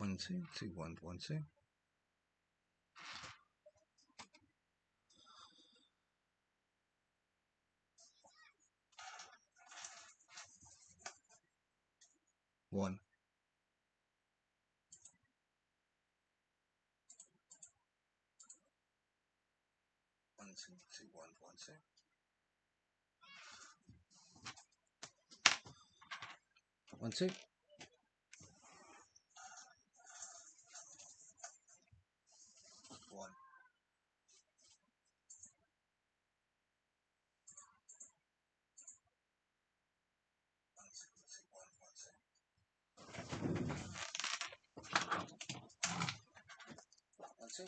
1 2 2 1 1 2. One. 1 2 2 1 1 2. 1 2. 1. 1 2.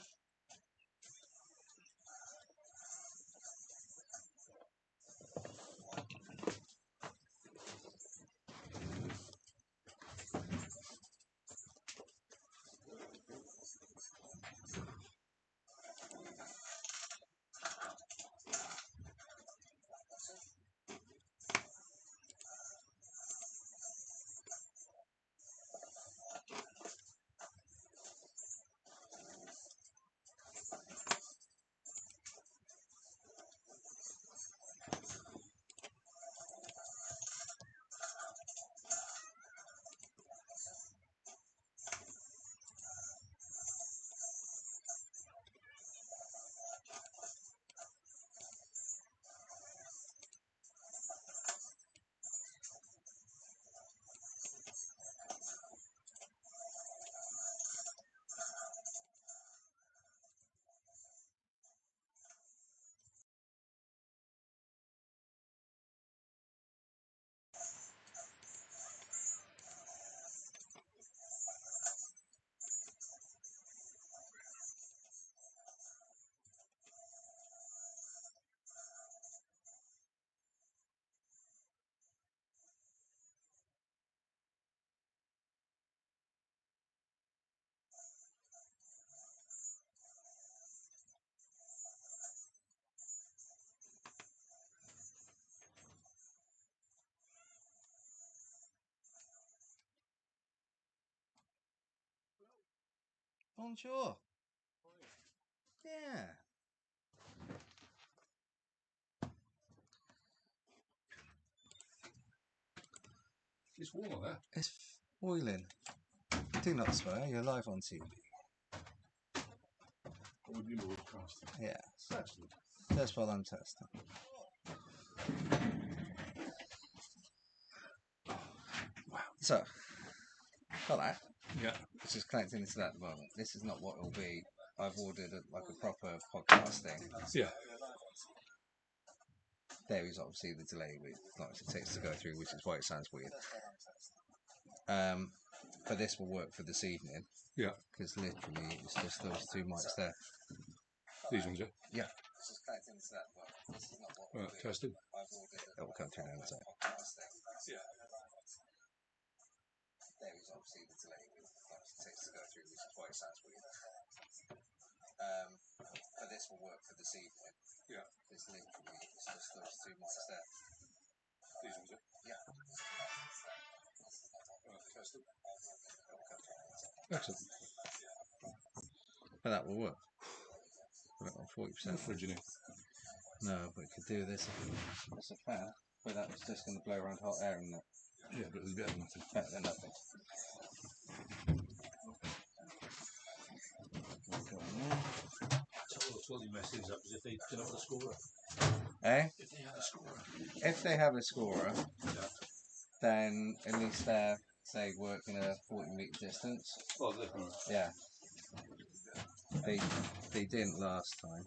Bonjour. Yeah. It's warm on there. It's boiling. Do not swear, you're live on TV. Or you broadcasting. Yeah. Excellent. That's what I'm testing. Wow. So, got that. Yeah. It's just connecting into that at the moment. This is not what it will be. I've ordered like a proper podcast thing. Yeah. There is obviously the delay with like it takes to go through, which is why it sounds weird. But this will work for this evening. Yeah. Because literally it's just those two mics there. These ones, yeah? Yeah. It's just connecting into that at the moment. This is not what Right, testing. it will come through now. So. Yeah. There is obviously the delay with like it takes to go through, which is why it sounds weird. But this will work for this evening. Yeah. Because literally it's just those two mics there. These ones, yeah? Yeah. Right, testing. Excellent. But that will work. Put it on 40%. No fridge in it. No, but we could do this if it's a fan. But that was just going to blow around hot air, isn't it? Yeah, but it's better than nothing. Better than nothing. Well, you mess things up as if they didn't have a scorer. Eh? If they had a scorer. If they have a scorer, Yeah. then at least they're, say, working a 40-metre distance. Oh, definitely. Yeah. They didn't last time.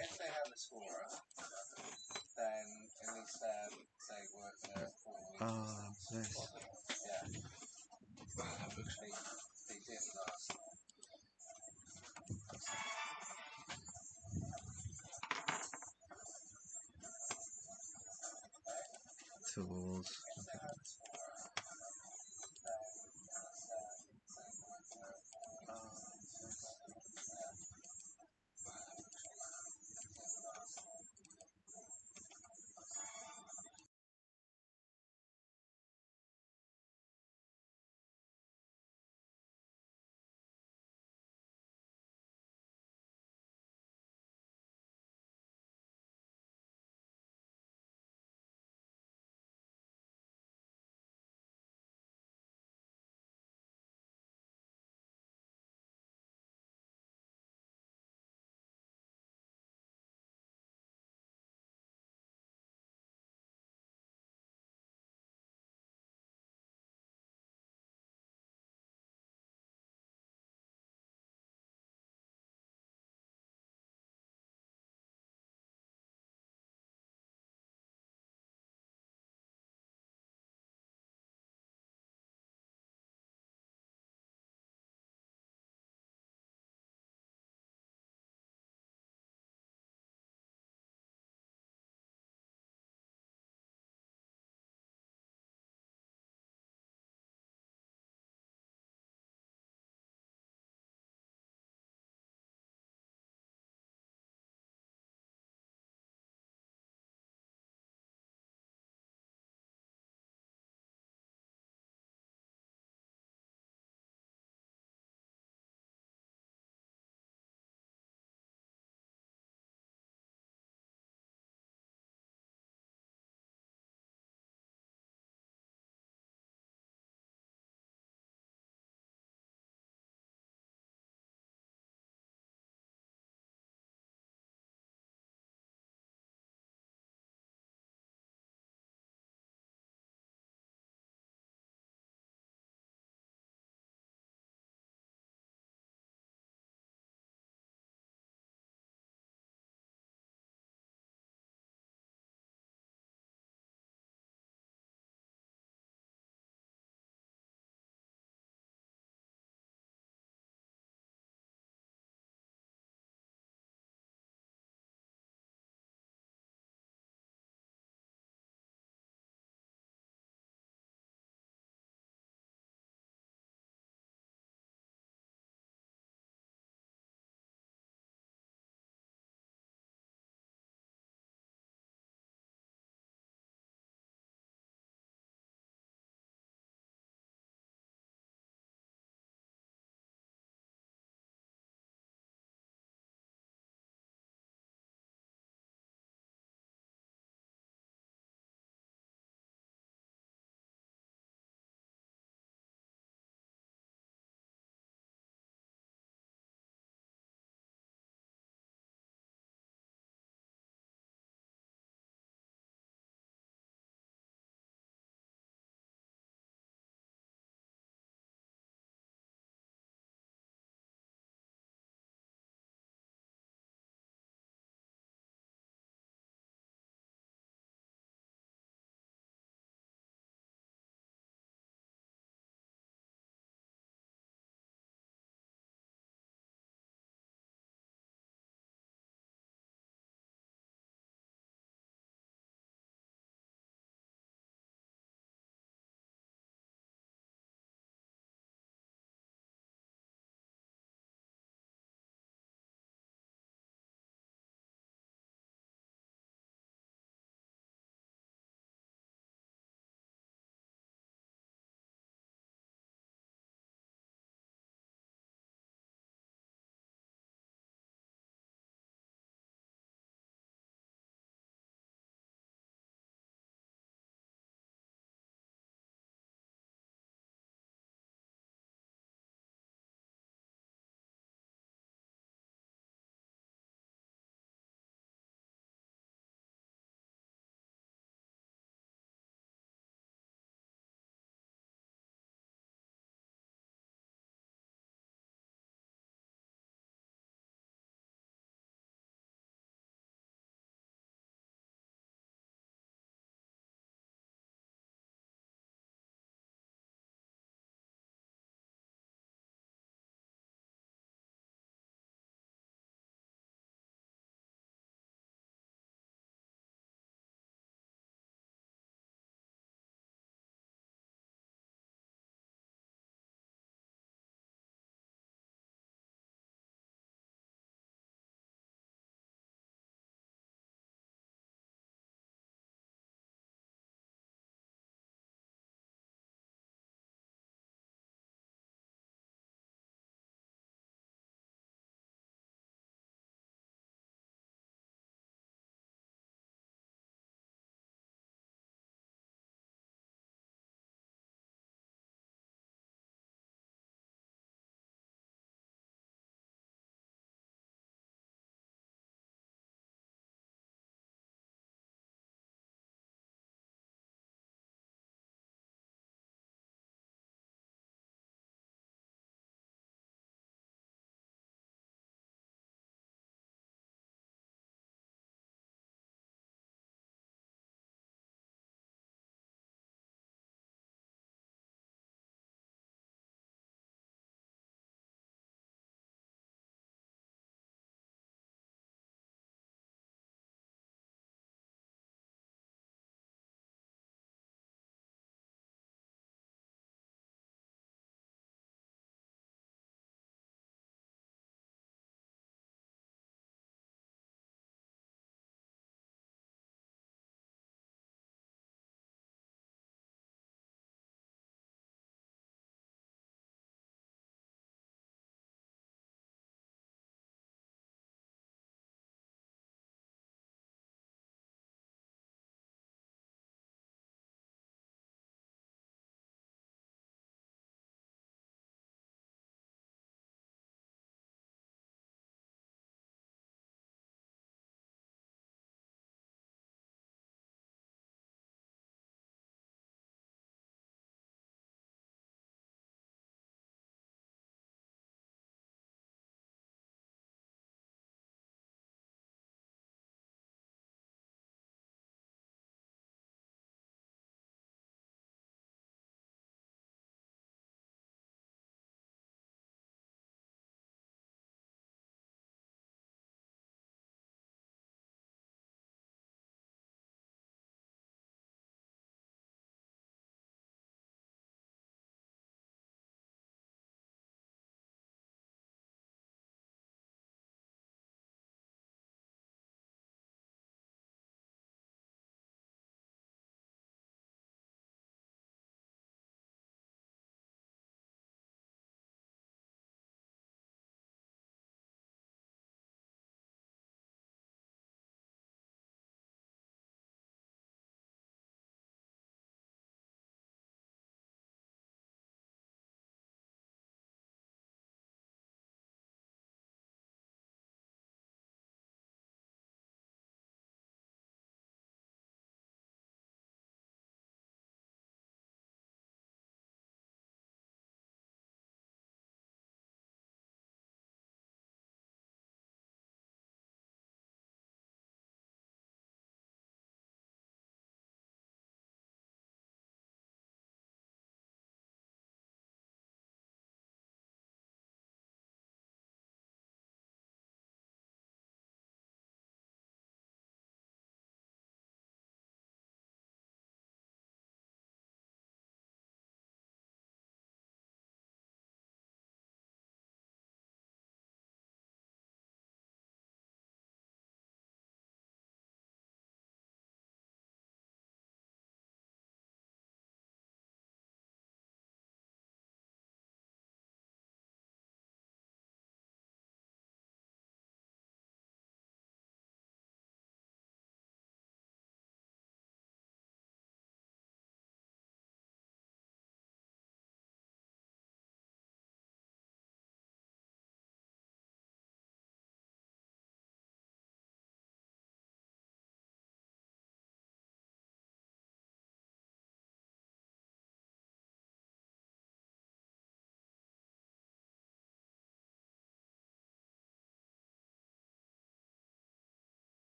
If they have a scorer, then at least they're, say, working a 40-metre distance. This. Oh, Yeah. that works. They didn't last time. Tools.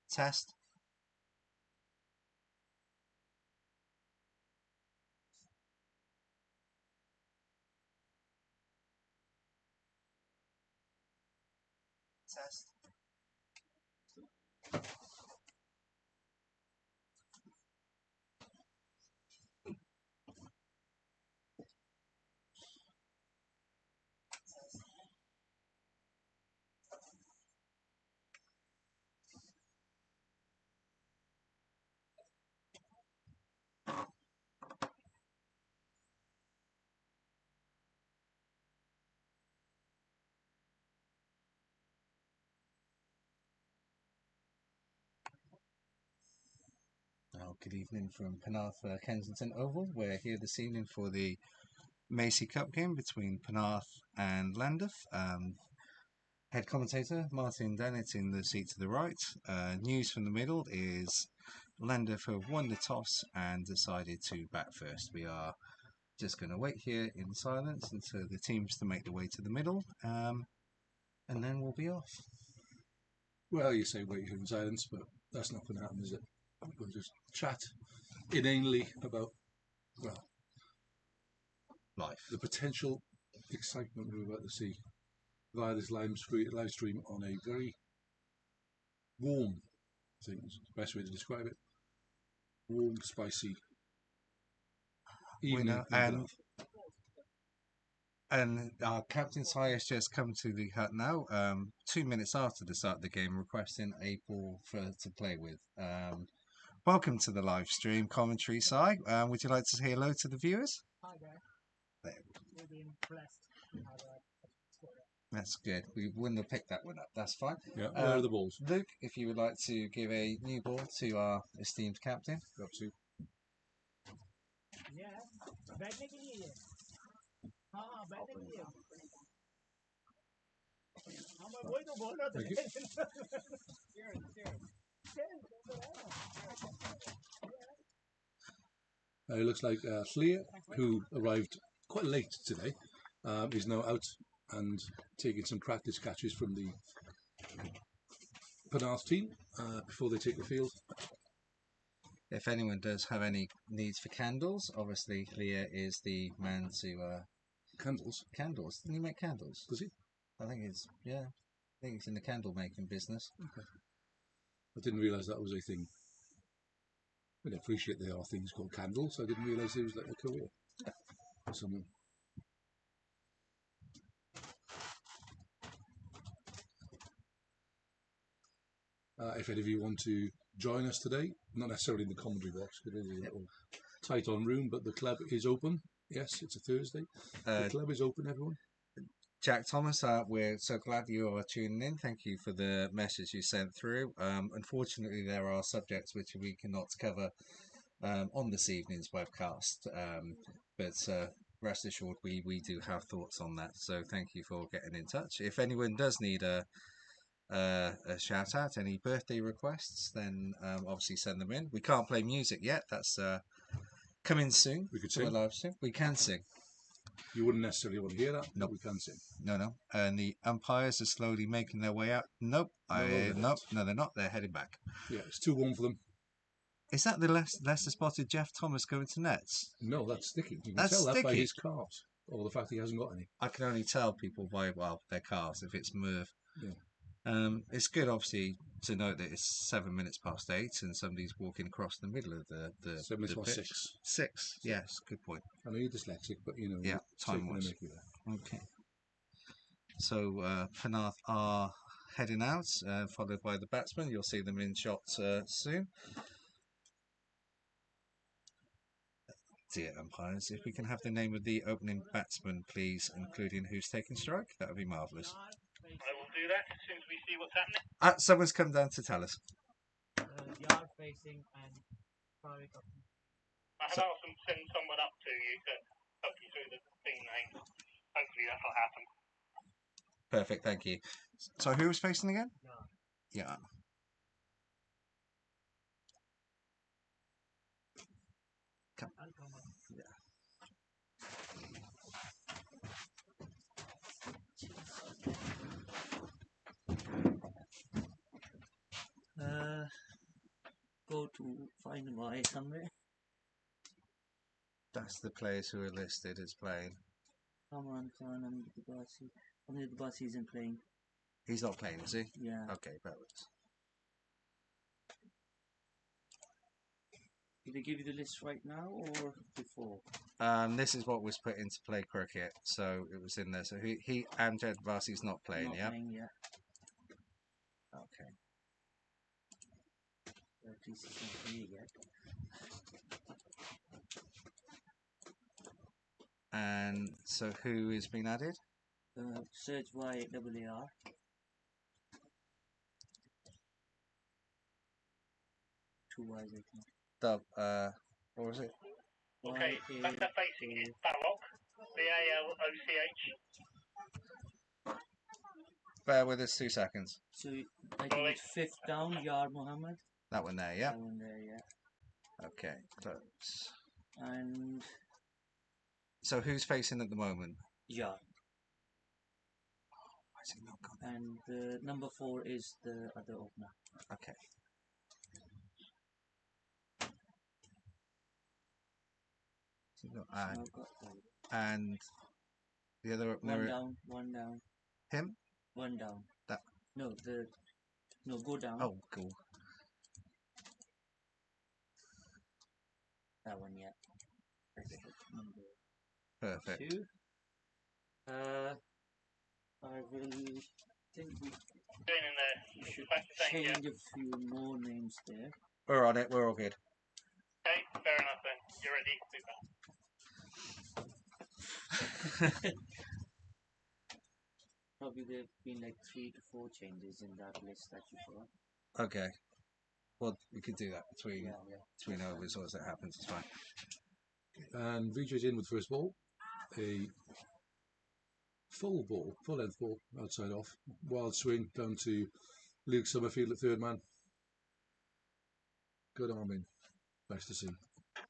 Test. Test. Oh, good evening from Penarth, Kensington Oval. We're here this evening for the Macey Cup game between Penarth and Llandaff. Head commentator Martin Dennett in the seat to the right. News from the middle is Llandaff have won the toss and decided to bat first. We are just going to wait here in silence until the teams to make their way to the middle, and then we'll be off. Well, you say wait here in silence, but that's not going to happen, is it? We'll just chat inanely about, well, Life. the potential excitement we're about to see via this live stream on a very warm, I think is the best way to describe it. Warm, spicy evening. And our captain's high has just come to the hut now, 2 minutes after the start of the game, requesting a ball to play with. Welcome to the live stream commentary, Si. Would you like to say hello to the viewers? Hi there. There. We've been blessed to have a That's good. We wouldn't have picked that one up. That's fine. Yeah, where are the balls? Luke, if you would like to give a new ball to our esteemed captain. Up to. Yeah, बैठने के लिए हाँ बैठने के लिए हाँ मैं वही तो बोल रहा था It looks like Llia, who arrived quite late today, is now out and taking some practice catches from the Penarth team before they take the field. If anyone does have any needs for candles, obviously Llia is the man to Candles? candles. Didn't he make candles? Does he? I think it's in the candle making business. Okay. I didn't realise that was a thing. I appreciate there are things called candles. I didn't realise it was like a career for someone. If any of you want to join us today, not necessarily in the commentary box, because it's a little tight on room, but the club is open. Yes, it's a Thursday. The club is open, everyone. Jack Thomas, we're so glad you are tuning in. Thank you for the message you sent through. Unfortunately, there are subjects which we cannot cover on this evening's webcast, but rest assured we do have thoughts on that. So thank you for getting in touch. If anyone does need a shout out, any birthday requests, then obviously send them in. We can't play music yet. That's coming soon. We could to a sing. live stream. We can sing. You wouldn't necessarily want to hear that, Nope. but we can sing. No. And the umpires are slowly making their way out. Nope. they're No, they're not. They're heading back. Yeah, it's too warm for them. Is that the Leicester spotted Jeff Thomas going to nets? No, that's sticky. You can That's tell that by sticky. his calves, or the fact he hasn't got any. I can only tell people by their calves if it's Merv. Yeah. It's good, obviously, to note that it's 7 minutes past 8 and somebody's walking across the middle of the 7 minutes the past pitch. 6. 6, yes, good point. I know you're dyslexic, but you know, Yeah, time taking a was. mickey there. Okay. So Penarth are heading out, followed by the batsmen. You'll see them in shot soon. Dear umpires, if we can have the name of the opening batsman, please, including who's taking strike, that would be marvellous. I will do that as soon as we see what's happening. Someone's come down to tell us. yard facing and private option. I have asked them to send someone up to you to help you through the team names. Hopefully that'll happen. Perfect, thank you. So who was facing again? Yeah. Come. I'll come up. Yeah. find them right somewhere. That's the players who are listed as playing. Kamran Khan and Dibasi. Only Dibasi isn't playing. He's not playing, is he? Yeah. Okay, bear with us. Did they give you the list right now or before? This is what was put into play cricket, so it was in there. So he Amjad Vasi's not playing, Not yeah? playing yet. Okay. At least he's not here yet. And so who is being added? Search YAAR. Two Y's, I think. What was it? Okay, Llandaff facing is Balloch, Balloch. Bear with us 2 seconds. So I think it's fifth down, Yar Muhammad. That one there, yeah? That one there, yeah. Okay, close. And So who's facing at the moment? Yar. Why is he not gone? And the number 4 is the other opener. Okay. I've got And the other opener. one down. Him? One down. That. No, go down. Oh, cool. That one, yeah. Perfect. 2. I will think we should change a few more names there. We're on it. We're all good. Okay, fair enough then. You're ready. Super. Probably there've been like 3 to 4 changes in that list that you got. Okay. Well, we could do that between That's overs, fine. or as it happens, it's fine. And VJ's in with first ball. A full length ball, outside off. Wild swing down to Luke Summerfield at third man. Good arm in. Nice to see.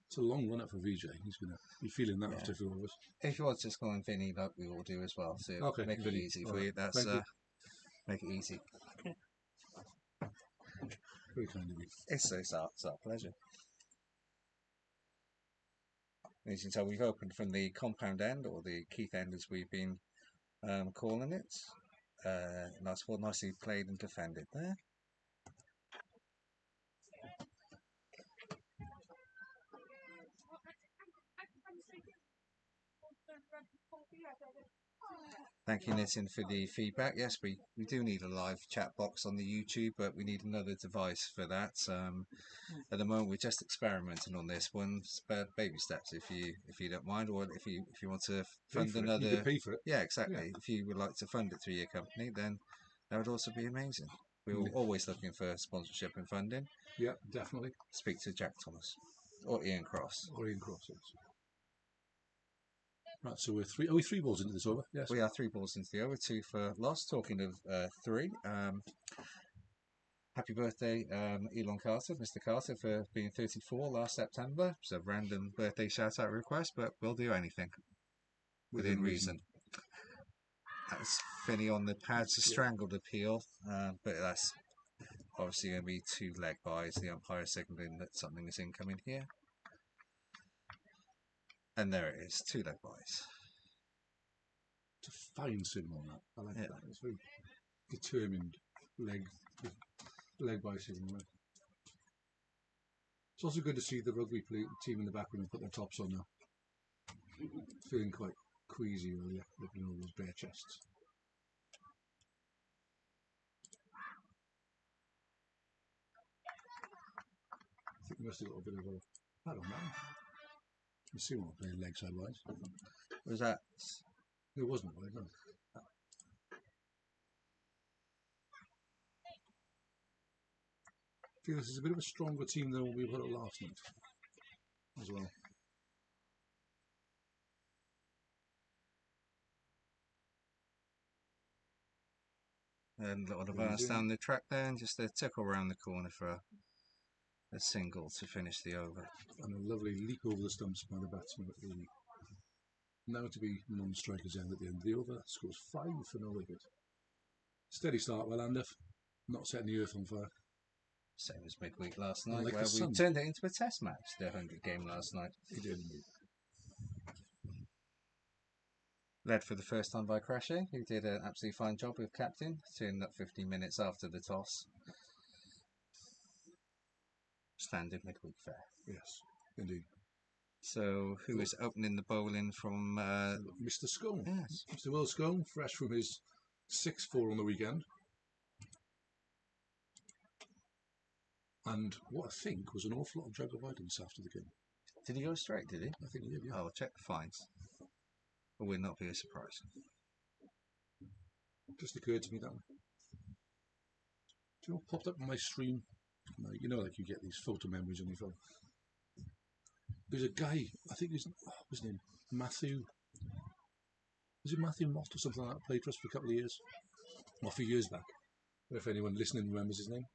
It's a long run up for VJ. He's going to be feeling that after 4 overs. If you want to just call him Vinny, like we all do as well, so Okay, make Vinny. it easy All for right. you. That's Thank you. make it easy. Very kind of you. It's our pleasure. As you can tell, we've opened from the compound end, or the Keith end as we've been calling it. Nice ball, nicely played and defended there. Thank you, Nitin, for the feedback. Yes, we do need a live chat box on the YouTube, but we need another device for that. At the moment, we're just experimenting on this one, but baby steps, if you don't mind, or if you want to fund another. You can pay for it. Yeah, exactly. Yeah. If you would like to fund it through your company, then that would also be amazing. We're always looking for sponsorship and funding. Yeah, definitely. Speak to Jack Thomas or Ian Cross. Or Ian Cross. Yes. Right, so we're 3 balls into this over. Yes. We are 3 balls into the over, 2 for loss. Talking of 3, happy birthday, Elon Carter, Mr. Carter, for being 34 last September. It's a random birthday shout out request, but we'll do anything within reason. That's Finney on the pads, a strangled appeal, but that's obviously going to be 2 leg byes. The umpire signaling that something is incoming here. And there it is, 2 leg byes. It's a fine signal on that. I like Yeah. that. It's very determined leg by signal. It's also good to see the rugby team in the back when they put their tops on now. Feeling quite queasy earlier, looking at all those bare chests. I think we must have got a bit of a... I don't know. You see what playing leg sidewise. Was that? It wasn't right, no. I feel this is a bit of a stronger team than what we put up last night as well. And a little advance down the track there, and just a tickle around the corner for a single to finish the over. And a lovely leap over the stumps by the batsman at the now to be non-strikers end at the end of the over. Scores 5 for no wicket. Steady start, Llandaff. Not setting the earth on fire. Same as midweek last And night, like where the we sun. turned it into a test match, the 100 game last night. He did indeed. Led for the first time by Crasher, who did an absolutely fine job with captain, turning up 15 minutes after the toss. Standard midweek fare. Yes, indeed. So, who is opening the bowling from... Mr. Scone. Yes. Mr. Will Scone, fresh from his 6-4 on the weekend. And what I think was an awful lot of drug avoidance after the game. Did he go straight, did he? I think he did, yeah. I'll check the fines. It would not be a surprise. Just occurred to me that one. Do you know what popped up on my stream? You know, like you get these photo memories on your phone. There's a guy, I think his name, Matthew. Was it Matthew Mott or something like that? Played for us for a couple of years. Or a few years back. If anyone listening remembers his name.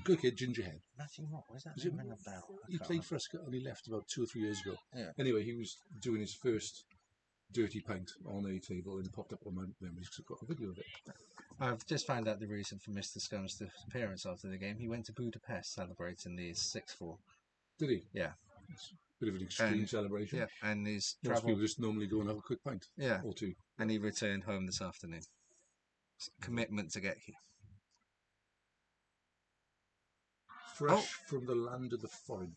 Good kid, ginger head. Matthew Mott, where's that Is it- ring a bell? He played for us and he left about 2 or 3 years ago. Yeah. Anyway, he was doing his first dirty pint on a table and it popped up on my memories because I've got a video of it. I've just found out the reason for Mr. Scone's disappearance after the game. He went to Budapest celebrating the 6-4. Did he? Yeah. It's a bit of an extreme And- celebration. Yeah, and his Most travel. people just normally go and have a quick pint Yeah, or two. and he returned home this afternoon. Commitment to get here. Fresh from the land of the foreign.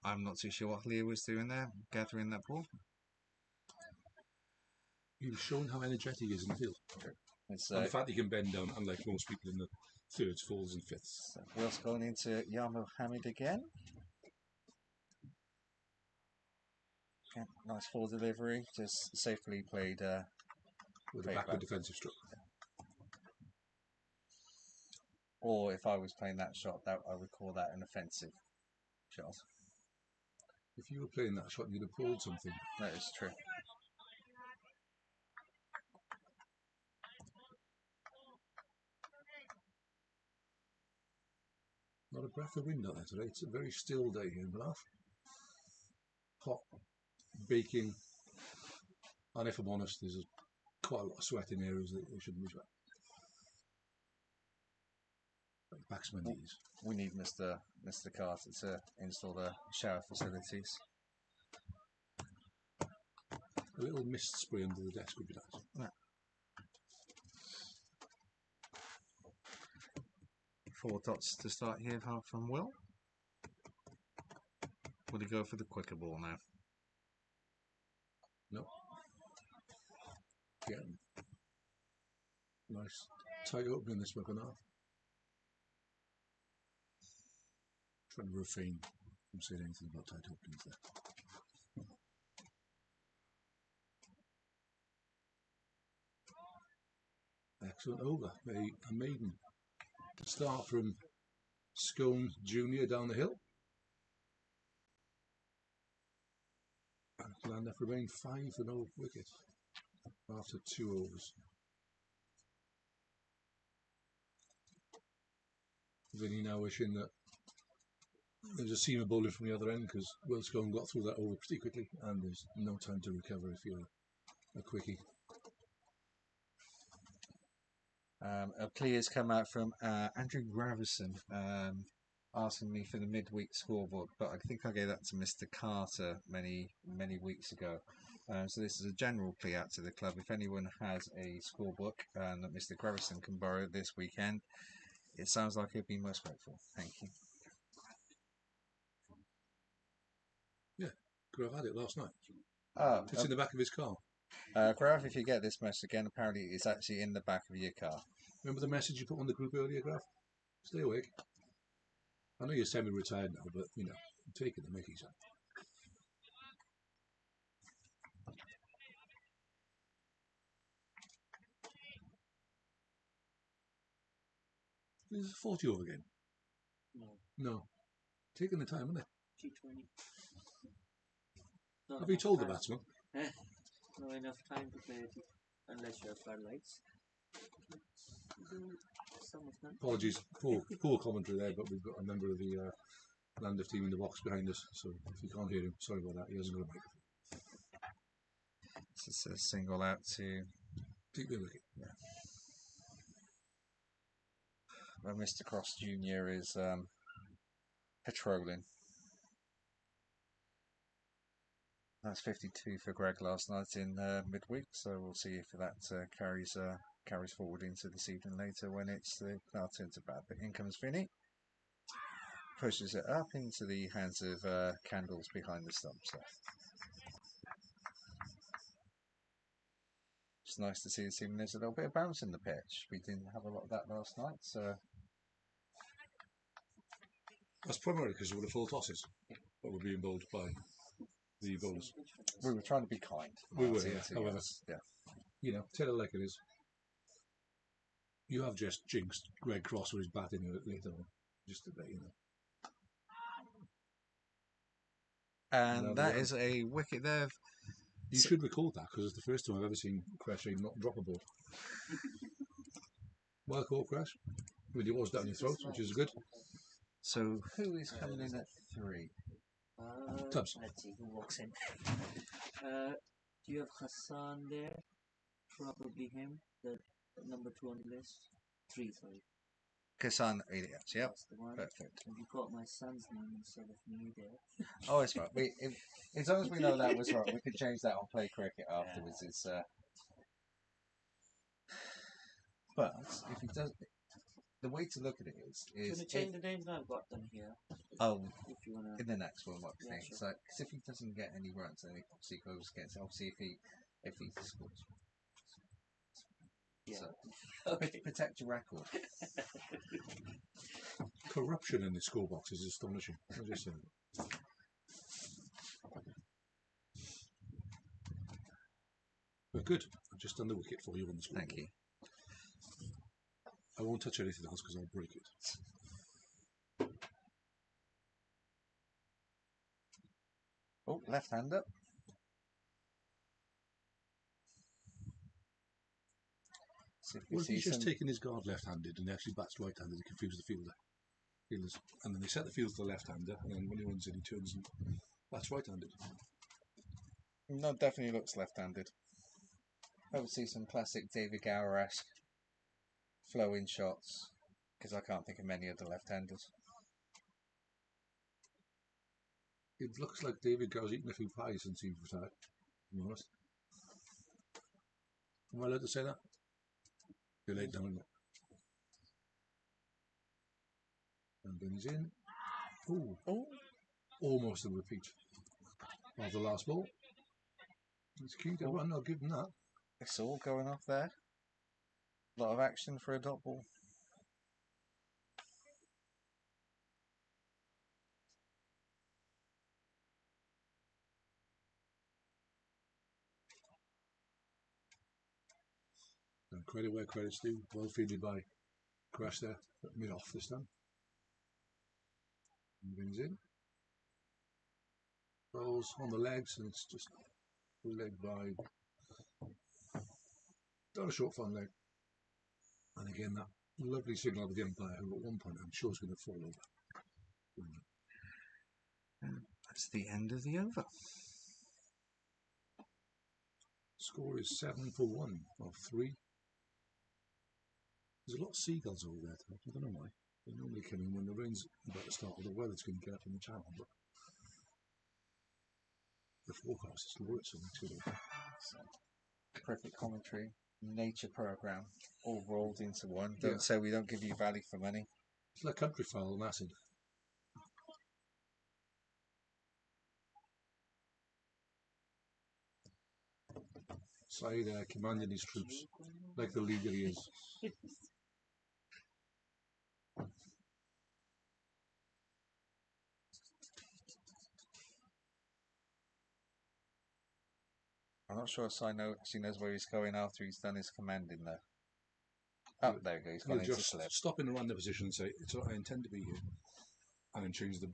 I'm not too sure what Leo was doing there, gathering that ball. He was showing how energetic he is in the field. It's And the fact he can bend down, unlike most people in the thirds, fourths and fifths. Will's going into Yar Mohammed again. Okay, nice full delivery, just safely played. With a Played backward back. defensive stroke. Or if I was playing that shot, that I would call that an offensive shot. If you were playing that shot, you'd have pulled something. That is true. Not a breath of wind out there today. It's a very still day here in Penarth. Hot, baking, and if I'm honest, there's quite a lot of sweat in areas that they shouldn't be sweat. Like backs my knees. We need Mr. Carter to install the shower facilities. A little mist spray under the desk would be nice. Yeah. 4 dots to start here from Will. Will he go for the quicker ball now? No. Yeah. Nice tight opening this weapon off. Trying to refrain from saying anything about tight openings there. Excellent over. A maiden. Start from Scone Junior down the hill. And Llandaff remained 5 for no wicket after 2 overs. Vinny now wishing that there's a seam of bowling from the other end because Will Scone got through that over pretty quickly and there's no time to recover if you're a quickie. A plea has come out from Andrew Gravison asking me for the midweek scoreboard, but I think I gave that to Mr. Carter many weeks ago. So this is a general plea out to the club. If anyone has a scorebook that Mr. Gravison can borrow this weekend, it sounds like he'd be most grateful. Thank you. Yeah, Grav had it last night. Oh, It's in the back of his car. Grav, if you get this message again, apparently it's actually in the back of your car. Remember the message you put on the group earlier, Grav? Stay awake. I know you're semi-retired now, but, you know, I'm taking the mickey, son. This is a 40 over game. No. Taking the time, isn't it? T20. Have you told the batsman? Not enough time to play it unless you have floodlights. Some of them. Apologies, poor commentary there, but we've got a member of the Llandaff team in the box behind us, so if you can't hear him, sorry about that, he hasn't got a microphone. This is a single out to... Keep the wicket. Yeah. Mr. Cross Jr. is patrolling. That's 52 for Greg last night in midweek, so we'll see if that carries forward into this evening later when it's the turn to bat. But in comes Vinny, pushes it up into the hands of Candles behind the stumps there. It's nice to see the team. There's a little bit of bounce in the pitch. We didn't have a lot of that last night, so That's primarily because of the full tosses that were being bowled by the bowlers. we were trying to be kind. We were, Martin, yeah. to However, us. Yeah. you know, tell it like it is. You have just jinxed Greg Cross with his batting later on, just a bit, you know. And that is a wicket there. You should record that because it's the first time I've ever seen Crash not drop a ball. Well caught, Crash. With yours down your throat, which is good. So who is coming in at 3? Tubbs. Let's see who walks in. Do you have Hassan there? Probably him. The number 2 on the list. 3, sorry. Kassan Elias, yep. That's the one. Perfect. And you got my son's name instead of me there. Oh, it's right. As long as we know that was wrong, we can change that on Play Cricket afterwards. It's but if he does, the way to look at it is Do you want to change the names now? I've got them here. If you wanna. In the next one, what Yeah, thing? sure. So, because if he doesn't get any runs, then he obviously goes against. Obviously, if he scores, Yeah. so, Okay. protect your record. Corruption in the scorebox is astonishing. I'm just saying. But good. I've just done the wicket for you on the scoreboard. Thank you. I won't touch anything else because I'll break it. Oh, left-hander. Well, if he's just taking his guard left-handed and he actually bats right-handed, he confuses the fielders. And then they set the field to the left-hander, and then when he runs in, he turns and bats right-handed. No, definitely looks left-handed. I would see some classic David Gower-esque flow-in shots, because I can't think of many other left-handers. It looks like David Gower's eaten a few pies since he retired, to be honest. Am I allowed to say that? You're late down, isn't it? And then he's in. Ooh. Oh, Almost a repeat of the last ball. It's cute. Everyone, I'll give him that. it's all going off there. A lot of action for a dot ball. And credit where credit's due. Well fielded by Crash there. Mid off this time. And brings in. Rolls on the legs, and it's just leg by. Done a short fun leg. And again, that lovely signal of the umpire, who at one point I'm sure is going to fall over. That's the end of the over. Score is 7 for 1 of 3. There's a lot of seagulls over there. I don't know why. They normally come in when the rain's about to start or the weather's going to get up in the channel, but the forecast is glorious. Cricket commentary, nature program, all rolled into one. Don't say we don't give you value for money. It's like country fowl and acid. Saeed commanding his troops like the leader he is. I'm not sure if he knows where he's going after he's done his commanding there. Oh, there we go. He's gone into just slip. stop in the random position and say, I intend to be here. And then change the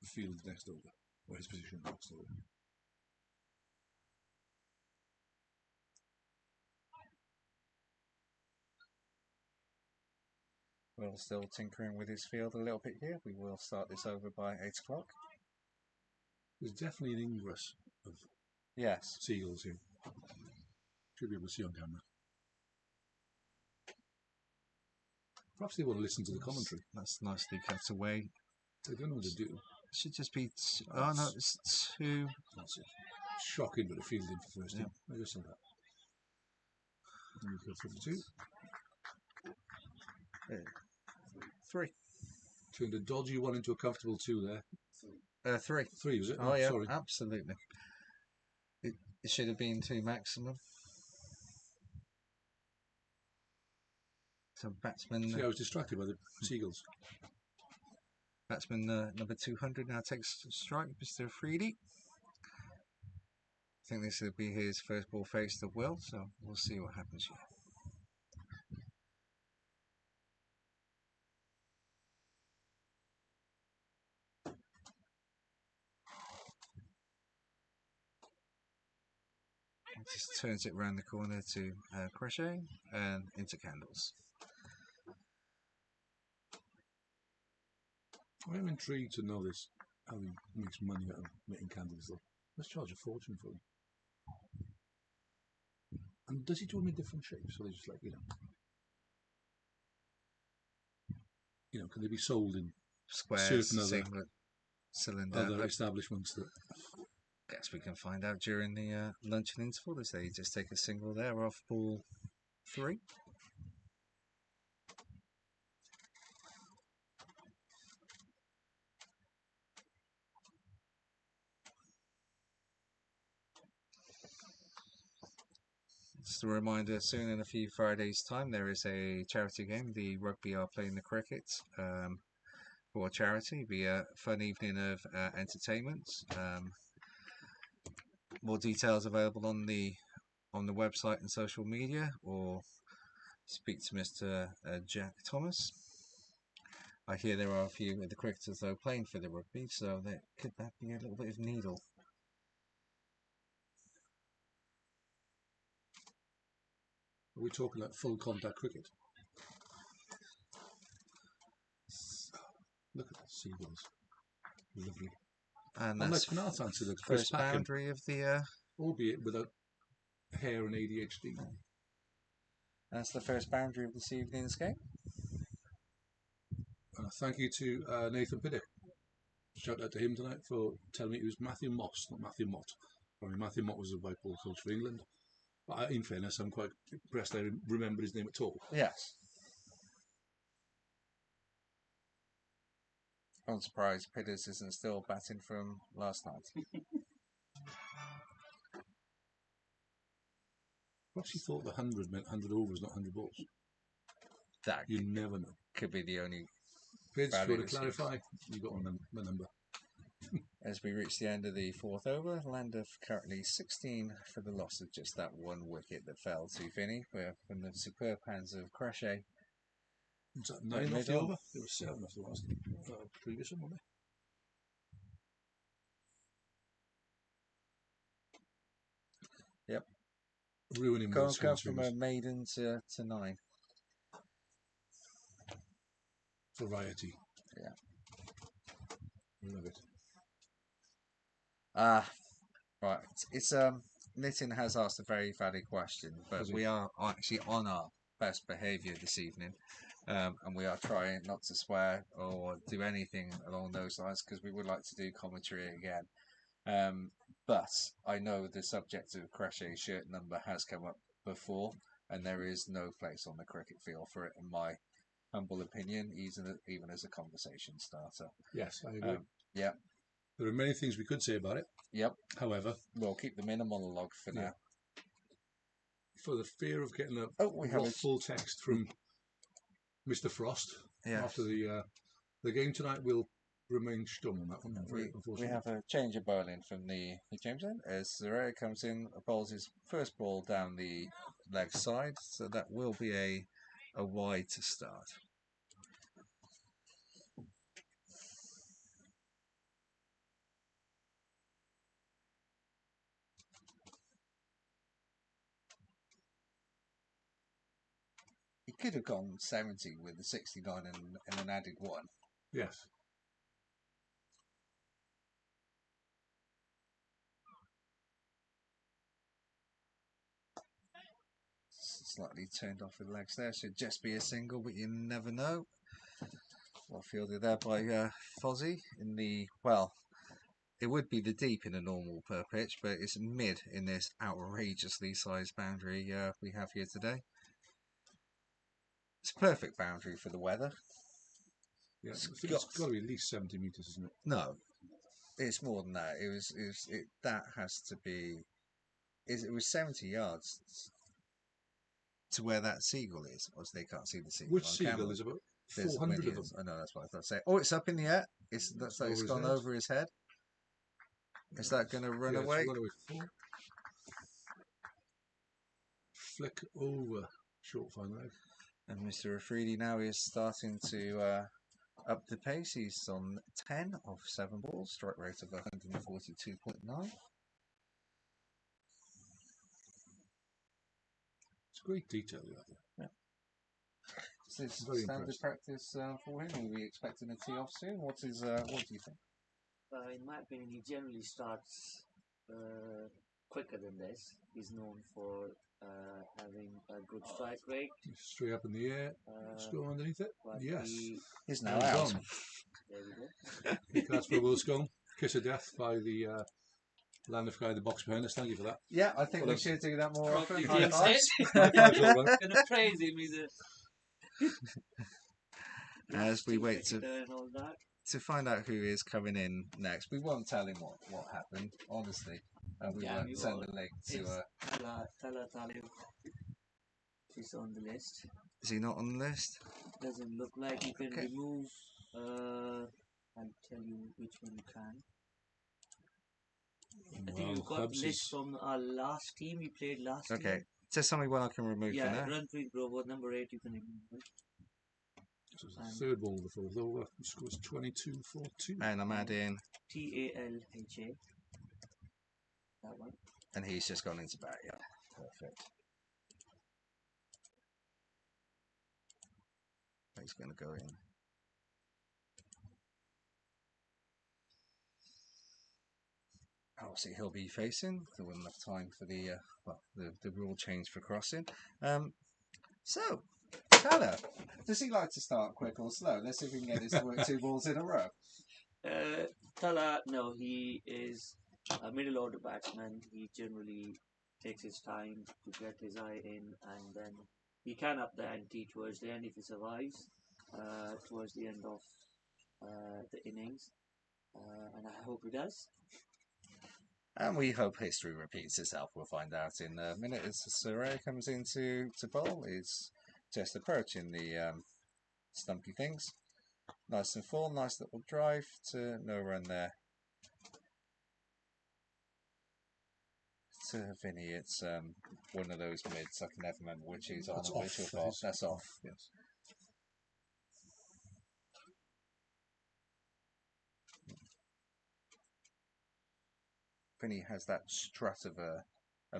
field next over, or his position next over. We're still tinkering with his field a little bit here. We will start this over by 8 o'clock. There's definitely an ingress of Yes. seagulls here. Should be able to see on camera. Perhaps they want to listen to the commentary. That's nicely cut away. They don't know what to do. Should just be. Oh no, it's 2. That's it. Shocking, but the fielding for first team. I just saw that. And you go 52. 3. Turned a dodgy 1 into a comfortable 2 there. 3. 3, was it? Oh yeah, Sorry. absolutely. It should have been 2 maximum. So batsman. See, I was distracted by the seagulls. Batsman number 200 now takes strike, Mr. Freedy. I think this will be his first ball face to Will, so we'll see what happens here. Just turns it round the corner to crochet and into candles. I'm intrigued to know this. How he makes money out of making candles, though. Let's charge a fortune for them. And does he do them in different shapes? So they just like, can they be sold in Squares, certain singlet, cylinder. other establishments that? Guess we can find out during the luncheon interval. They say just take a single there off ball 3. Just a reminder, soon in a few Fridays' time, there is a charity game. The rugby are playing the cricket for charity. It'll be a fun evening of entertainment. More details available on the website and social media, or speak to Mr. Jack Thomas. I hear there are a few of the cricketers though playing for the rugby, so there could that be a little bit of needle. Are we talking like full contact cricket? Look at the seagulls. Lovely. And Unlike that's Penarth answered the first Packham, boundary of the. albeit without hair and ADHD. That's the first boundary of this evening's game. Thank you to Nathan Piddick. Shout out to him tonight for telling me it was Matthew Moss, not Matthew Mott. Matthew Mott was a white ball coach for England. But in fairness, I'm quite impressed I remember his name at all. Yes. I'm surprised Pitters isn't still batting from last night. Perhaps he thought the 100 meant 100 overs, not 100 balls. That You never know. could be the only. Pids, if you want to Value clarify, you got on the number. As we reach the end of the 4th over, Llandaff currently 16 for the loss of just that 1 wicket that fell to Finney, where from the superb hands of Crochet. Was that 9 off the over? There was 7 off the last previous one, wasn't Yep. Ruining Goals go Will's from fingers. a maiden to 9. Variety. Yeah. Love it. Right. It's Nitin has asked a very valid question, but we are actually on our best behaviour this evening, and we are trying not to swear or do anything along those lines because we would like to do commentary again. But I know the subject of Crochet's shirt number has come up before, and there is no place on the cricket field for it, in my humble opinion, even as a conversation starter. Yes, I agree. Yeah. There are many things we could say about it. Yep. However, We'll keep them in a monologue for now. For the fear of getting a full text from Mr. Frost after the game tonight, we'll remain stum on that one. We have a change of bowling from the James end as Zarea comes in, bowls his first ball down the leg side, so that will be a wide to start. He could have gone 70 with the 69 and an added 1. Yes. slightly turned off with legs there. Should just be a single, but you never know. Well fielded there by Fozzie in the, well, it would be the deep in a normal per pitch, but it's mid in this outrageously sized boundary we have here today. It's a perfect boundary for the weather. Yeah, I think it's got to be at least 70 metres, isn't it? No, it's more than that. That has to be. It was 70 yards to where that seagull is. Obviously, they can't see the seagull. Which on seagull? camera. There's about There's 400 of them. I know, that's what I thought. Say, oh, it's up in the air. It's gone over his head. Is that going to run away? It's run away. Flick over short fine leg. And Mr. Afridi now is starting to up the pace. He's on 10 of 7 balls, strike rate of 142.9. It's great detail, yeah. Is this Very standard impressive. practice for him? Are we expecting a tee off soon? What do you think? In my opinion, he generally starts quicker than this. He's known for having a good strike rate. Straight up in the air. Scone underneath it. But Yes. He's now Well out. done. There we go. That's for Will Scone. Kiss of death by the Llandaff guy in the box behind us. Thank you for that. Yeah, I think Well, we should do that more often. Probably High jinxed fives. it. High fives all round. Gonna praise him. He's a As we wait to cricketer and all that. find out who is coming in next. We won't tell him what happened, honestly. And we Yeah, won't we send won't. the link to... It's Tala Talib. He's on the list. is he not on the list? Doesn't look like you can Okay. remove. I'll tell you which one you can. I think Well, we've got Hubs the list is from our last team we played last Okay, year. just tell me when I can remove Yeah, for now. Runpreet Grover, number 8, you can remove it. the third ball of the fourth over. The score's 22-4-2. And I'm adding... Talha. That one. And he's just gone into bat, yeah. Perfect. He's going to go in. Obviously, he'll be facing. There wasn't enough time for the rule change for crossing. So, Tala, does he like to start quick or slow? Let's see if we can get this to work 2 balls in a row. Tala, no, he is a middle order batsman. He generally takes his time to get his eye in, and then he can up the ante towards the end if he survives, towards the end of the innings, and I hope he does. And we hope history repeats itself. We'll find out in a minute as Surrey comes into bowl. He's just approaching the stumpy things. Nice and full, nice little drive to no run there. To Vinny, it's one of those mids. I can never remember which he's on That's and which off. off. That's off. Yes. Vinny has that strut of a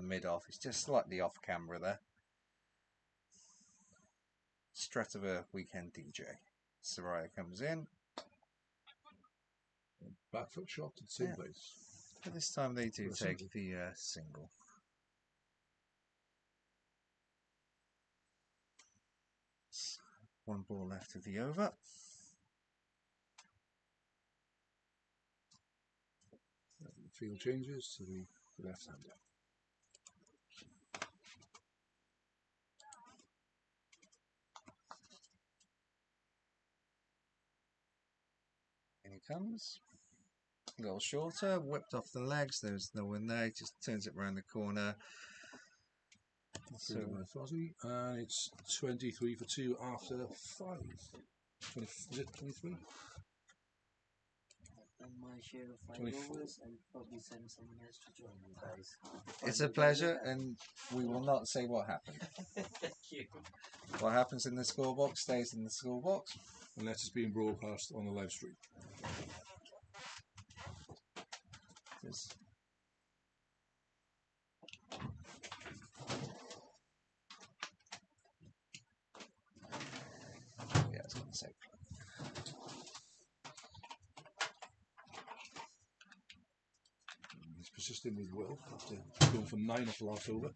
mid-off. It's just slightly off camera there. Strut of a weekend DJ. Soraya comes in. Back foot shot at the same Yeah. place. But this time they do For a take single. the single. One ball left of the over. The field changes to the left hander. In he comes. A little shorter, whipped off the legs. There's no one there. He just turns it around the corner. So And it's 23 for 2 after 5. Is it 23? And my share of 5 24. overs, I'll probably send someone else to join you guys. it's a pleasure, and we will not say what happened. Thank you. What happens in the scorebox stays in the scorebox. Unless it's being broadcast on the live stream. Just yeah, I was going to say. He's persisting with Will after going for 9 off the last over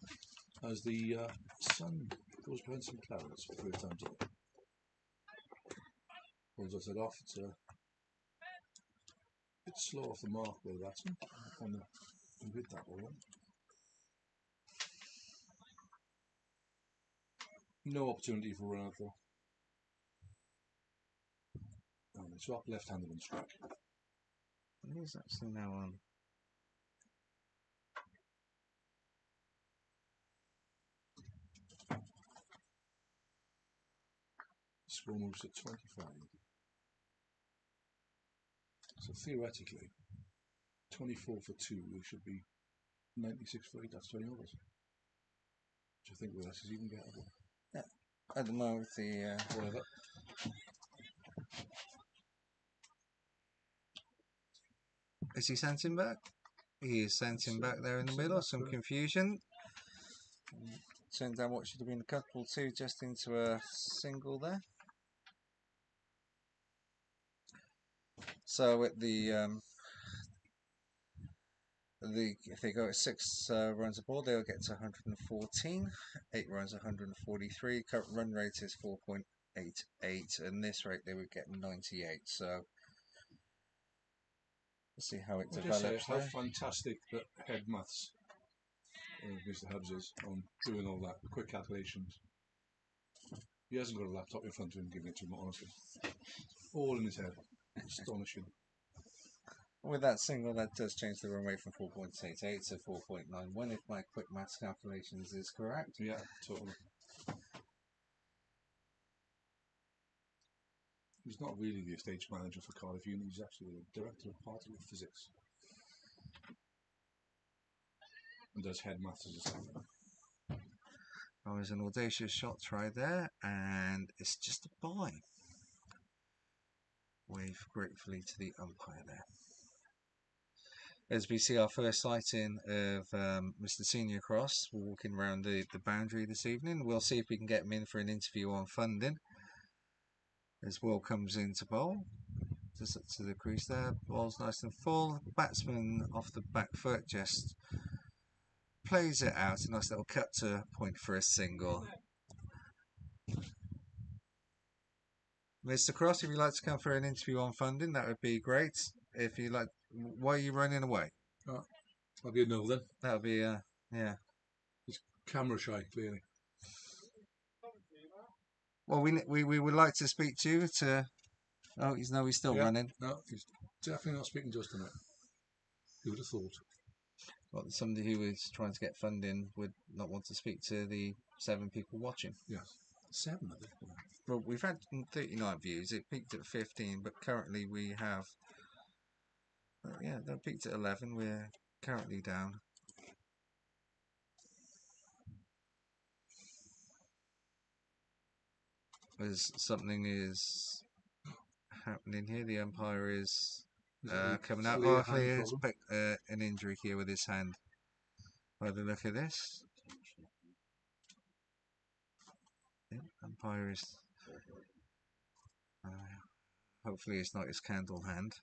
as the sun goes behind some clouds for the first time today. Pulls us off. It's a bit slow off the mark by the batsman. On the hit that one. No opportunity for run out though. And they swap left-handed and strike. He's actually now on. Score moves at 25. So theoretically, 24 for 2, we should be 96 for 8, that's 20 overs. Which I think with us is even better. Yeah. At the moment, the Whatever. is he sent him back? He is sent him back there in the So middle. that's Some good. confusion. Turned down what should have been a couple two, just into a single there. So at the if they go at 6 runs aboard, they'll get to 114. 8 runs, 143. Current run rate is 4.88, and this rate they would get 98. So let's see how it I'll just say develops how there. fantastic that head maths Mr. Hubbs is on doing all that, quick calculations. He hasn't got a laptop in front of him giving it to him, honestly. All in his head. Astonishing. With that single, that does change the run rate from 4.88 to 4.91, if my quick maths calculations is correct. Yeah, totally. He's not really the stage manager for Cardiff Uni, he's actually the director of particle physics. And does head maths as a second. Oh, there's an audacious shot tried there, and it's just a bye. Wave gratefully to the umpire there. As we see our first sighting of Mr. Senior Cross walking around the boundary this evening. We'll see if we can get him in for an interview on funding. As Will comes into bowl. Just up to the crease there. Ball's nice and full. Batsman off the back foot just plays it out. A nice little cut to point for a single. Mr. Cross, if you'd like to come for an interview on funding, that would be great. If you like, why are you running away? Oh, I'll be a no then. That would be, yeah. He's camera shy, clearly. Well, we would like to speak to you to. Oh, he's still running. No, he's definitely not speaking to us tonight. Who would have thought? Well, somebody who is trying to get funding would not want to speak to the 7 people watching. Yes. 7, I think. Well, we've had 39 views. It peaked at 15, but currently we have. Yeah, that peaked at 11. We're currently down. As something is happening here, the umpire is coming out. Oh, clear. He's picked an injury here with his hand. By the look of this, yeah, umpire is. Hopefully, it's not his candle hand.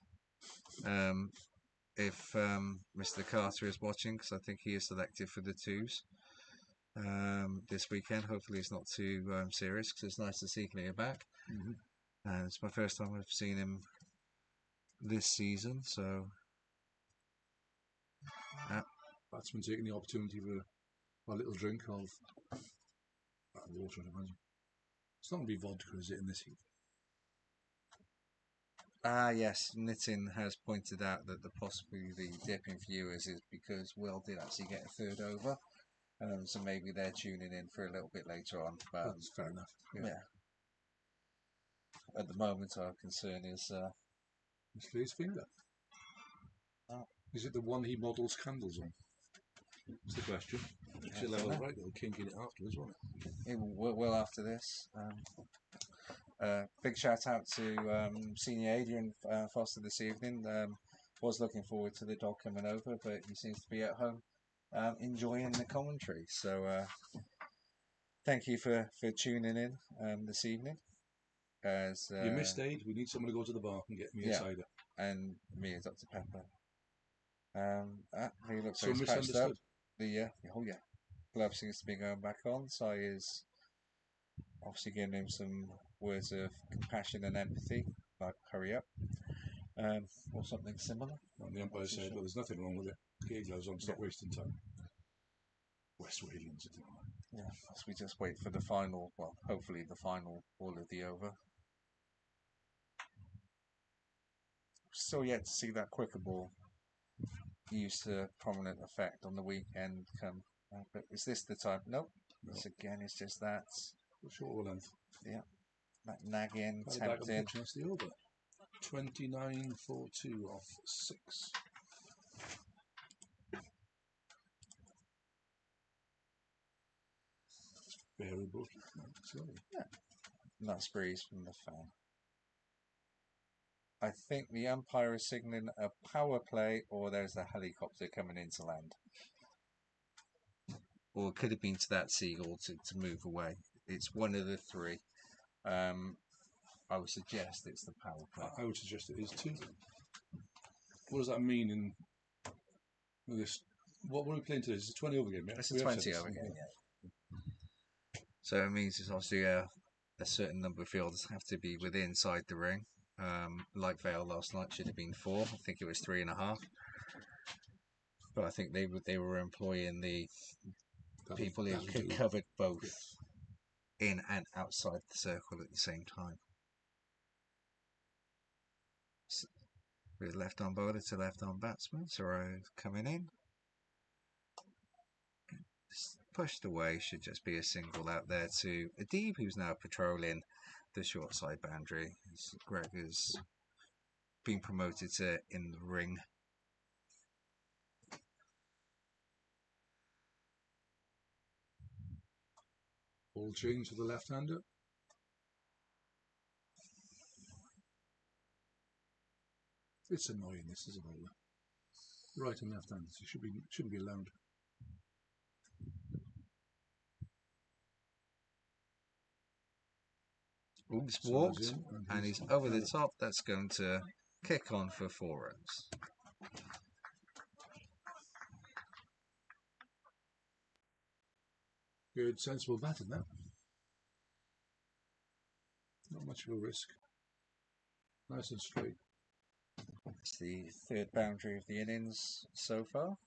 If Mr. Carter is watching, because I think he is selected for the 2s this weekend. Hopefully, it's not too serious, because it's nice to see Clear back. It's my first time I've seen him this season, so. Batsman taking the opportunity for a little drink of water, I imagine. It's not going to be vodka, is it, in this heat? Yes, Nitin has pointed out that possibly the dip in viewers is because Will did actually get a 3rd over, so maybe they're tuning in for a little bit later on. But that's fair enough. Yeah. At the moment, our concern is his finger. Is it the one he models candles on? That's the question. If you level it right, they'll kink in it afterwards, won't it? It will after this. Big shout out to Senior Adrian Foster this evening. Was looking forward to the dog coming over, but he seems to be at home enjoying the commentary. So thank you for tuning in this evening. As you missed Aid. We need someone to go to the bar and get me a cider. And me and Dr. Pepper. He looks so like he's patched up. misunderstood. Oh yeah. Glove seems to be going back on. So is obviously giving him some words of compassion and empathy, like hurry up, or something similar. And the umpire said, well, there's nothing wrong with it. Get your gloves on, stop wasting time. West Walians, I think. Yeah, as we just wait for the final, well, hopefully the final ball of the over. Still yet to see that quicker ball used to prominent effect on the weekend come. But is this the time? Nope. No. This again is just that. Short length. Yeah. That nagging, Back of the tempting. pitch, that's the over. 29-4-2 off 6. Variable. Yeah. Nuts breeze from the fan. I think the umpire is signaling a power play, or there's a helicopter coming into land. Or it could have been to that seagull to move away. It's one of the three. I would suggest it's the power play. I would suggest it is too. What does that mean in this? What are we playing today? Is it a 20 over game? Yeah? It's a 20 over game, yeah. So it means it's obviously a certain number of fielders have to be within inside the ring. Like Vale last night should have been 4. I think it was 3.5. But I think they were employing the people who covered both in and outside the circle at the same time. So, with left arm bowler to left arm batsman, Soro coming in. Pushed away, should just be a single out there to Adib, who's now patrolling the short side boundary. Greg has been promoted to in the ring. Ball change to the left-hander. It's annoying, this is a bowler. Right and left-handed, so shouldn't be allowed. Oops, walked, and he's over the top. That's going to kick on for 4 runs. Good, sensible batting that. Not much of a risk. Nice and straight. It's the 3rd boundary of the innings so far.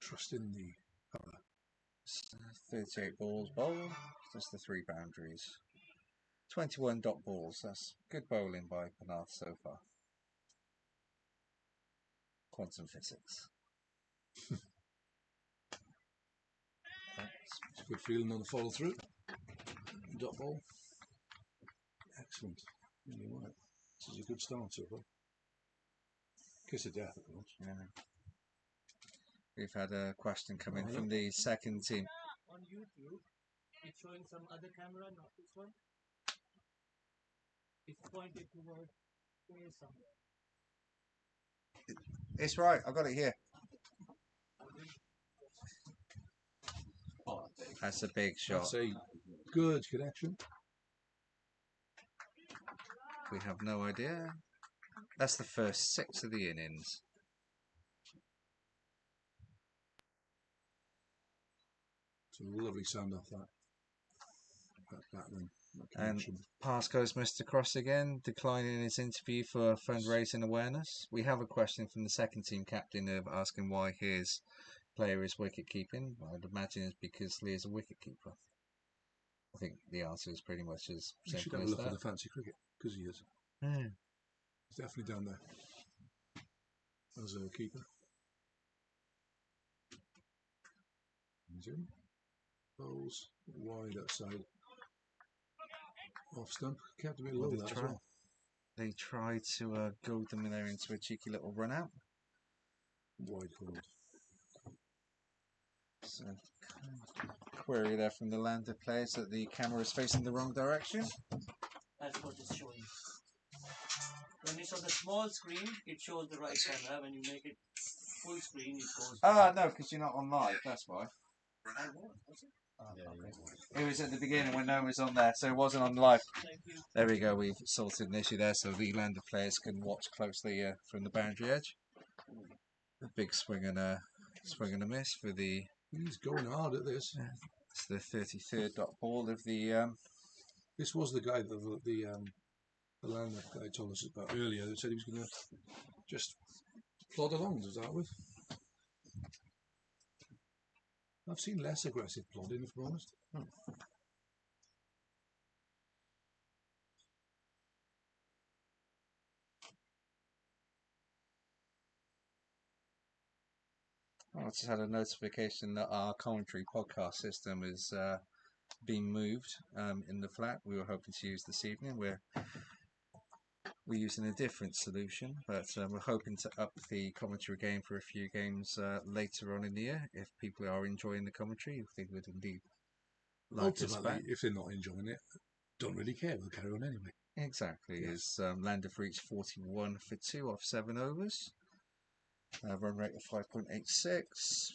Trust in the power. 38 balls bowled, just the 3 boundaries. 21 dot balls, that's good bowling by Penarth so far. Quantum physics. It's a good feeling on the follow through. Dot ball. Excellent. Really well. This is a good start so far. Kiss of death, of course. Yeah. We've had a question come in from the second team. On YouTube, it's showing some other camera, not this one. It's pointed towards here somewhere. It's right, I've got it here. That's a big shot. That's a good connection. We have no idea. That's the first 6 of the innings. It's a lovely sound off that then. And pass goes Mr. Cross again, declining his interview for fundraising awareness. We have a question from the second team captain of asking why his player is wicket keeping. I'd imagine it's because Lee is a wicket keeper. I think the answer is pretty much as you should simple have a as look that. at the fancy cricket, because he is. He's definitely down there as a keeper. He's in. Bowls wide outside. Off stump. Kept a bit low that as well. They tried to goad them there into a cheeky little run out. Wide forward. So, query there from the Llandaff players that the camera is facing the wrong direction. That's what it's showing. When it's on the small screen, it shows the right camera. When you make it full screen, it goes. No, because you're not on live, that's why. It was at the beginning when no one was on there, so it wasn't on live. There we go, we've sorted an issue there, so the Llandaff players can watch closely from the boundary edge. A big swing and a miss for the He's going hard at this. It's the 33rd dot ball of the. This was the guy that the Llandaff guy told us about earlier. That said he was going to just plod along to start with. I've seen less aggressive plodding, if I'm honest. I just had a notification that our commentary podcast system is being moved in the flat. We were hoping to use this evening. We're using a different solution, but we're hoping to up the commentary game for a few games later on in the year. If people are enjoying the commentary, if they would indeed like us Ultimately, back. if they're not enjoying it, don't really care. We'll carry on anyway. Exactly. Yes. As Llandaff reached 41 for 2 off 7 overs. Run rate of 5.86.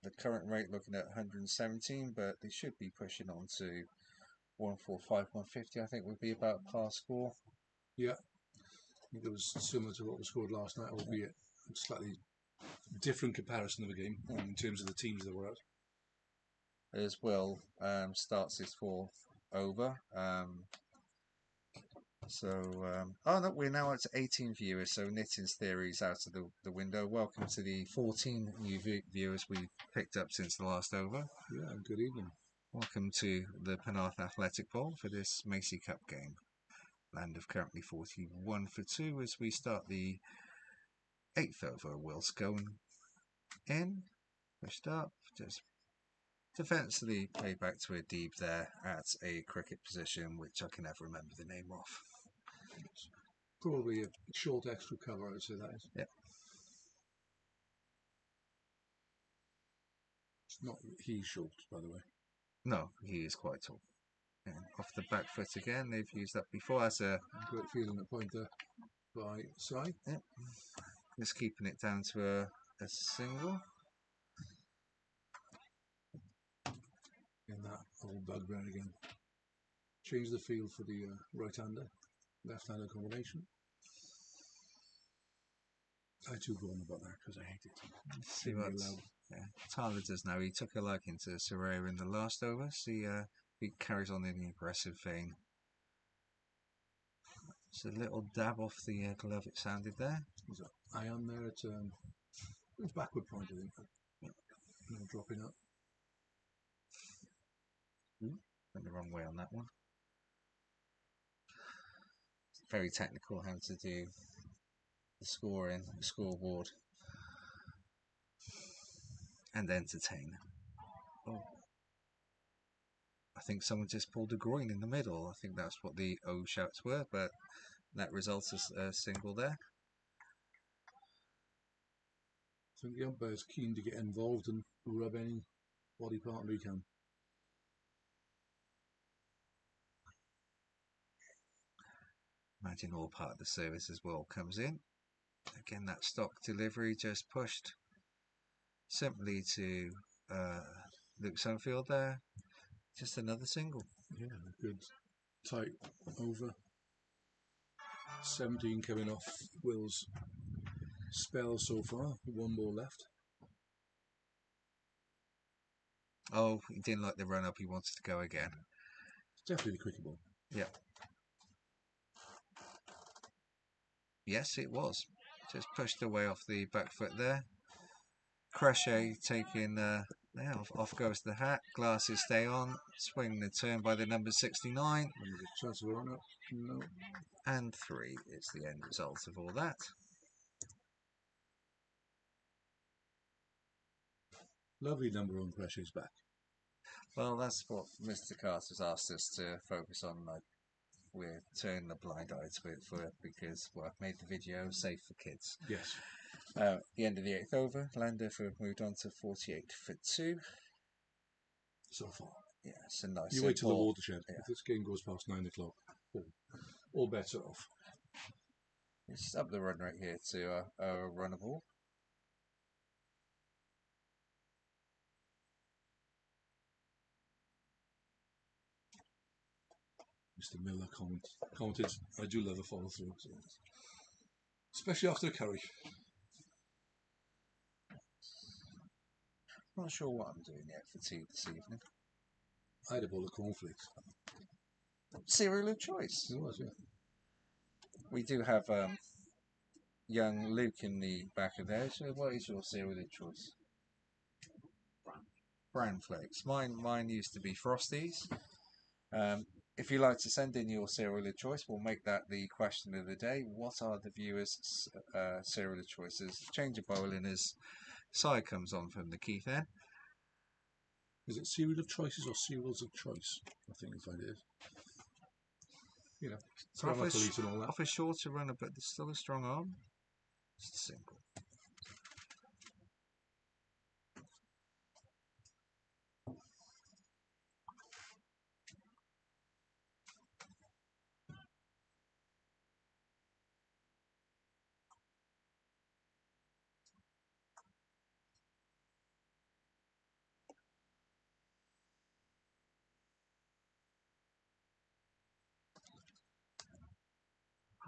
The current rate looking at 117, but they should be pushing on to 145, 150. I think would be about par score. Yeah. I think it was similar to what was scored last night, albeit a slightly different comparison of the game in terms of the teams that were out. As well, starts his 4th over. Oh no, we're now at 18 viewers, so Knitting's theory is out of the window. Welcome to the 14 new viewers we picked up since the last over. Yeah, good evening. Welcome to the Penarth Athletic Bowl for this Macey Cup game. Llandaff currently 41 for 2 as we start the 8th over. Will's going in, pushed up, just defensively played back to a deep there at a cricket position, which I can never remember the name of. Probably a short extra cover, I'd say that is. Yeah. It's not he's short, by the way. No, he is quite tall. And off the back foot again, they've used that before as a... Great feeling at point there by side. Yep. Just keeping it down to a single. And that old bugbear again. Change the field for the right-hander, left-hander combination. I too go on about that because I hate it. See what Tyler does now. He took a liking to Soraya in the last over. See, he carries on in the aggressive vein. Just a little dab off the glove it sounded there. There's an iron there at it's backward point, I think. No dropping up. Went the wrong way on that one. It's very technical how to do the scoring, the scoreboard, and entertain. Oh. I think someone just pulled a groin in the middle. I think that's what the O shouts were, but that results as a single there. I think the umpire is keen to get involved and rub any body part he can. Imagine all part of the service as well comes in. Again, that stock delivery just pushed simply to Luke Sunfield there. Just another single. Yeah, good tight over. 17 coming off Will's spell so far. One more left. Oh, he didn't like the run up. He wanted to go again. It's definitely the quicker ball. Yeah. Yes, it was. Just pushed away off the back foot there. Crochet taking, off goes the hat. Glasses stay on. Swing the turn by the number 69. And there's a chance of a run up. No. And 3 is the end result of all that. Lovely number on Crash's back. Well, that's what Mr. Carter's asked us to focus on. Like, we're turning a blind eye to it because I've made the video safe for kids. Yes. The end of the 8th over, Llandaff have moved on to 48 for 2. So far. Yeah, it's a nice. You wait till the ball. watershed. Yeah. If this game goes past 9 o'clock, all bets are off. It's up the run rate here to a runnable. Mr. Miller commented, I do love a follow through. Especially after a curry. Not sure what I'm doing yet for tea this evening. I had a bowl of cornflakes. Cereal of choice. It was, yeah. We do have young Luke in the back of there. So what is your cereal of choice? Bran flakes. Mine used to be Frosties. If you like to send in your cereal of choice, we'll make that the question of the day. What are the viewers' cereal of choices? Change of bowling as Si comes on from the Keith end. Is it cereal of choices or cereals of choice? I think you'll find it is. You know, So off police and all that. a shorter runner, but there's still a strong arm. It's simple.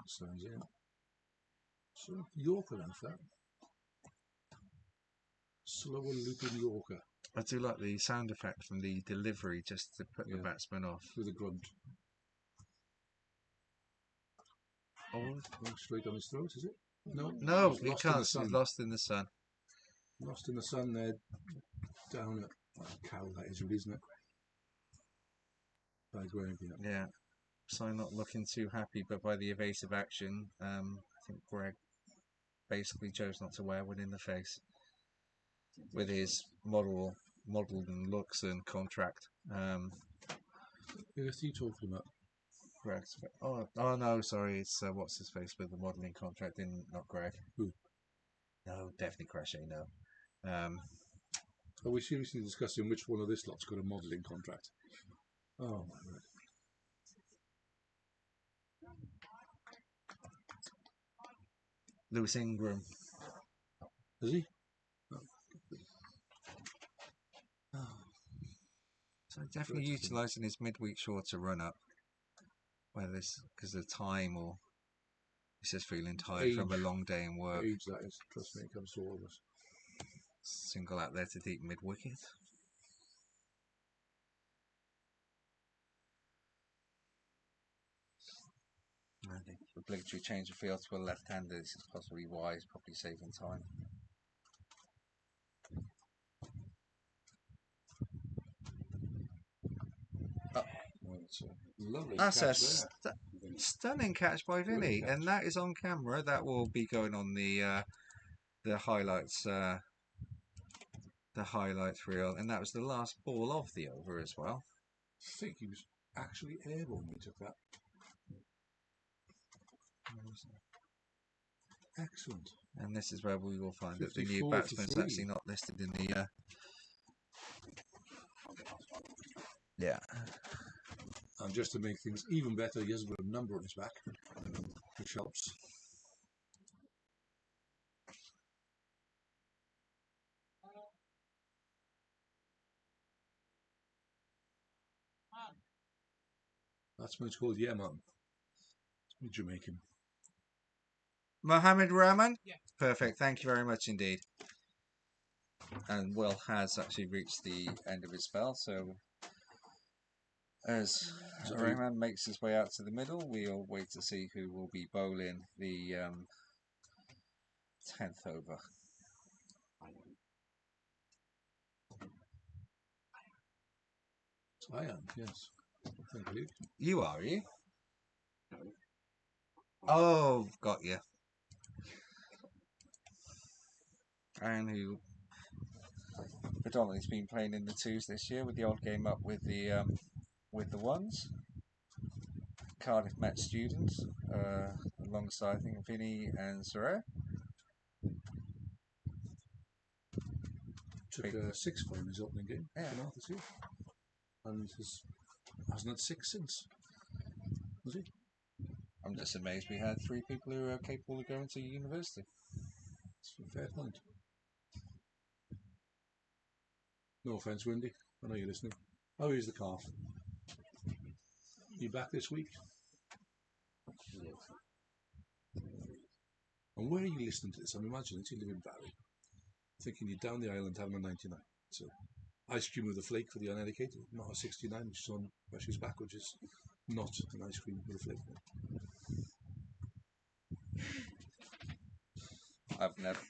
Sounds in. So Yorker then for that. Slower looping Yorker I do like the sound effect from the delivery just to put the batsman off. with a grunt. Oh, Straight on his throat, is it? No, no, he's he lost in can't. the sun. He's lost in the sun. Lost in the sun there, down at cow, that is, really, isn't it? By Graham, yeah. Yeah. So not looking too happy, but by the evasive action, I think Greg basically chose not to wear one in the face with his modelled and looks and contract. Who are you talking about? Greg's. Oh no, sorry, it's what's his face with the modelling contract, not Greg. Who? No, definitely Crochet. No. Are we seriously discussing which one of this lot's got a modelling contract? Oh my word. Lewis Ingram. Is he? So definitely utilising his midweek shorter run up, whether it's because of time or he's just feeling tired from a long day in work. Age, that is. Trust me, it comes to all of us. Single out there to deep mid wicket. I think obligatory change of field to a left-hander is possibly wise, probably saving time. Lovely That's catch a stunning catch by Vinny, and that is on camera. That will be going on the highlights, the highlights reel, and that was the last ball of the over as well. I think he was actually airborne when he took that. Excellent. And this is where we will find that the new 54 batsman is for actually not listed in the. Yeah. And just to make things even better, he hasn't got a number on his back, which helps. That's when it's called Yemen. It's Jamaican. Mohammed Rahman? Yeah. Perfect. Thank you very much indeed. And Will has actually reached the end of his spell, so as Rahman makes his way out to the middle, we'll wait to see who will be bowling the 10th over. I am, yes. Thank you. You are you? Oh, got you. And who predominantly has been playing in the twos this year, with the odd game up with the ones. Cardiff Met students, alongside I think Vinny and Soraya. Took 6 for him in his opening game. Yeah. Penarth this year. And hasn't had 6 since. Was he? I'm just amazed we had 3 people who are capable of going to university. That's a fair point. No offence, Wendy. I know you're listening. Oh, here's the calf. You back this week? Yes. And where are you listening to this? I'm imagining you live in Barry, thinking you're down the island having a 99. It's a ice cream with a flake for the uneducated, not a 69, which is on Russia's back, which is not an ice cream with a flake. I've never.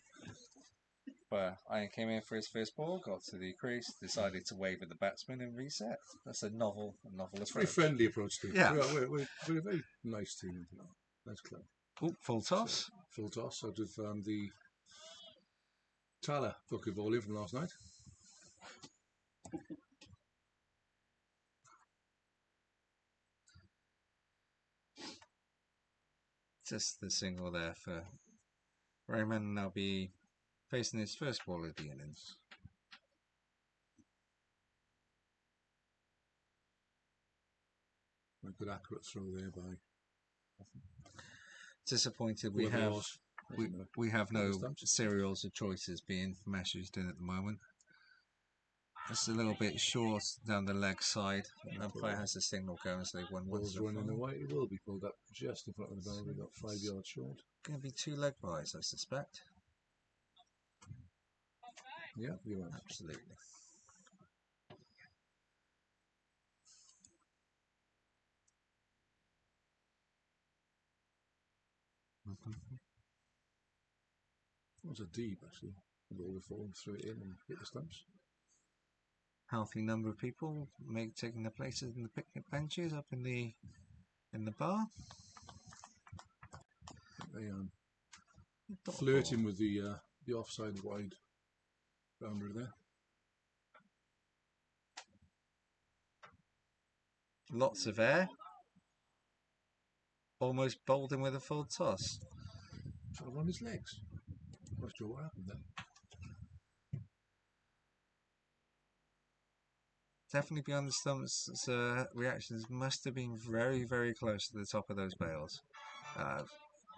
Well, Iron came in for his first ball, got to the crease, decided to wave at the batsman and reset. That's a novel It's a very approach. friendly approach, Steve. Yeah. We're a very nice team. Nice club. Oh, full toss. So, full toss out of the Tala bucket ball in from last night. Just the single there for Raymond. Now be facing his first ball of the innings. A good accurate throw there by. Disappointed whoever it was. we have no Stumps. cereals or choices being Mashers doing at the moment. Just a little bit short down the leg side. Umpire has a signal going, so they won one. Ball's running away. It will be pulled up just in front of the boundary. Got 5 yards short. Going to be 2 leg byes, I suspect. Yeah, you're right. Absolutely. It was a deep actually. The ball before threw it in and hit the stumps. Healthy number of people taking their places in the picnic benches up in the bar. They flirting with the offside wide boundary there. Lots of air. Almost bowled him with a full toss. Trying to run his legs. Not sure what happened there. Definitely beyond the stumps. Reactions must have been very, very close to the top of those bails.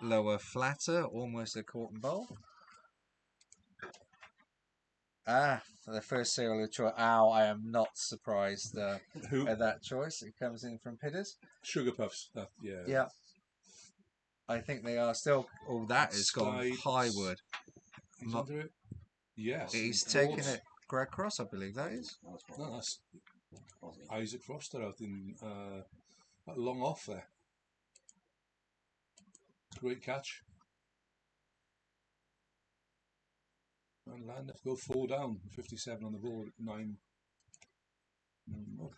Lower, flatter, almost a caught and bowl. The first serial choice. Ow, I am not surprised at that choice. It comes in from Pitters. Sugar Puffs. Yeah. Yeah. I think they are still. Oh, that has gone highward. He's under it. Yes. He's taking it. Greg Cross, I believe that is. No, that's Isaac Foster out in long off there. Great catch. And Llandaff go 4 down, 57 on the ball, 9.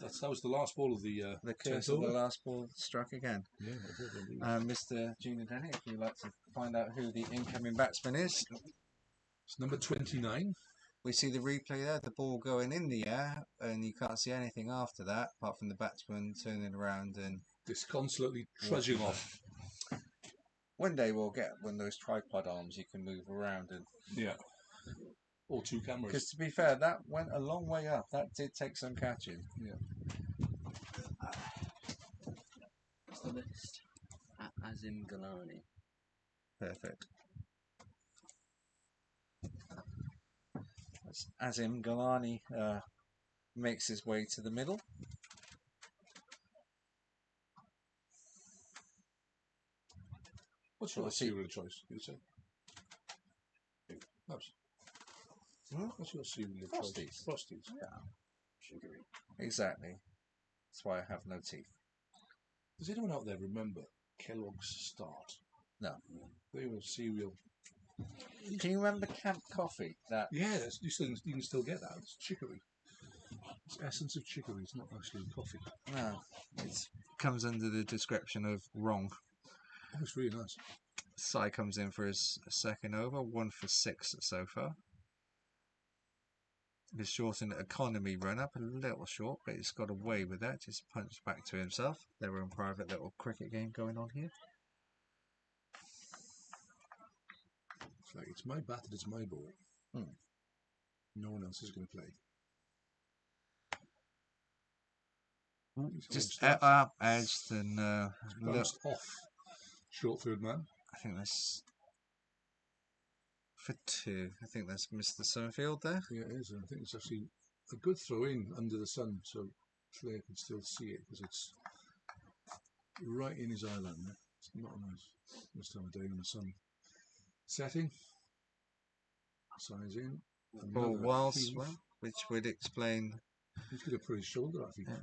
That was the last ball of the curse of the last ball struck again. Yeah, I did indeed. Mr. Junior Denny, if you'd like to find out who the incoming batsman is. It's number 29. We see the replay there, the ball going in the air, and you can't see anything after that, apart from the batsman turning around and disconsolately trudging off. One day we'll get one of those tripod arms you can move around and or 2 cameras. Because to be fair, that went a long way up. That did take some catching. Yeah. What's the next? Azim Galani. Perfect. Azim Galani makes his way to the middle. What's your cereal choice, you say? What's your cereal choice? Frosties. Yeah. Sugary. Exactly. That's why I have no teeth. Does anyone out there remember Kellogg's Start? No. They were cereal. Can you remember Camp Coffee? That you can still get that. It's chicory. It's essence of chicory. It's not actually coffee. No. It comes under the description of wrong. Oh, it's really nice. Sai comes in for his second over, 1 for 6 so far. His shortened economy run up a little short, but he's got away with that. Just punched back to himself. They were in private little cricket game going on here. It's like it's my bat and it's my ball. No one else is going to play. Just edged and bounced off. Short third man. I think that's for 2. I think that's Mr. Summerfield there. Yeah, it is. I think it's actually a good throw in under the sun, so Claire can still see it because it's right in his eyeline there. It's not nice this time of day when the sun setting. Size in. Ball wild swell. which would explain He's going to put his shoulder up. He Yeah.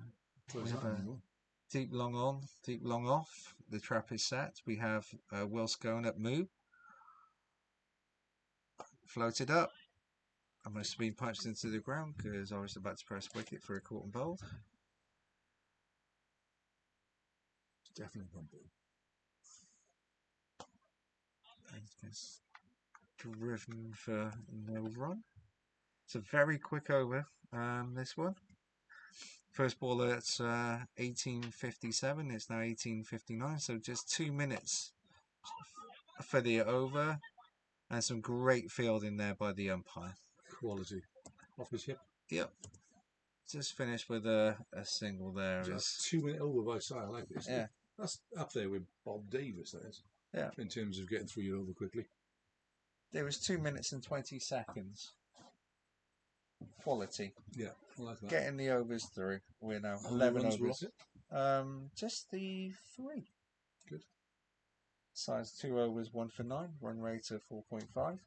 tries We that have a- anymore. deep long on, deep long off. The trap is set. We have Wills going at move. Floated up. I must have been punched into the ground because I was about to press wicket for a caught and bowled. It's definitely gone ball. And it's driven for no run. It's a very quick over, this one. First ball at 18:57. It's now 18:59, so just 2 minutes for the over, and some great fielding there by the umpire. Quality. Off his hip. Yep, just finished with a single there. That's Is 2 minute over by side. I like this. Yeah. That's up there with Bob Davis, that is. Yeah. In terms of getting through your over quickly. There was 2 minutes and 20 seconds. Quality. Yeah, I like that. Getting the overs through. We're now How many 11 runs were overs. off it? Just the 3. Good. Size 2 overs, 1 for 9. Run rate of 4.5.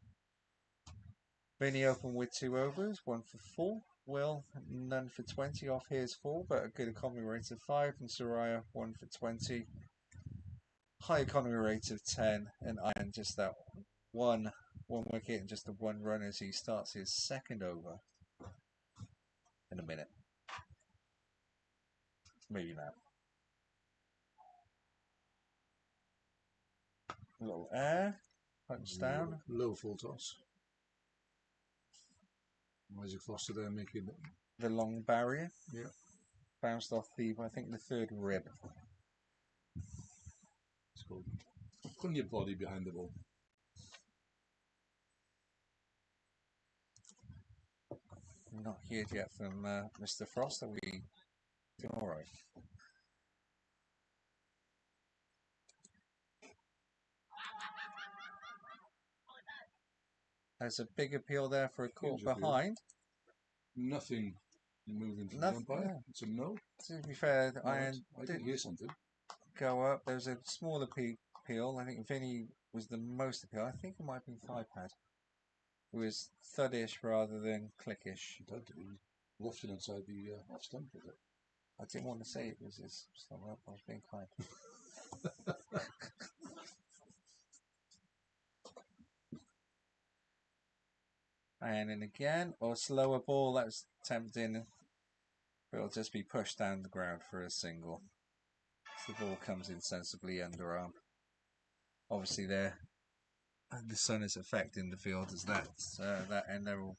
Vinny open with 2 overs, 1 for 4. Will, none for 20. Off here's 4, but a good economy rate of 5. And Soraya, 1 for 20. High economy rate of 10. And Iron just that one wicket and just the 1 run as he starts his second over in a minute. Maybe now. A little air, punch down. Low full toss. Isaac Foster there making The long barrier. Yeah. Bounced off I think the 3rd rib. it's called putting your body behind the ball. Not heard yet from Mr. Frost. Are we doing all right? There's a big appeal there for a caught Huge appeal. behind. Nothing moving from Nothing, the umpire. yeah. It's a no. To be fair, Right. Iron I did did hear something. go up. There was a smaller appeal. I think Vinny was the most appeal. I think it might have been 5 pad. It was thuddish rather than clickish. It had to be wafting outside the off stump with it. I didn't want to say it was his stomach. I was being kind. And then again, or slower ball, that's tempting. But it'll just be pushed down the ground for a single. So the ball comes in sensibly underarm. Obviously, the sun is affecting the field as that, and they're all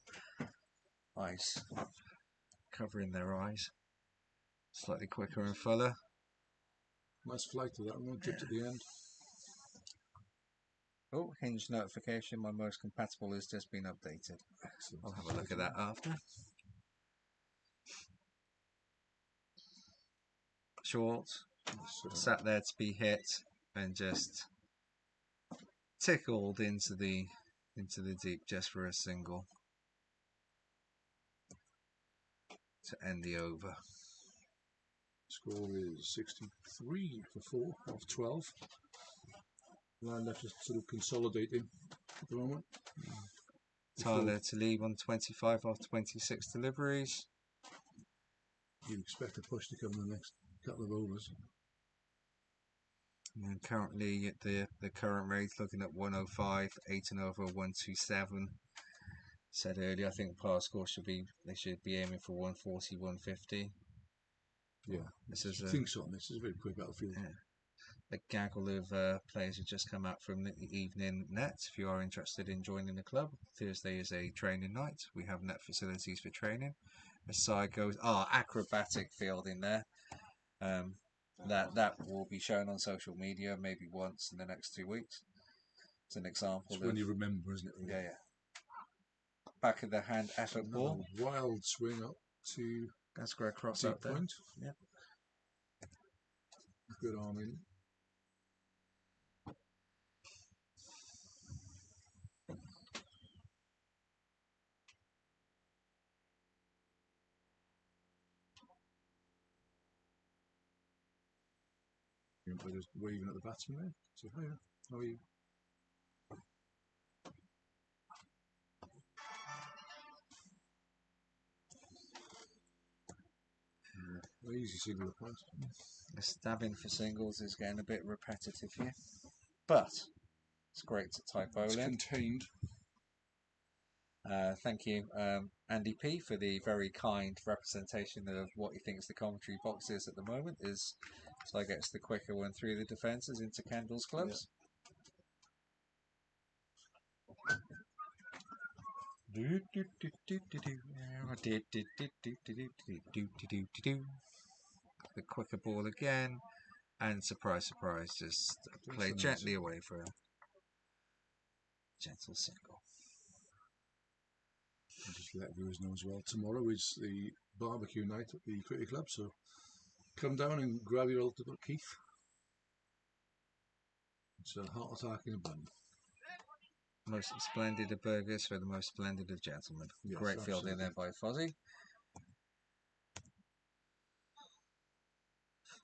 ice covering their eyes. Slightly quicker and fuller. Nice flight to that one. Dripped at the end. Oh, hinge notification. My most compatible has just been updated. Excellent. I'll have a look at that after. Short, sat there to be hit and just tickled into the deep just for a single to end the over. Score is 63 for 4 off 12. Llandaff just sort of consolidating at the moment. Tyler to leave on 25 off 26 deliveries. You'd expect a push to come in the next couple of overs. And currently the current rate looking at 105, 8 and over 127. Said earlier, I think par score should be aiming for 140, 150. Yeah, This is I think so. This is a very quick outfield. Yeah. A gaggle of players have just come out from the evening net. If you are interested in joining the club, Thursday is a training night. We have net facilities for training. Aside goes acrobatic fielding there. That will be shown on social media maybe once in the next 2 weeks. It's an example. It's when you remember, isn't it? Really? Yeah. Back of the hand effort ball. Wild swing up to That's square cross deep up there. point. Yep. Good arm in. They're just waving at the batsman there. So, hiya, how are you? Easy single apart. The stabbing for singles is getting a bit repetitive here, but it's great to type It's bowling. contained. Thank you, Andy P, for the very kind representation of what he thinks the commentary box is at the moment. So I gets the quicker one through the defences into Candles clubs. The quicker ball again, and surprise, surprise, just play gently away for a gentle single. I'll just let viewers know as well. Tomorrow is the barbecue night at the cricket club, so come down and grab your ultimate Keith. It's a heart attack in a bun. Most splendid of burgers for the most splendid of gentlemen. Yes, Great fielding there by Fozzie.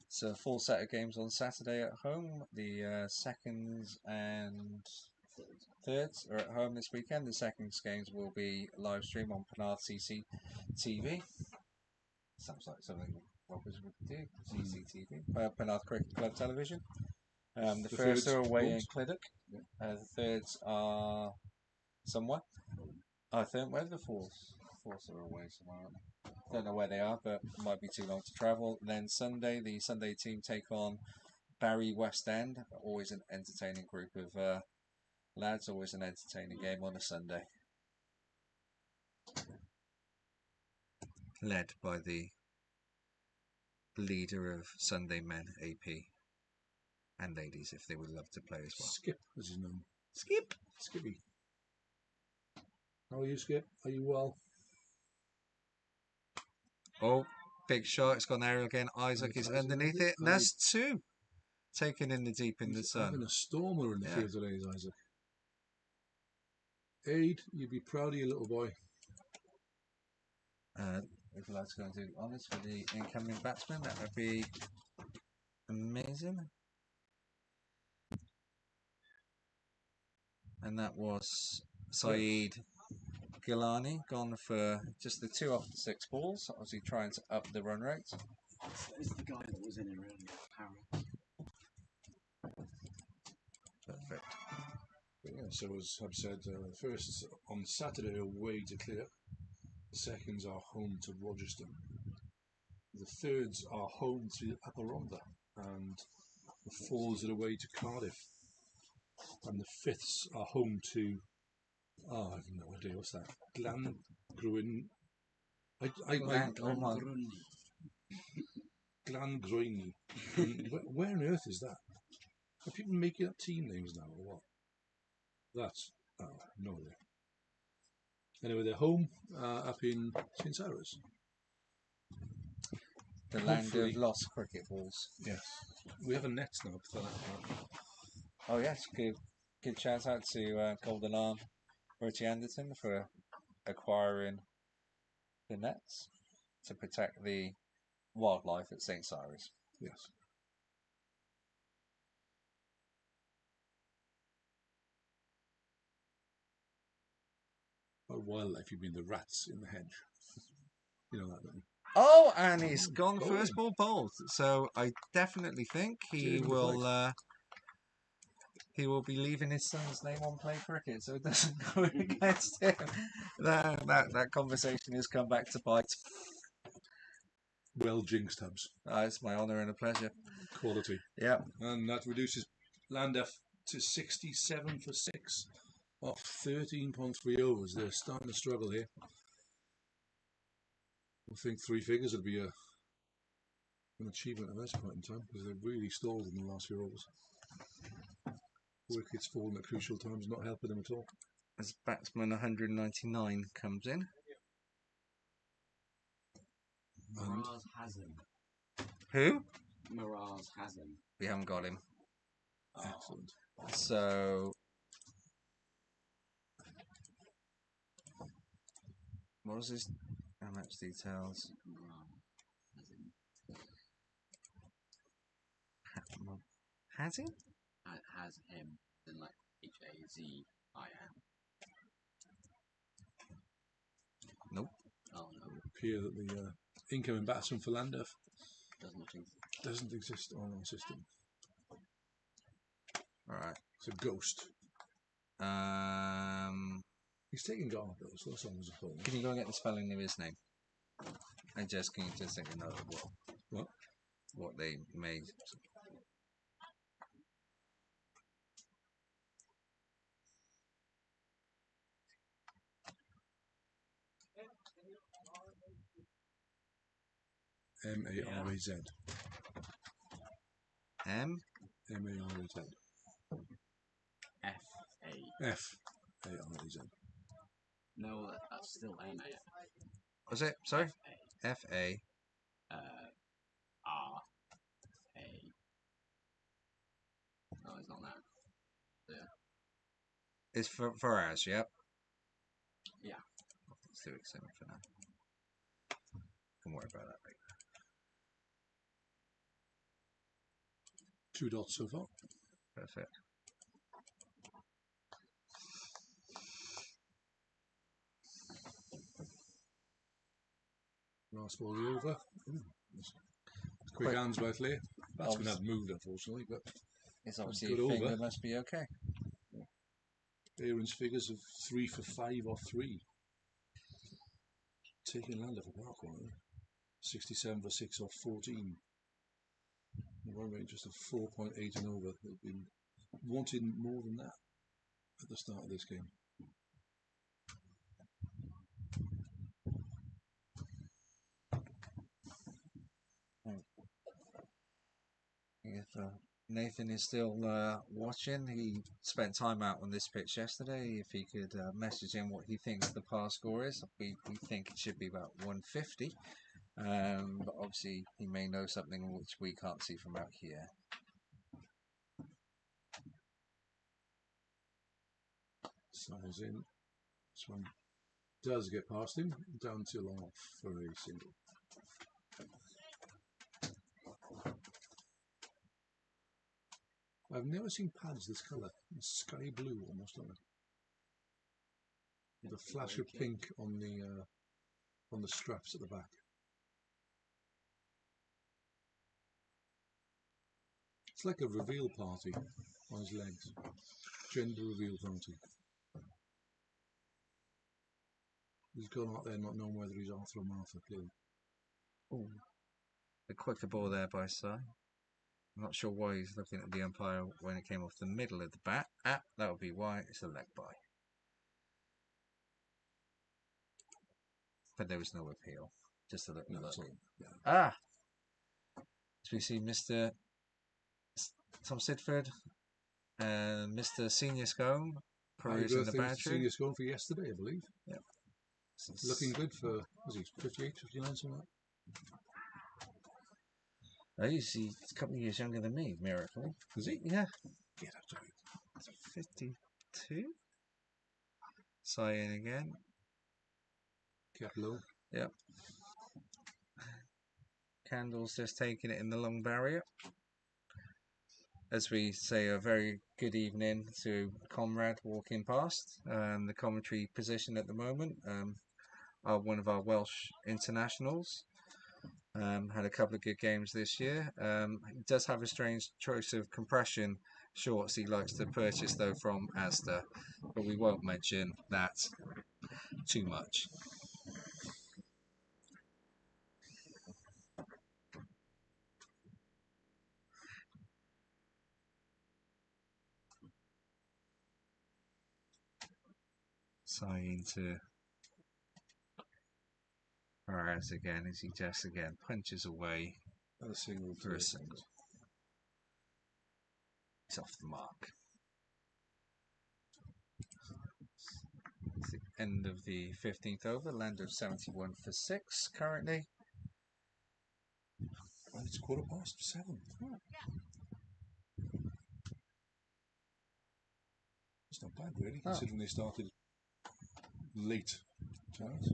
So a full set of games on Saturday at home. The seconds and thirds are at home this weekend. The seconds games will be live stream on Penarth CCTV. Sounds like something Robbers would do. CCTV. Penarth Cricket Club Television. The first are away in Cliddock. The thirds are somewhere. I think where the fourths are away somewhere, aren't they? Don't know where they are, but might be too long to travel. Then Sunday, the Sunday team take on Barry West End. Always an entertaining group of lads. Always an entertaining game on a Sunday. Led by the leader of Sunday men, AP, and ladies, if they would love to play as well. Skip, as his name. Skip. Skippy. How are you, Skip? Are you well? Oh, big shot. It's gone aerial again. Isaac is underneath it. And that's two. Taken in the deep in the sun. Having a stormer in the field today, is Isaac. Aid, you'd be proud of your little boy. If you'd like to go and do the honours for the incoming batsman, that would be amazing. And that was Saeed Gilani, gone for just the 2 off the 6 balls, obviously trying to up the run rate. Is the guy that was in it earlier, Perfect. Yeah, so as I've said, first on Saturday away to Clear, the seconds are home to Rogerstone, the thirds are home to Upper Rhondda, and the fours are away to Cardiff, and the fifths are home to I have no idea what's that. Glangrwyn. Glangrwyn. Where on earth is that? Are people making up team names now or what? That's no idea. Anyway, they're home up in St Sarah's. The land of lost cricket balls. Yes. We have a net now for that. Oh yes, good shout out to Golden Arm, Richie Anderton for acquiring the nets to protect the wildlife at St Cyrus. Yes. By wildlife, you mean the rats in the hedge. You know that, don't you? Oh, and he's gone first ball bowled. So I definitely think he will be leaving his son's name on play cricket, so it doesn't go against him. That conversation has come back to bite. Well jinxed, Hubs. It's my honour and a pleasure. Quality. Yeah. And that reduces Llandaff to 67 for 6 off 13.3 overs. They're starting to struggle here. I think 3 figures would be an achievement at this point in time because they've really stalled in the last few overs. Wickets falling at crucial times, not helping them at all. As batsman 199 comes in. Miraz has him. Who? Miraz has him. We haven't got him. Excellent. So, what was his match details? Has he? Has him, then like HAZIM. Nope. Oh no. Appear that the incoming batsman for Llandaff Doesn't exist on our system. All right. It's a ghost. He's taking guard though, so that's always a problem. Can you go and get the spelling of his name? And just can you just think of what they made? Maraz. Maraz. Faraz. No, that's still MA. Was it? Sorry? FA. RA. No, it's not that. Yeah. It's Faraz, yep. Yeah. Let's do it for now. Don't worry about that later. 2 dots so far. Perfect. Last ball over. Quick hands by Clay. That's going to have moved, unfortunately, but it's obviously good finger over. must be okay. Aaron's figures of 3 for 5 or 3. Taking Llandaff apart, 67 for 6 or 14. The run rate just a 4.8 and over. They've been wanting more than that at the start of this game. If Nathan is still watching, he spent time out on this pitch yesterday. If he could message in what he thinks the par score is, we think it should be about 150. But obviously, he may know something which we can't see from out here. Size in. This one does get past him, down to long off for a single. I've never seen pads this colour. It's sky blue almost, on it. With a flash of pink on the straps at the back. It's like a reveal party on his legs. Gender reveal party. He's gone out there not knowing whether he's Arthur or Martha, clearly. Oh, a quicker ball there by Si. I'm not sure why he's looking at the umpire when it came off the middle of the bat. That would be why. It's a leg by. But there was no appeal. Just a little look. Yeah. So we see Mr. Tom Sidford and Mr. Senior Scone perusing the battery. Senior Scone for yesterday, I believe. Yeah. Looking good for, was he 58, 59, something like that? He's a couple of years younger than me, miracle. Is he? Yeah. Get up to it. 52. Sigh in again. Kept low. Yep. Candle's just taking it in the long barrier. As we say, a very good evening to Comrade walking past. The commentary position at the moment are one of our Welsh internationals. Had a couple of good games this year. He does have a strange choice of compression shorts he likes to purchase though from Asda, but we won't mention that too much. Sighing to Perez again as he just again punches away a single for a single. He's off the mark. It's the end of the 15th over. Llandaff 71 for 6 currently. And it's 7:15. It's not bad, really, considering they started late tonight.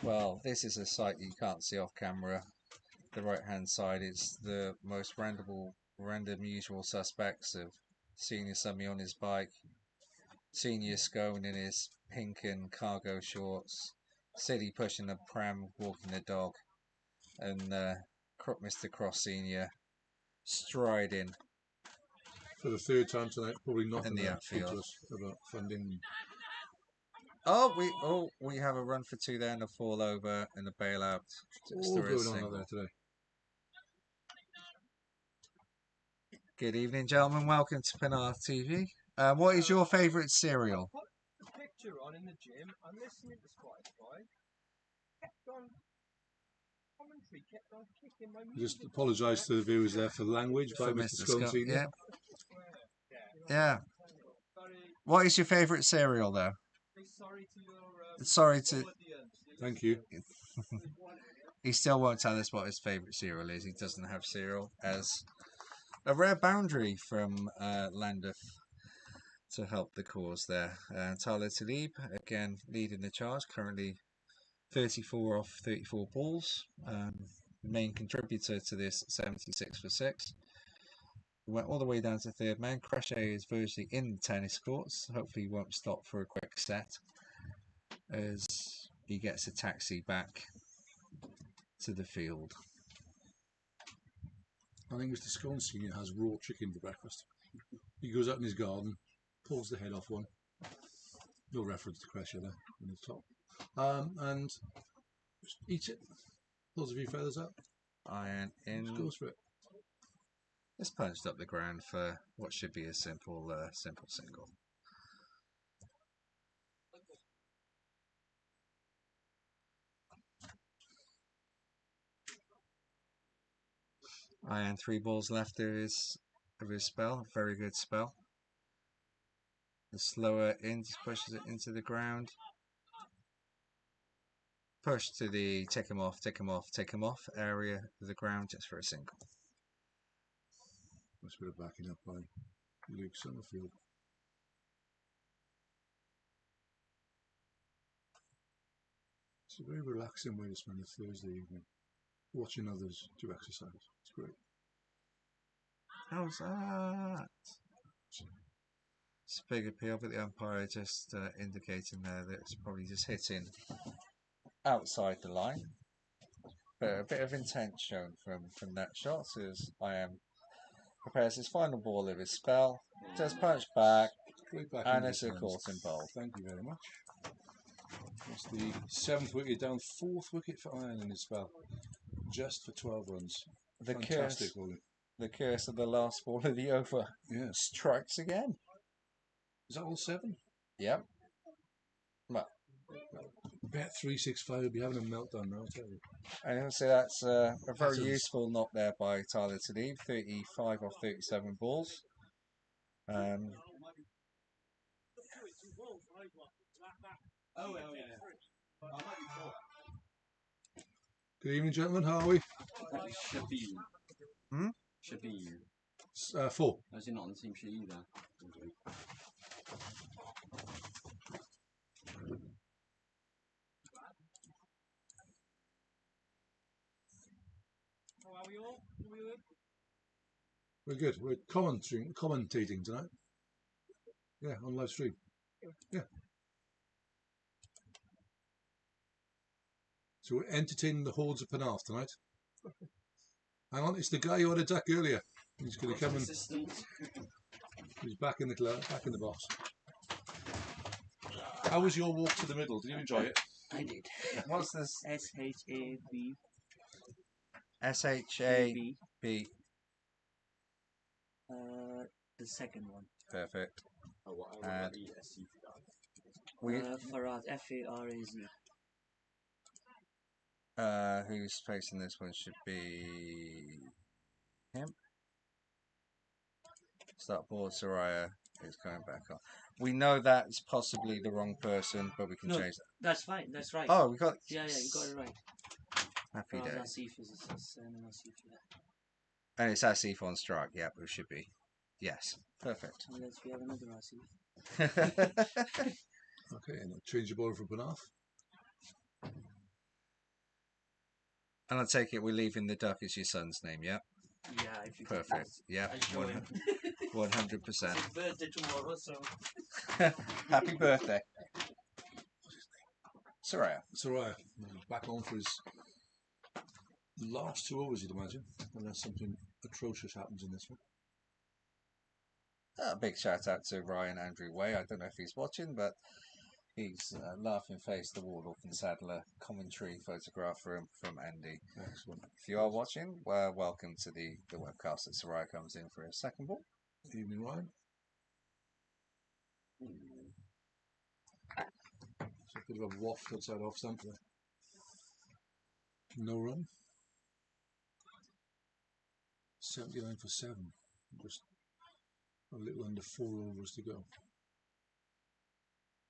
Well, this is a sight you can't see off camera. The right-hand side is the most random usual suspects of Senior Summy on his bike, Senior Scone in his pink and cargo shorts, City pushing the pram, walking the dog, and Mr. Cross Senior striding For the third time tonight, probably not in the to speak to outfield. us about funding. We have a run for two there and a fall over and a bailout. It's All the going on single. out there today. Good evening, gentlemen. Welcome to Penarth TV. What is your favourite cereal? I put the picture on in the gym. I'm listening to Spotify. Kept on commentary, kept on kicking my music. Just apologise to the viewers there for the language by For Mr. Mr. Scone Scott, Senior. Yeah. What is your favourite cereal, though? Sorry to your Sorry to. audience. Thank you. He still won't tell us what his favourite cereal is. He doesn't have cereal, as a rare boundary from Llandaff to help the cause there. Tyler Talib, again, leading the charge, currently 34 off 34 balls. Main contributor to this 76 for 6. Went all the way down to third man. Crochet is virtually in the tennis courts. Hopefully he won't stop for a quick set as he gets a taxi back to the field. I think Mr. Scone Senior has raw chicken for breakfast. He goes out in his garden, pulls the head off one. No reference to Cressher there on the top. And just eats it. Pulls a few feathers out. Iron in. Just goes for it. It's punched up the ground for what should be a simple single. Iron 3 balls left of his spell. Very good spell. The slower in just pushes it into the ground. Push to the take him off area of the ground just for a single. That's a bit of backing up by Luke Summerfield. It's a very relaxing way to spend a Thursday evening, watching others do exercise. It's great. How's that? It's a big appeal, but the umpire just indicating there that it's probably just hitting outside the line. But a bit of intent shown from that shot as prepares his final ball of his spell, just punch back, Great back and into it's a his hands. caught in bowl. Thank you very much. That's the 7th wicket down, 4th wicket for Iron in his spell. Just for 12 runs. Fantastic, Ollie. The curse of the last ball of the over strikes again. Is that all 7? Yep. Well, Bet 365 will be having a meltdown now, I'll tell you. and obviously that's a very useful knock there by Tyler Talib, 35 off 37 balls. Good evening, gentlemen. How are we? Shabir. Shabir. 4. Is he not on the same sheet either? How are we all? We're good. We're commentating tonight. Yeah, on live stream. Yeah. So we're entertaining the hordes of Penarth tonight. Hang on, it's the guy who had a duck earlier. He's going to come and he's back in the back in the box. How was your walk to the middle? Did you enjoy it? I did. What's this? S-H-A-B. S-H-A-B. The second one. Perfect. What And about the SC for that? Faraz. F-A-R-A-Z. Who's facing this one should be him. Start board, Soraya is going back on. We know that's possibly the wrong person, but we can No, change that. That's fine. That's right. Oh, we got. Yeah, you got it right. Happy Faraz days. Asif is his surname. Asif, yeah. And it's Asif on strike. Yep, it should be. Yes, perfect. Unless we have another Asif. Okay, and change your ball for Penarth. And I take it we're leaving the duck as your son's name. Yep, Yeah, if you could perfect. please. Yep, I'll show him. 100%. It's his birthday tomorrow, so. Happy birthday, Soraya. Soraya, back on for his last 2 overs, you'd imagine, unless something atrocious happens in this one. A big shout out to Ryan Andrew Way. I don't know if he's watching, but he's laughing face the Wardle and Sadler commentary photograph from Andy. Excellent. If you are watching, welcome to the webcast as Sarai comes in for a second ball. Evening, Ryan. So a bit of a waft outside off stump there. No run. 79 for 7. Just a little under 4 overs to go.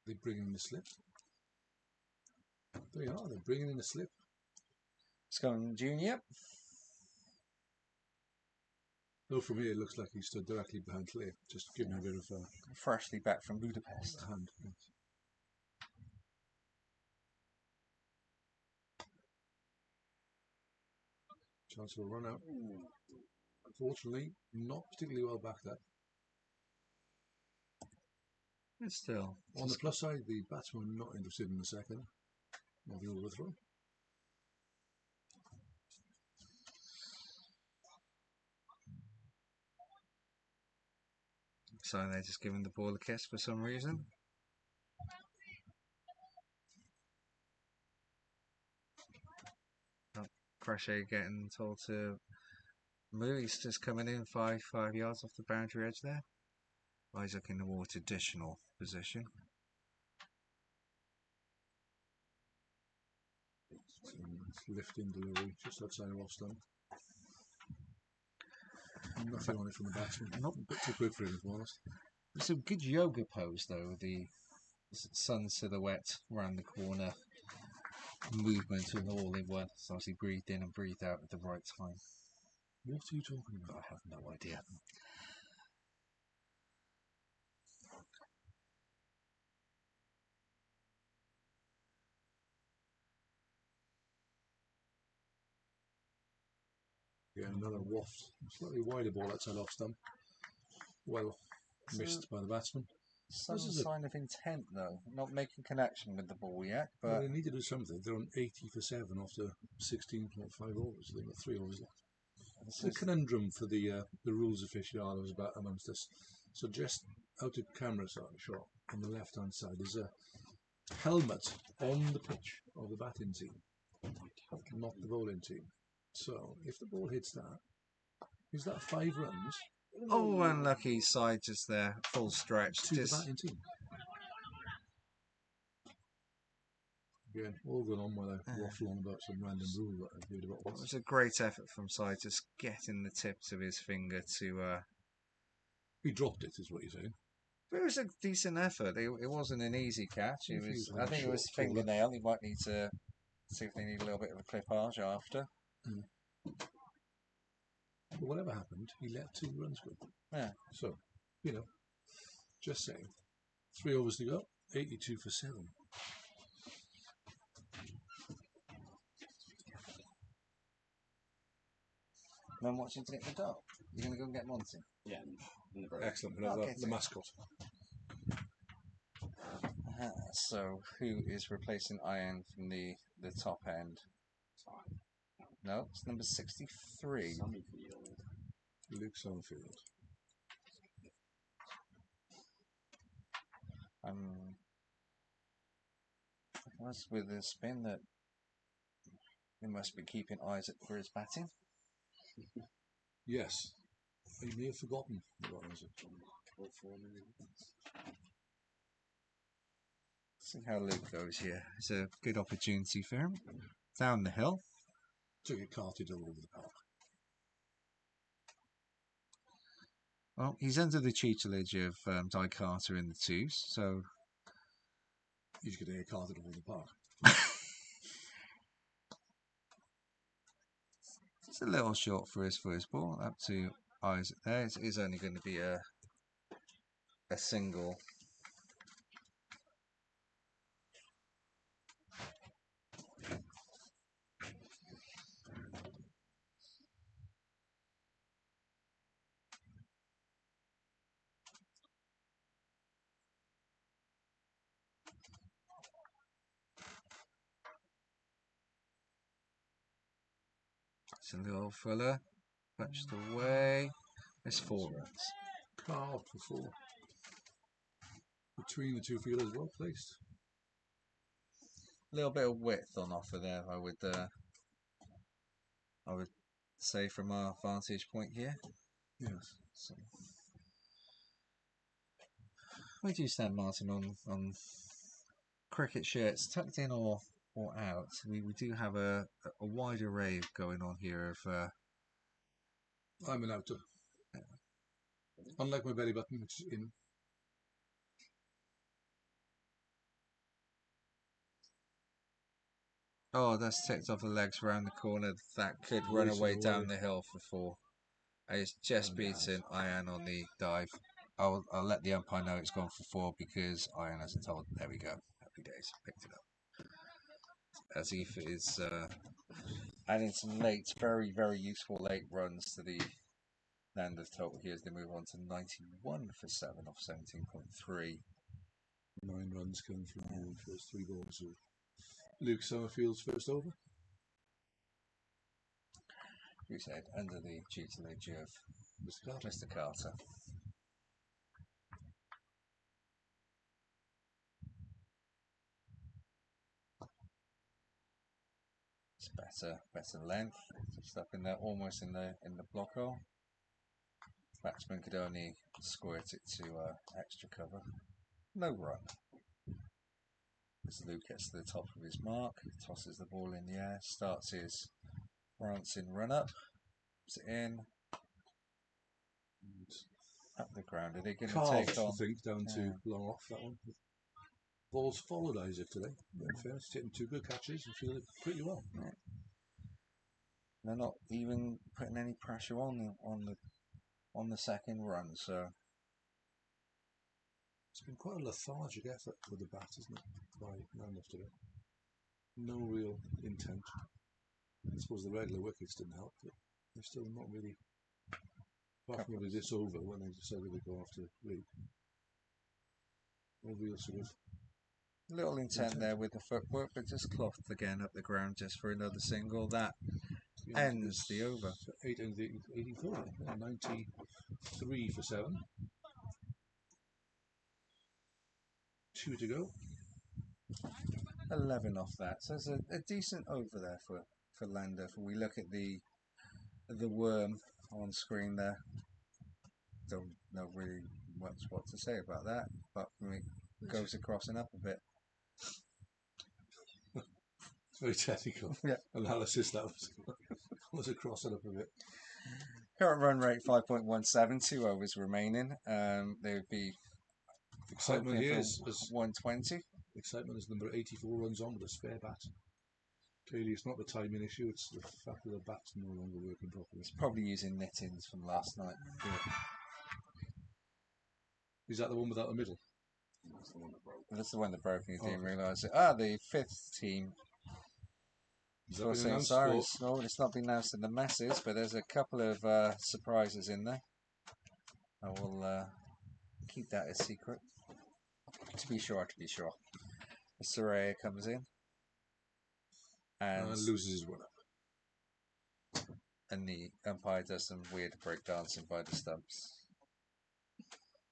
They bring in the slip. They are. They're bringing in the slip. Scone Junior. Though from here, it looks like he stood directly behind Clay, just giving a bit of Freshly back from Budapest. a hand. Yes. Chance of a run out. Unfortunately, not particularly well back there. It's still On the plus side, the batsmen are not interested in the second of the overthrow. so they're just giving the ball a kiss for some reason. Crochet getting told to move. He's just coming in five yards off the boundary edge there. Isaac in the more traditional position. Lifting delivery just outside of off stump. Nothing on it from the batsman. Nope. A bit too quick for him, to be honest. It's a good yoga pose though. The sun silhouette around the corner. Movement and all in one. So obviously breathed in and breathed out at the right time. What are you talking about? I have no idea. Yeah, another waft. Slightly wider ball outside off stump. Well missed by the batsman. Some This is sign of intent though. Not making connection with the ball yet, but Well, they need to do something. They're on 80 for 7 after 16.5 overs. They've got 3 overs left. The conundrum for the rules aficionados about amongst us. So just out of camera shot on the left hand side is a helmet on the pitch of the batting team, not the bowling team. So if the ball hits that, is that 5 runs oh, unlucky side just there, full stretch. to Just the batting team? Again, all going on while I waffle on about some random rule that I've heard about it once. was a great effort from side, just getting the tips of his finger to. He dropped it, is what you're saying. But it was a decent effort. It wasn't an easy catch. It If he was. was I think it was short, taller. fingernail. He might need to see if they need a little bit of a clippage after. But whatever happened, he let 2 runs go. Yeah. So, just saying. 3 overs to go, 82 for 7. Man watching to get the dog. You're going to go and get Monty? Yeah, in the break. Excellent. We'll have Okay, the mascot. So, who is replacing Iron from the top end? Fine. No, it's number 63. Sunnyfield. Luke Sunfield. That's with the spin that he must be keeping Isaac for his batting. Yes. He may have forgotten what was it. See how Luke goes here. It's a good opportunity for him. Down the hill. To get carted all over the park. Well, he's under the tutelage of Di Carter in the twos, so He's going to get carted all over the park. it's a little short for his first ball. Up to Isaac there. It is only going to be a single. It's a little Fuller. Punched away. It's 4 runs. Carved for 4. Between the two fielders, well placed. A little bit of width on offer there, I would say from our vantage point here. Yes. So, where do you stand, Martin, on cricket shirts tucked in or out? We do have a wide array going on here of. I'm an outer. Unlike my belly button, which is in. Oh, that's ticked off the legs around the corner. That could run Racing away away. down the hill for 4. It's just And beaten Ian on the dive. I'll let the umpire know it's gone for 4 because Ian hasn't told. There we go. Happy days. Picked it up. As if it is adding some late, very, very useful late runs to the Llandaff total here as they move on to 91 for 7 off 17.3. 9 runs coming from the first 3 balls of Luke Summerfield's first over. Who said under the tutelage of Mr. Carter. Mr. Carter. It's better length. Just up in there, almost in the block hole. Batsman could only squirt it to extra cover. No run. As Luke gets to the top of his mark, tosses the ball in the air, starts his prancing run up, puts it in, up the ground. Are they going to Carved, take on? I think, down to long off that one. Ball's followed Isaac today. In fairness, taking 2 good catches and fielded pretty well. Yeah. They're not even putting any pressure on the second run, so It's been quite a lethargic effort with the bat, isn't it, by Llandaff today? No real intent. I suppose the regular wickets didn't help, but they're still not really. Apart from this over when they decided to go after Luke. No real sort of little intent there with the footwork, but just clothed again up the ground just for another single. That ends the over. 8 and the 84, 93 for 7. 2 to go. 11 off that. So it's a decent over there for Llandaff. We look at the worm on screen there. Don't know really much what to say about that, but it goes across and up a bit. It's very technical analysis that was across and up a bit. Current run rate 5.17, 2 overs remaining. They would be Excitement here is 120. Excitement is number 84 runs on with a spare bat. Clearly, it's not the timing issue; it's the fact that the bat's no longer working properly. It's probably using Mid-innings from last night. Yeah. Is that the one without a middle? That's the one that broke. That's the one that broke and you didn't Okay. realise it. The 5th team. Has that been announced? Sorry, no, it's not been announced in the masses, but there's a couple of surprises in there. I will keep that a secret. To be sure. Soraya comes in and loses his run up. And the umpire does some weird breakdancing by the stumps.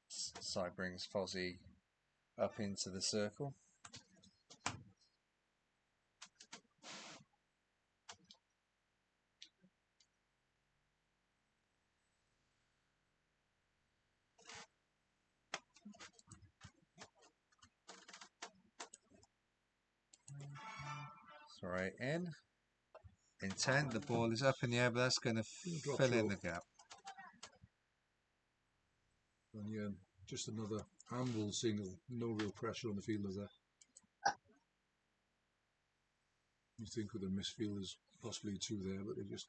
Side brings Fozzie up into the circle. Sorry, in 10, the ball is up in the air, but that's going to fill in the gap. And yeah, just another handball single, no real pressure on the fielders there. You think with the misfielders, possibly 2 there, but they just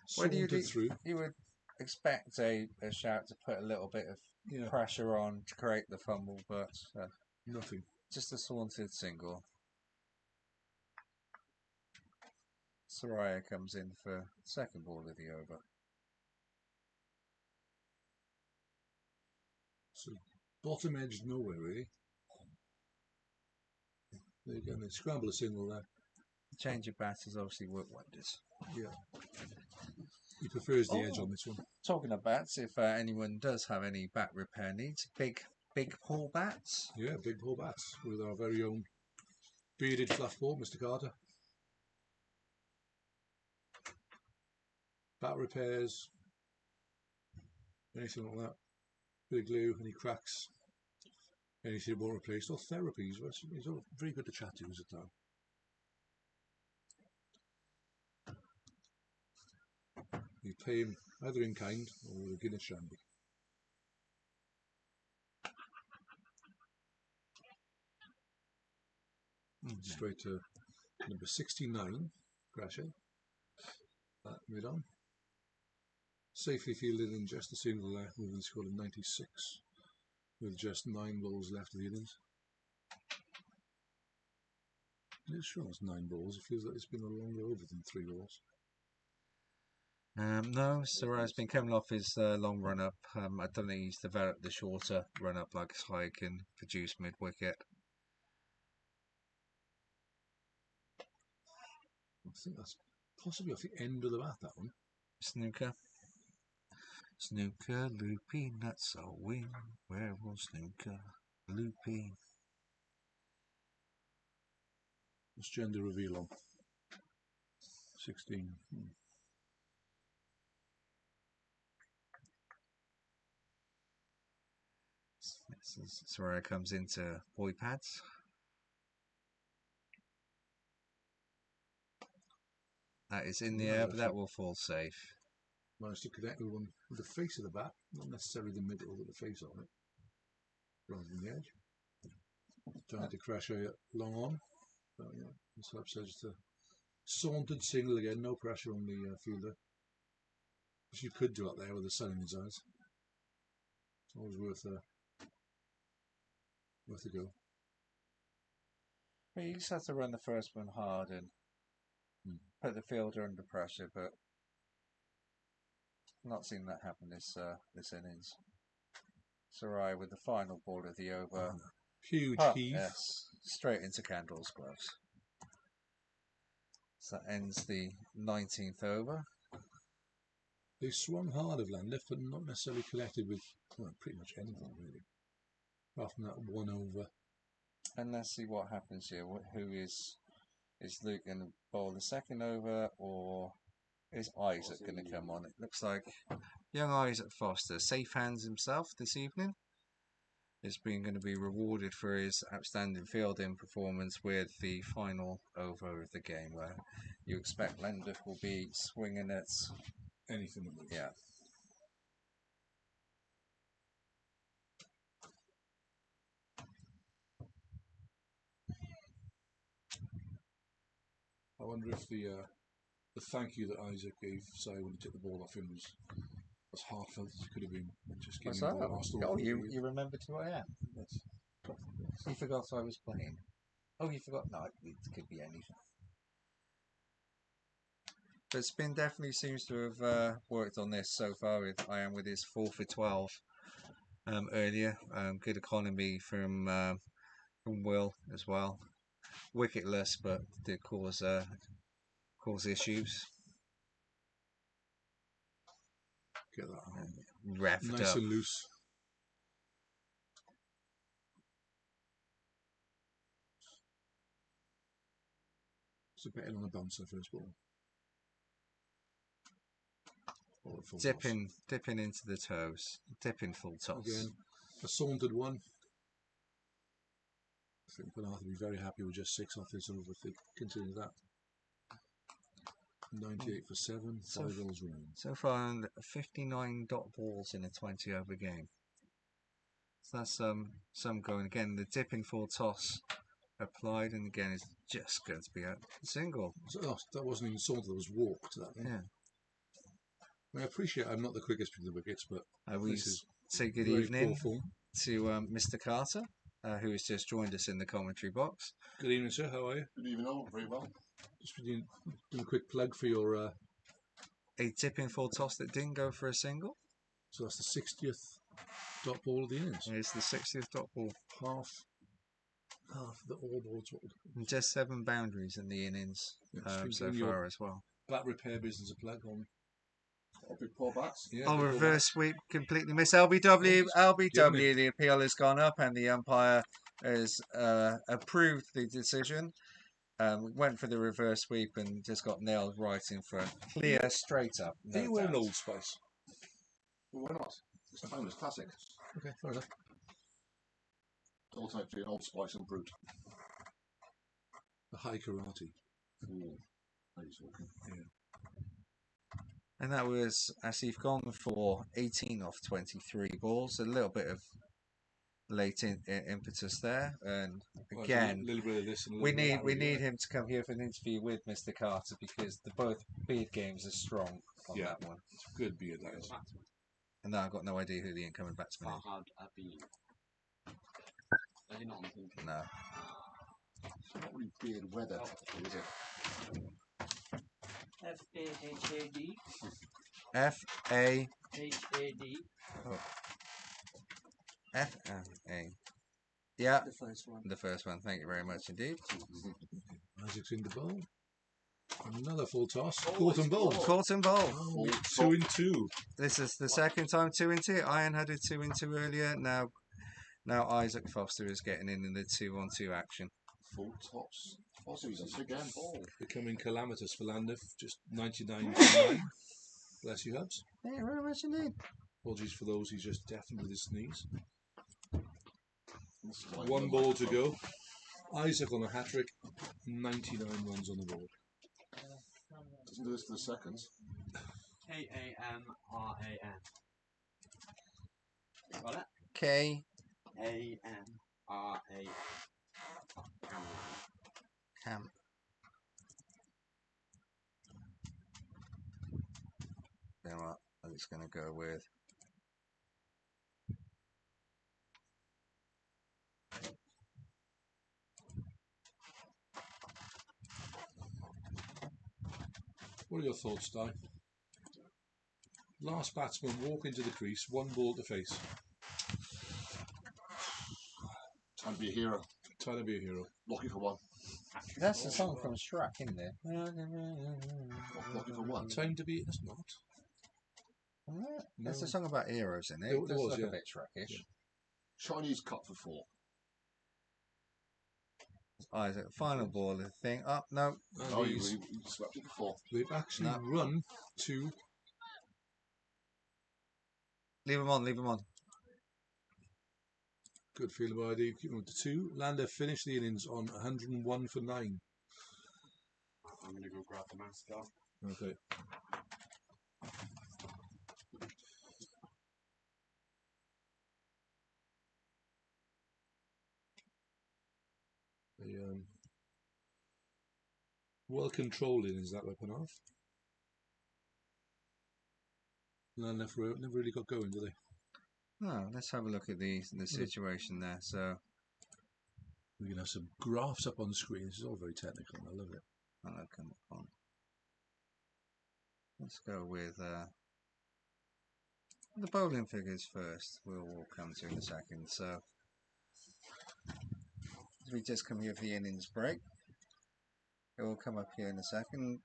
sauntered through. You would expect a shout to put a little bit of pressure on to create the fumble, but nothing. Just a sauntered single. Soraya comes in for second ball of the over. So bottom edge nowhere really. They scramble a single there. Change of batters obviously work wonders. He prefers the edge Oh. on this one. Talking of bats, if anyone does have any bat repair needs, big paw bats. Yeah, big paw bats with our very own bearded fluff ball, Mr. Carter. Bat repairs, anything like that. Bit of glue, any cracks, anything won't replace, or therapies. He's all very good to chat to, is it now? You pay him either in kind or with a Guinness shandy. Straight to number 69, Grasha. Mid-on. Safely fielded in just a single there, moving the score to 96, with just 9 balls left of the innings. It's sure it's 9 balls. It feels like it's been a longer over than 3 balls. No, Sarai's been coming off his long run up. I don't think he's developed the shorter run up like Sly can produce mid wicket. I think that's possibly off the end of the bat, that one. Snooker. Snooker, loopy, nuts are wing. Where will snooker, loopy? What's gender reveal on? 16. Sarai comes into boy pads. That is in the air, but that will fall safe. Managed to connect with one with the face of the bat, not necessarily the middle with the face on it, rather than the edge. Trying to crash a long on. But yeah, this upset just a sauntered single again, no pressure on the fielder. Which you could do up there with the sun in his eyes. It's always worth a go. But you just have to run the first one hard and put the fielder under pressure, but not seen that happen this innings. Sarai with the final ball of the over. Huge heave. Yes, straight into Candle's gloves. So that ends the 19th over. They swung hard of Llandaff, but not necessarily connected with pretty much anything really. Apart from that one over. And let's see what happens here. Who is Luke going to bowl the second over, or is Isaac going to come on? It looks like young Isaac Foster, safe hands himself this evening. Is going to be rewarded for his outstanding fielding performance with the final over of the game, where you expect Llandaff will be swinging at anything that moves. Yeah. I wonder if the thank you that Isaac gave Si when he took the ball off him was as heartfelt as it could have been. Just giving him the last Oh, you remembered who I am? Yes. You forgot I was playing. Oh, you forgot? No, it could be anything. But Spin definitely seems to have worked on this so far. With his 4 for 12 earlier. Good economy from Will as well. Wicketless, but did cause issues. Get that Revved nice up. and loose. It's a bit on a bouncer first ball. Dipping into the toes. Dipping full toss. Again, a sauntered one. I think Penarth will be very happy with just 6 off this over if they continue that. 98 for 7, 5 balls remaining. So far, 59 dot balls in a 20 over game. So that's some going. Again, the dipping full toss applied, and again, it's just going to be a single. So, that wasn't even sauntered, that was walked. That thing. Yeah. I appreciate I'm not the quickest with the wickets, but We say good evening to Mr. Carter, who has just joined us in the commentary box. Good evening, sir. How are you? Good evening, all. Very well. Just doing a quick plug for your... a tipping full toss that didn't go for a single. So that's the 60th dot ball of the innings. It's the 60th dot ball. Half the all ball total. And just 7 boundaries in the innings so far as well. bat repair business a plug on. Big poor bats. Yeah, Oh, big reverse bats. sweep completely missed. LBW, Given the appeal has gone up and the umpire has approved the decision. Went for the reverse sweep and just got nailed right in front. Clear, straight up. Are you No wearing doubt. Old Spice? Well, why not? It's a famous classic. Okay, fair enough. Alternate between Old Spice and Brute. The high karate. Ooh. Nice walking. And that was Asif gone for 18 off 23 balls. A little bit of late impetus there. And Well, again, a little bit of this and a we little bit of need that, him to come here for an interview with Mr. Carter because both beard games are strong on Yeah. that one. It's good beard, that is. And now I've got no idea who the incoming batsman is. Fahad Abid. Are you not thinking? No. It's not really beard weather, is it? Fahad. F-A... Had. F-A... Yeah, The first one. the first one. Thank you very much indeed. Isaac's in the bowl. Another full toss. Caught and bowled. Caught and ball. Oh, 2 in 2. This is the second time 2 in 2. Iron had a 2 in 2 earlier. Now Isaac Foster is getting in the 2-on-2 action. Full tops. Also, he's a again. Becoming calamitous for Llandaff. Just 99.9. Bless you, Hubs. Thank you very much indeed. Apologies for those he's just deafened with his sneeze. This is like 1 the ball to microphone. go. Isaac on a hat-trick. 99 runs on the board. Doesn't do this for the seconds. Kamran. Got it? K. Amran. Camp. Then what? I'm just going to go with... What are your thoughts, Di? Last batsman walk into the crease, 1 ball to face. Time to be a hero. Trying to be a hero. Lucky for one. That's the song from Shrek, isn't it? Lucky for one. Time to be. It's not. That's No. the song about heroes, isn't it? It It does was, look yeah. a bit Shrekish. Chinese cut for 4. Isaac, final ball of the thing. Oh, no. And Oh, he these- swept it before. they've actually No. run to. Leave him on, leave him on. Good field by ID. Keep them to 2. Llandaff finished the innings on 101 for 9. I'm going to go grab the mascot. Okay. A well-controlled innings that way, Penarth. Llandaff never really got going, did they? No, let's have a look at the situation there. So, We can have some graphs up on the screen. This is all very technical. I love it. oh, come on. Let's go with the bowling figures first. We'll come to in a second. So, as we just come here for the innings break, it will come up here in a second.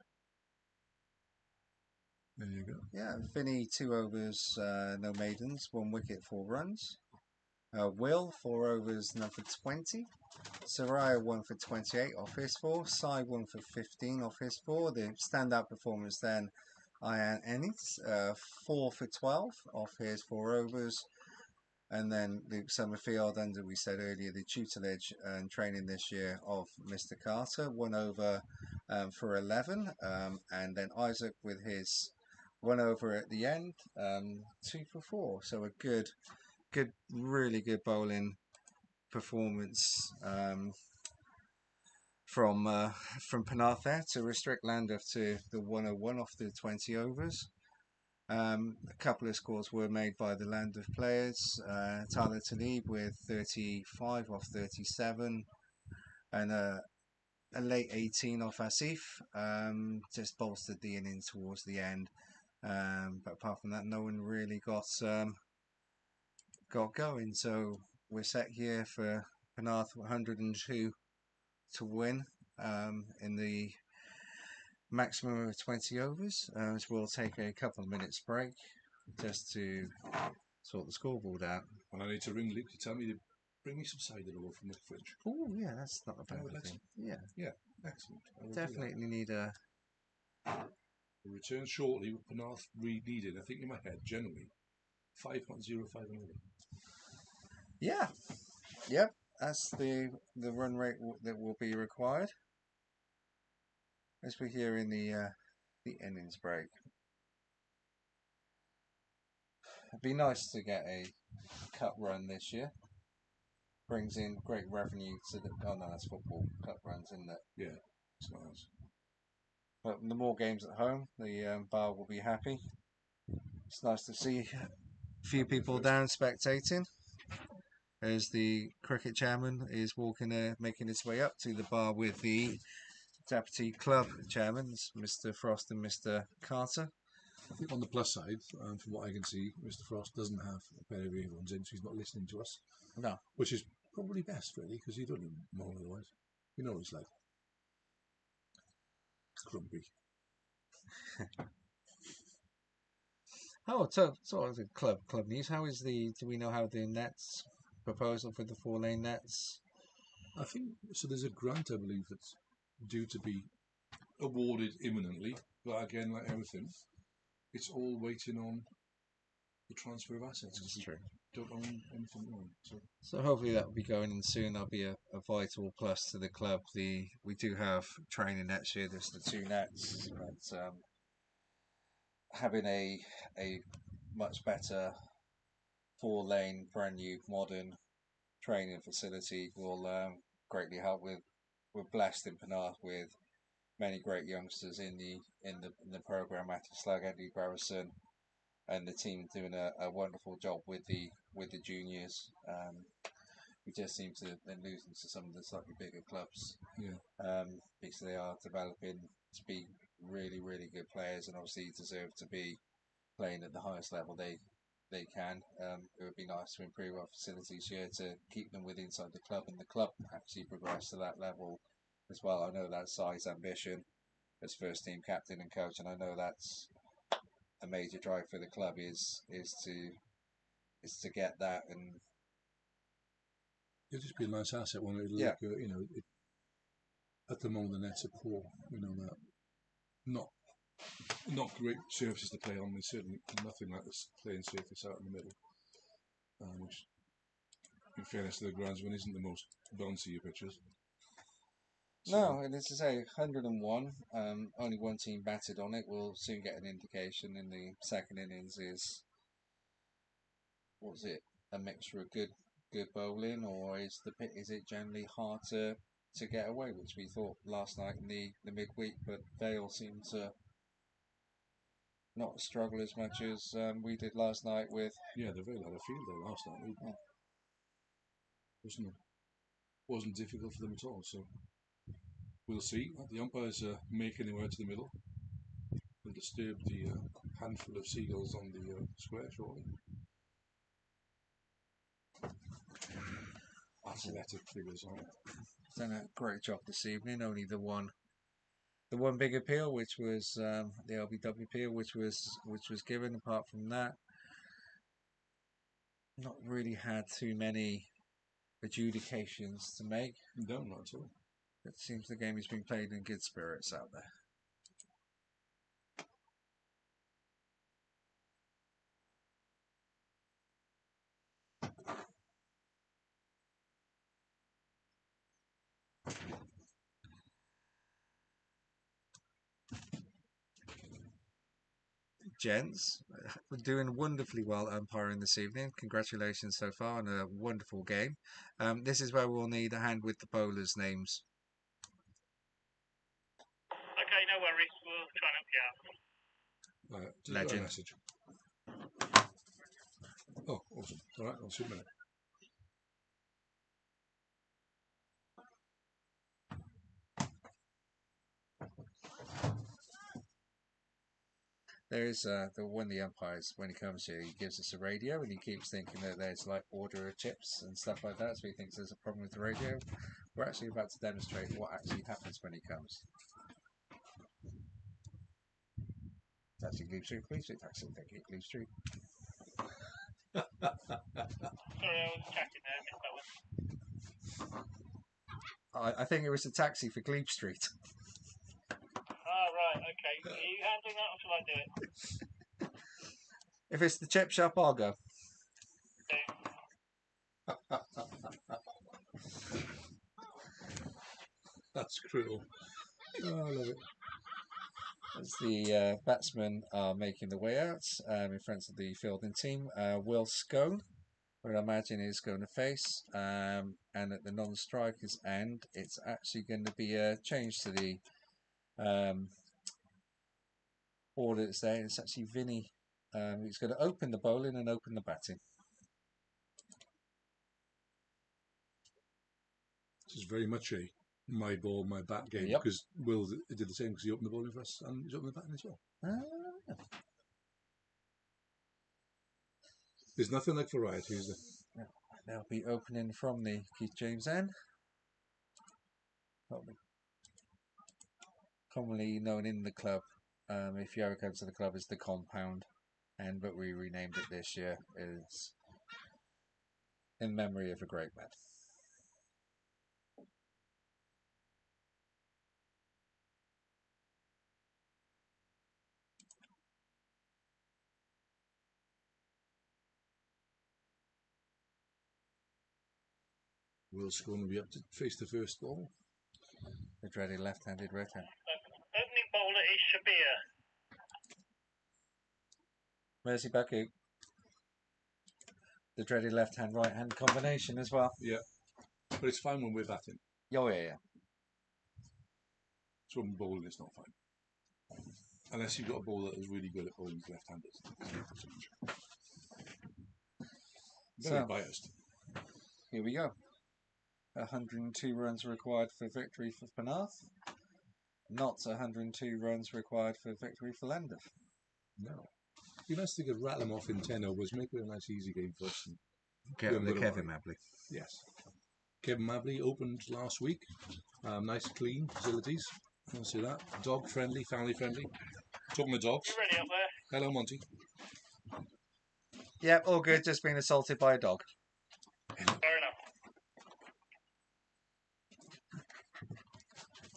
There you go. Yeah, Vinny 2 overs, no maidens, 1 wicket, 4 runs. Will 4 overs, none for 20. Soraya 1 for 28 off his 4. Sai 1 for 15 off his 4. The standout performance then, Ian Ennis 4 for 12 off his 4 overs. And then Luke Summerfield, under we said earlier, the tutelage and training this year of Mr. Carter, 1 over for 11. And then Isaac with his 1 over at the end, 2 for 4. So a good, really good bowling performance from Penarth there to restrict Llandaff to the 101 off the 20 overs. A couple of scores were made by the Llandaff players. Tyler Talib with 35 off 37 and a late 18 off Asif. Just bolstered the inning towards the end. But apart from that, no one really got going. So we're set here for Penarth 102 to win in the maximum of 20 overs. So we'll take a couple of minutes break just to sort the scoreboard out. And I need to ring Luke to tell me to bring me some cider over from the fridge. Oh yeah, that's not a bad let's- thing. Yeah, Excellent. I will do that. definitely need a. We'll return shortly with Penarth leading, I think in my head, generally 5.05 an over. Yeah, yep. That's the run rate that will be required as we're here in the innings break. It'd be nice to get a cup run this year. Brings in great revenue to the. Oh no, that's football cup runs, isn't it? Yeah, it's nice. But the more games at home, the bar will be happy. It's nice to see a few people down spectating as the cricket chairman is walking, making his way up to the bar with the deputy club chairman, Mr. Frost and Mr. Carter. I think on the plus side, from what I can see, Mr. Frost doesn't have a pair of earphones in, so he's not listening to us. No. Which is probably best, really, because you don't know otherwise. You know what it's like. Grumpy. Oh, so the club news. How is do we know how the nets proposal for the 4-lane nets? I think, so there's a grant, I believe, that's due to be awarded imminently, but again, like everything, it's all waiting on the transfer of assets. That's true. Don't own anything more. So hopefully that will be going in soon. That'll be a vital plus to the club. We do have training next year. There's the 2 nets, but having a much better 4-lane, brand new, modern training facility will greatly help. We're blessed in Penarth with many great youngsters in the program. Matthew Slug, Andy Garrison, and the team doing a wonderful job with the juniors. We just seem to then lose them to some of the slightly bigger clubs. Yeah. Because they are developing to be really, really good players, and obviously deserve to be playing at the highest level they can. It would be nice to improve our facilities here to keep them with inside the club, and the club actually progress to that level as well. I know that's Si's ambition as first team captain and coach, and I know that's a major drive for the club is to get that. And it'll just be a nice asset, won't it? Yeah. Look, at the moment the nets are poor. We know that. Not great surfaces to play on. There's certainly nothing like this playing surface out in the middle. Which, in fairness to the groundsman, isn't the most bouncy of pitches. No, and as I say, 101. Only one team batted on it. We'll soon get an indication in the second innings. Was it a mixture of good bowling, or is it generally hard to get away, which we thought last night in the midweek, but Vale seemed to not struggle as much as we did last night with. Yeah, the Vale had a field there last night. Yeah. Wasn't difficult for them at all. So we'll see. The umpires are making their way to the middle. They'll disturb the handful of seagulls on the square shortly. Athletic figures on it. Done a great job this evening. Only the one big appeal, which was the LBW appeal, which was given. Apart from that, not really had too many adjudications to make. No, not at all. It seems the game has been played in good spirits out there. Gents, we're doing wonderfully well umpiring this evening. Congratulations so far on a wonderful game. This is where we'll need a hand with the bowlers' names. Okay, no worries. We'll try and help you out. Legend. Message. Oh, awesome. All right, I'll see you in a minute. There is one of the umpires, when he comes here, he gives us a radio and he keeps thinking that there's like order of chips and stuff like that, so he thinks there's a problem with the radio. We're actually about to demonstrate what actually happens when he comes. Taxi Glebe Street, taxi, thank you, Glebe Street. Sorry, I was chatting there. Missed that one. I think it was a taxi for Glebe Street. Right, okay. Are you handling that, or shall I do it? If it's the chip shop, I'll go. That's cruel. Oh, I love it. As the batsmen are making the way out in front of the fielding team, Will Scone, who I imagine is going to face, and at the non-strikers end, it's actually going to be a change to the order that's there. It's actually Vinny who's going to open the bowling and open the batting. This is very much a my ball, my bat game, Yep. because Will did the same because he opened the bowling for us and he's opened the batting as well. There's nothing like variety, is there? They'll be opening from the Keith James end. Commonly known in the club, if you ever come to the club, as the compound, but we renamed it this year is in memory of a great man. Will's going to be up to face the first ball. The dreaded left-handed red-hand. Opening bowler is Shabir. Mercy Baku. The dreaded left-hand, right-hand combination as well. Yeah, but it's fine when we're batting. Oh yeah. So when bowling, it's not fine. Unless you've got a bowler that's really good at bowling left-handed. Very So, biased. here we go. 102 runs required for victory for Penarth. Not 102 runs required for victory for Llandaff. No. Be nice to could rattle them off in 10 overs, make it a nice easy game for us. Kevin Mabley. Yes. Kevin Mabley opened last week. Nice clean facilities. You'll see that. Dog friendly, family friendly. Talking of dogs. You ready up there? Hello, Monty. Yep, all good, just being assaulted by a dog. Fair enough.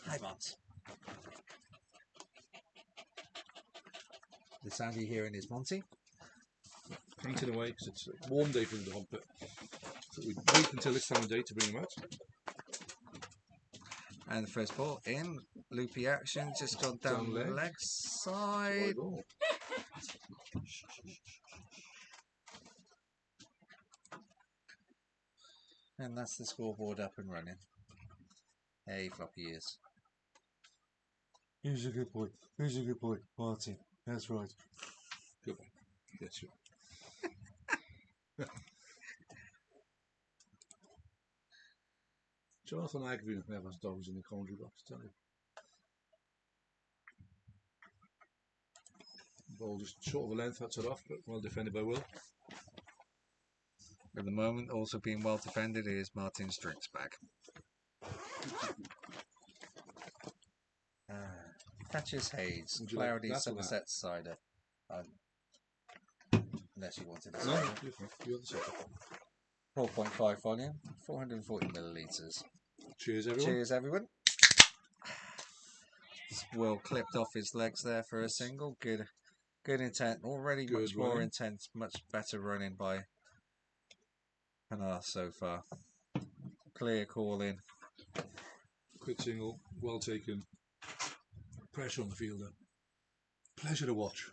Hi, Mons. The sound you're hearing is Monty. Painting away because it's a warm day for the dog, but so we wait until this time of day to bring them out. And the first ball in. Loopy action, just gone down the leg side. And that's the scoreboard up and running. Hey, floppy ears. Who's a good boy? Who's a good boy? Martin. That's right. Good boy. Yes, sure. Jonathan Agnew never has dogs in the commentary box, tell you. Ball just short of the length, that's it off, but well defended by Will. At the moment, also being well defended is Martin's drinks bag. Thatcher's Haze, Would you like Cloudy that or Somerset cider. Unless you wanted a No, cider. you're the second. 4.5 volume, 440 millilitres. Cheers, everyone. Cheers, everyone. Will clipped off his legs there for a single. Good intent. Already Good much more running. intense, much better running by Penarth so far. Clear call in. Quick single, well taken. Pressure on the fielder. Pleasure to watch.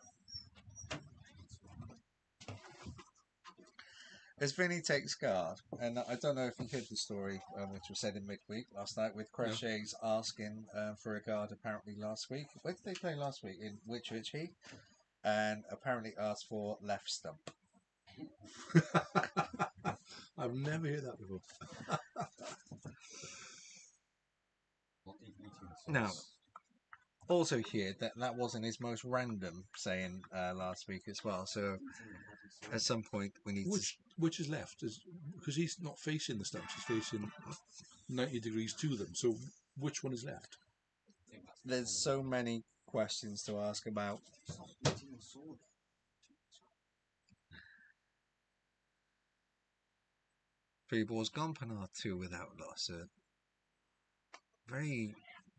As Vinny takes guard, and I don't know if you heard the story, which was said in midweek last night, with Crochets asking for a guard apparently last week. Where did they play last week? In which heat? And apparently asked for left stump. I've never heard that before. Now, also here that wasn't his most random saying last week as well. So at some point we need Which is left? Because he's not facing the stumps, he's facing 90 degrees to them. So which one is left? There's so many questions to ask about Consolidation. 3 balls gone, Penarth 2 without loss. Very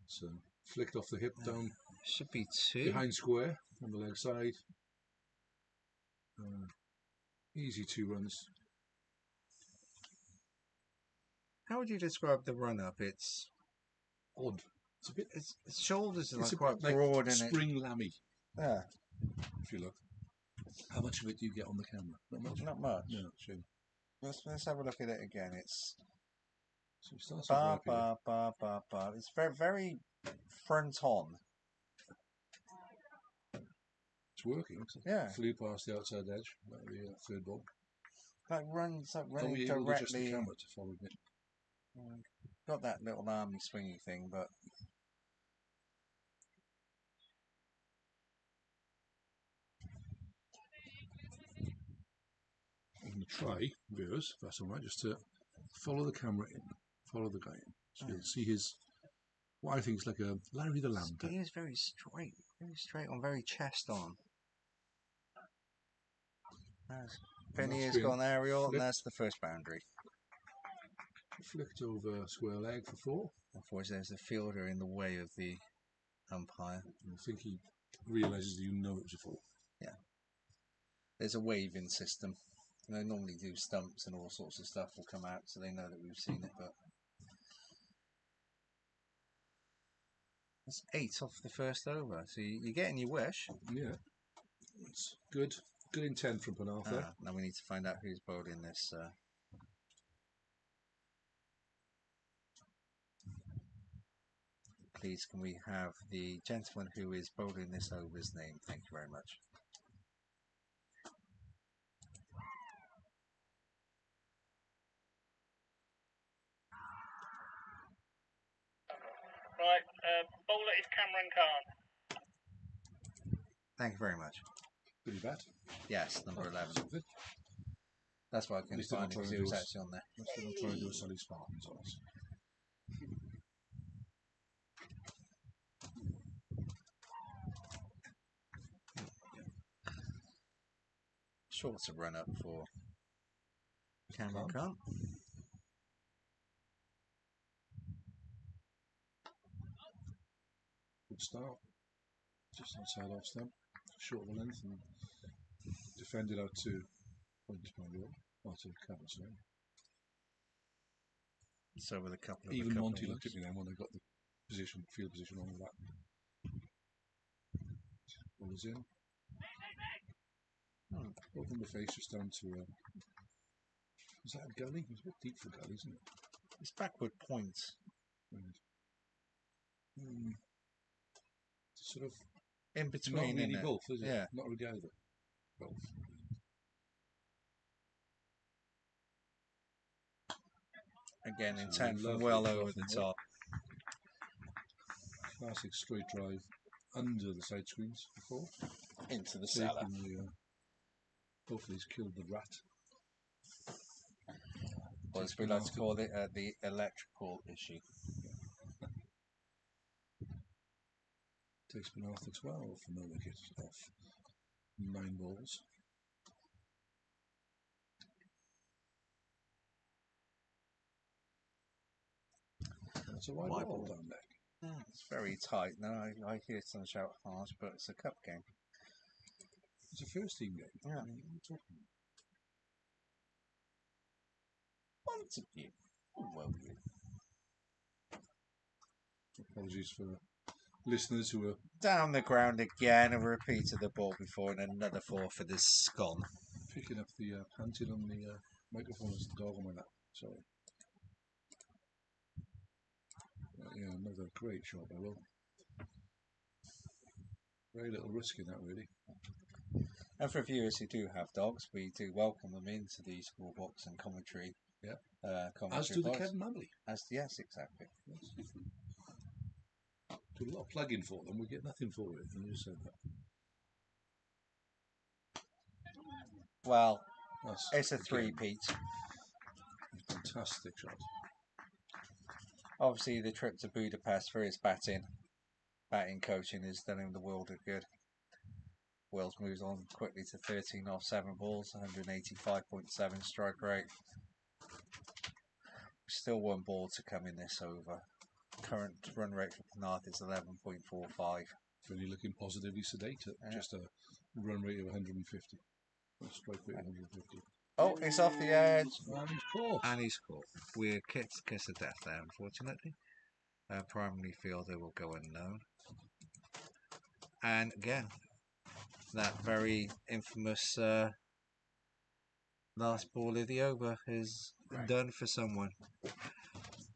So flicked off the hip down should be 2. behind square on the leg side. Easy 2 runs. How would you describe the run up? It's Odd. It's a bit. its shoulders are It's like a quite bit broad like and spring lammy, yeah, if you look. How much of it do you get on the camera? Not much. not much. No, shame. Let's have a look at it again. It's So it starts ba with ba ba ba ba. It's very front on. It's working. Yeah. Flew past the outside edge. That'll be a third ball. Like runs like Are running we able to adjust the directly. camera to follow it? Got that little army swingy thing, but I'm going to try, viewers, if that's all right, just to follow the camera in, follow the guy in. So you'll see his, what I think is like a Larry the Lamb. he is very straight on, very chest on. Penny has gone aerial, and that's the first boundary. Flicked over square leg for 4. Unfortunately, there's a fielder in the way of the umpire. I think he realises that you know it was a 4. Yeah. There's a waving system. And they normally do stumps and all sorts of stuff will come out, so they know that we've seen it. But it's 8 off the first over, so you're getting your wish. Yeah, it's good. Good intent from Penarth there. Now we need to find out who's bowling this. Please, can we have the gentleman who is bowling this over's name? Thank you very much. Right, bowler is Cameron Khan. Thank you very much. Pretty bad. Yes, number 11. Something. That's why I At couldn't least they're find not it because trying it to was do us. actually on there. Let's not try and do a Sally Spartans on us. Shorter run up for Cameron Khan. Good start. Just outside off stump. Short of the length and defended out to points by the way. Or to cover, sorry. So with a couple of Even Monty of looked at me then when I got the position, field position on that. Ball is in. Open the face just down to. Is that a gully? It's a bit deep for gully, isn't it? It's backward points. Sort of In not between, really innit? both, is it? Yeah. Not really either. Both. Again, So intent from lovely well drop over the from top. Classic straight drive under the side screens before. Into the cellar. Taking the, hopefully he's killed the rat. Or as we like to call it, the electrical issue. Takes Penarth to 12 for no wicket off 9 balls. That's a wide ball down there. It's very tight now. I hear some shout harsh, but it's a cup game. It's a first team game. Yeah. I mean, what are you talking about? Once of you. Well, you. Apologies for listeners who are Down the ground again, and repeated the ball before, and another 4 for this scone. picking up the panting on the microphone as the dog on my lap. Sorry. Yeah, another great shot by Will. Very little risk in that, really. And for viewers who do have dogs, we do welcome them into the school box and commentary. Yeah. Commentary As do the box. Kevin family. Yes, exactly. Yes. Do a lot of plugging for them. We get nothing for it. And you said that. Well, That's, it's a again, three-peat. Fantastic shot. Obviously, the trip to Budapest for his batting coaching is done him the world of good. Wills moves on quickly to 13 off 7 balls, 185.7 strike rate. Still 1 ball to come in this over. Current run rate for Penarth is 11.45. Really looking positively sedate at just a run rate of 150. A strike rate of 150. Oh, it's off the edge. And he's caught. And he's caught. We're kiss of death there, unfortunately. Primary fielder will go unknown. And again, that very infamous last ball of the over is done for someone.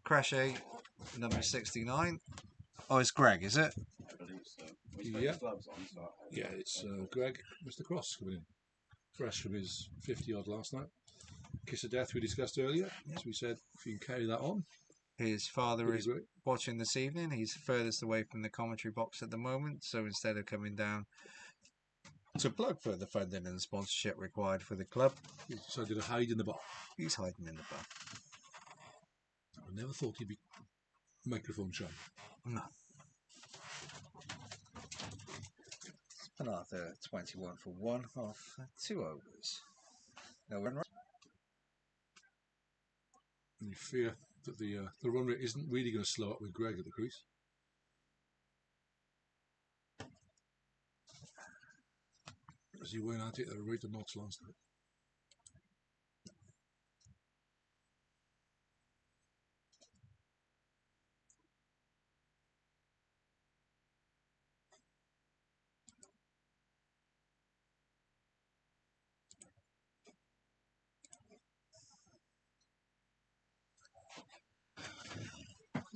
Crash 8, number 69. Oh, it's Greg, is it? I believe so. Yeah. Gloves on, so Yeah, it's Greg, Mr. Cross coming in. Fresh from his 50 odd last night. Kiss of death we discussed earlier. As we said, if you can carry that on. His father Pretty is great. watching this evening. He's furthest away from the commentary box at the moment, so instead of coming down to plug for the funding and sponsorship required for the club, He decided to hide in the bar. he's hiding in the bar. I never thought he'd be microphone shy. No. Penarth 21 for 1 off 2 overs. No run rate. And you fear that the run rate isn't really going to slow up with Greg at the crease. As he went at it at a rate of knots last night.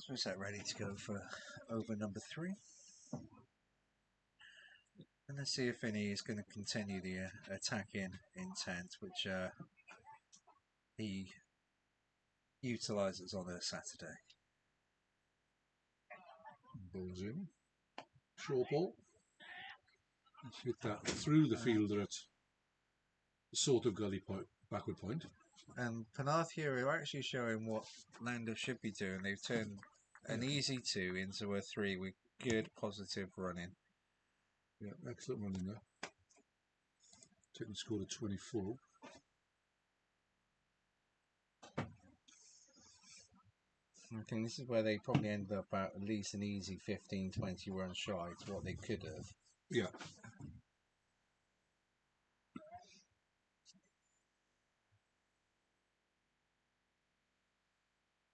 We're set ready to go for over number 3. And let's see if Finney is going to continue the attacking intent, which he utilises on a Saturday. Balls in. Short ball. Let's hit that through the fielder at the sort of gully point, backward point. And Penarth here are actually showing what Llandaff should be doing. They've turned an easy 2 into a 3 with good positive running. Yeah, excellent running there. Taking the score to 24. I think this is where they probably ended up at least an easy 15-20 runs shy to what they could have. Yeah.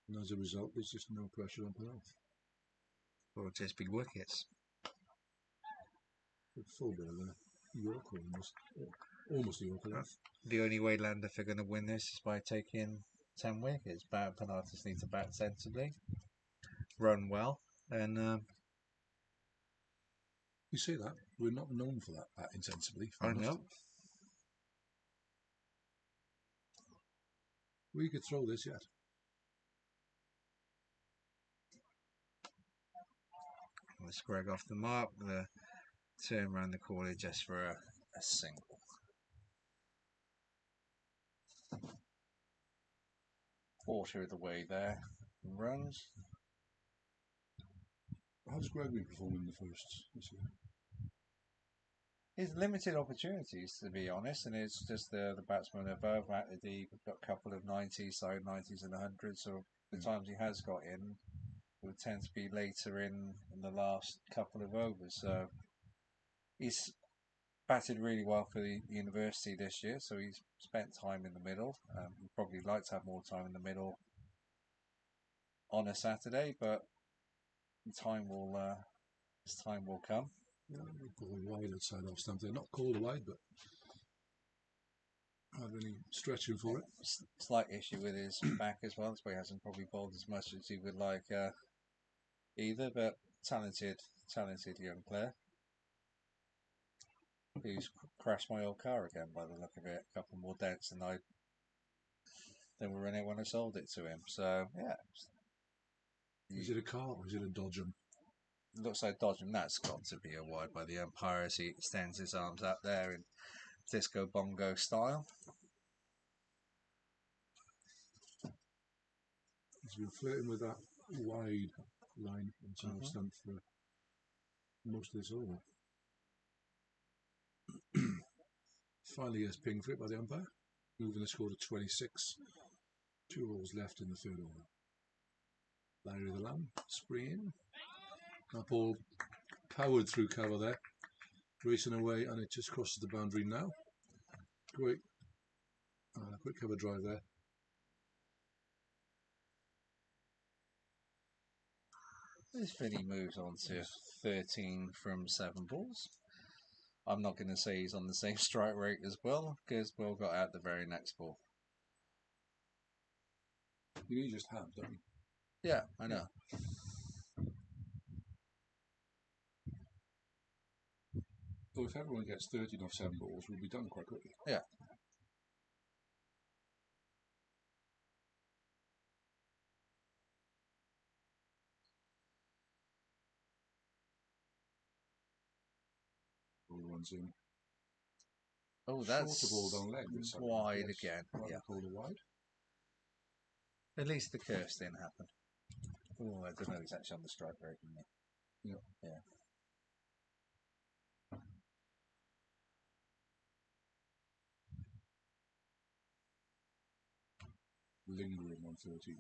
And as a result, there's just no pressure on Penarth. Or just be wickets. A full bit of a Yorker almost a Yorker left. The only way Llandaff are going to win this is by taking 10 wickets. Penarth just need to bat sensibly, run well, and You say that, we're not known for that insensibly. I know. We could throw this yet. Let's Greg off the mark. The turn around the corner just for a single. Quarter of the way there. Runs. How's Greg been performing in the first this year? He's limited opportunities, to be honest, and it's just the batsman above Matt Deep. We've got a couple of 90s, side 90s and 100s, so the times he has got in would tend to be later in the last couple of overs. So he's batted really well for the university this year, so he's spent time in the middle. He'd probably like to have more time in the middle on a Saturday, but time will come. Yeah, going wide outside off stump there. Not called wide, but hardly any stretching for it. Slight issue with his back as well, so he hasn't probably bowled as much as he would like either, but talented young player. Who's crashed my old car again by the look of it. A couple more dents than were in it when I sold it to him. So yeah. Is it a car or is it a Dodgem? Looks like dodging. That's got to be a wide by the umpire as he extends his arms out there in disco bongo style. He's been flirting with that wide line inside of stump for most of this over. Finally gets pinged for it by the umpire, moving the score to 26. 2 balls left in the third over. Larry the Lamb, spree in. That ball powered through cover there, racing away, and it just crosses the boundary now. Great. Quick cover drive there. This Vinny moves on to 13 from 7 balls. I'm not going to say he's on the same strike rate as Will, because Will got out the very next ball. You just have, don't you? Yeah, I know. So if everyone gets 13 off 7 balls, we'll be done quite quickly. Yeah. Ball runs in. Oh, that's shorter ball down leg. This wide again. Yeah. Called a wide. At least the curse didn't happen. Oh, I don't know. He's actually on the strike rate, isn't he? Yeah. Yeah. Lingering on 13.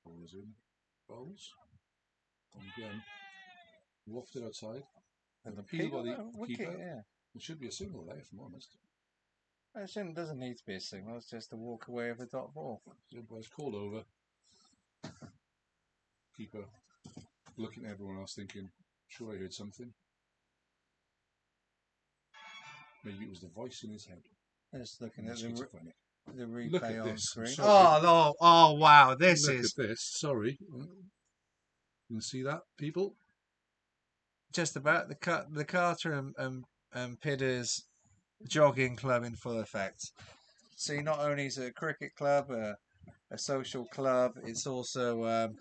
Ball is in. Bowls. And again, wafted outside. And the Peel by the wicket, keeper. yeah. It should be a single there, if I'm honest. It doesn't need to be a signal. It's just a walk away of a dot ball. It's called over. Keeper looking at everyone else thinking, sure I heard something. Maybe it was the voice in his head. Just looking And at schizophrenic. the Look replay at on this. I'm screen. sorry. Oh, wow. Look at this. Sorry. You can see that, people? Just about the Carter and Pidders jogging club in full effect. See, not only is it a cricket club, a social club, it's also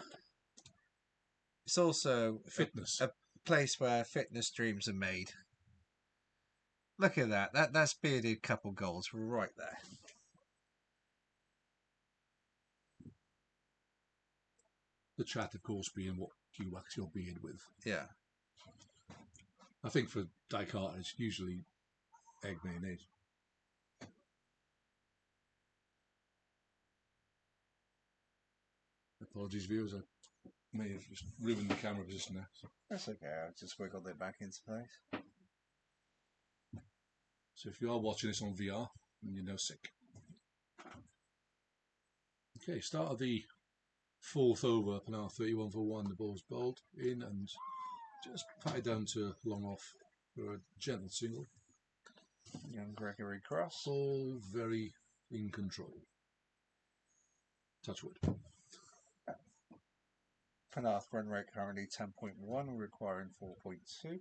Fitness. a place where fitness dreams are made. Look at that. That's bearded couple goals right there. The chat, of course, being what you wax your beard with. Yeah. I think for Die Carter, it's usually egg mayonnaise. Apologies, viewers. I may have just ruined the camera position there. That's okay. I'll just wiggle it back into place. So if you are watching this on VR, then you're no sick. Okay, start of the 4th over, Penarth 31 for 1. The ball's bowled in and just patted down to long off for a gentle single. Young Gregory Cross. All very in control. Touch wood. Penarth run rate currently 10.1, requiring 4.2.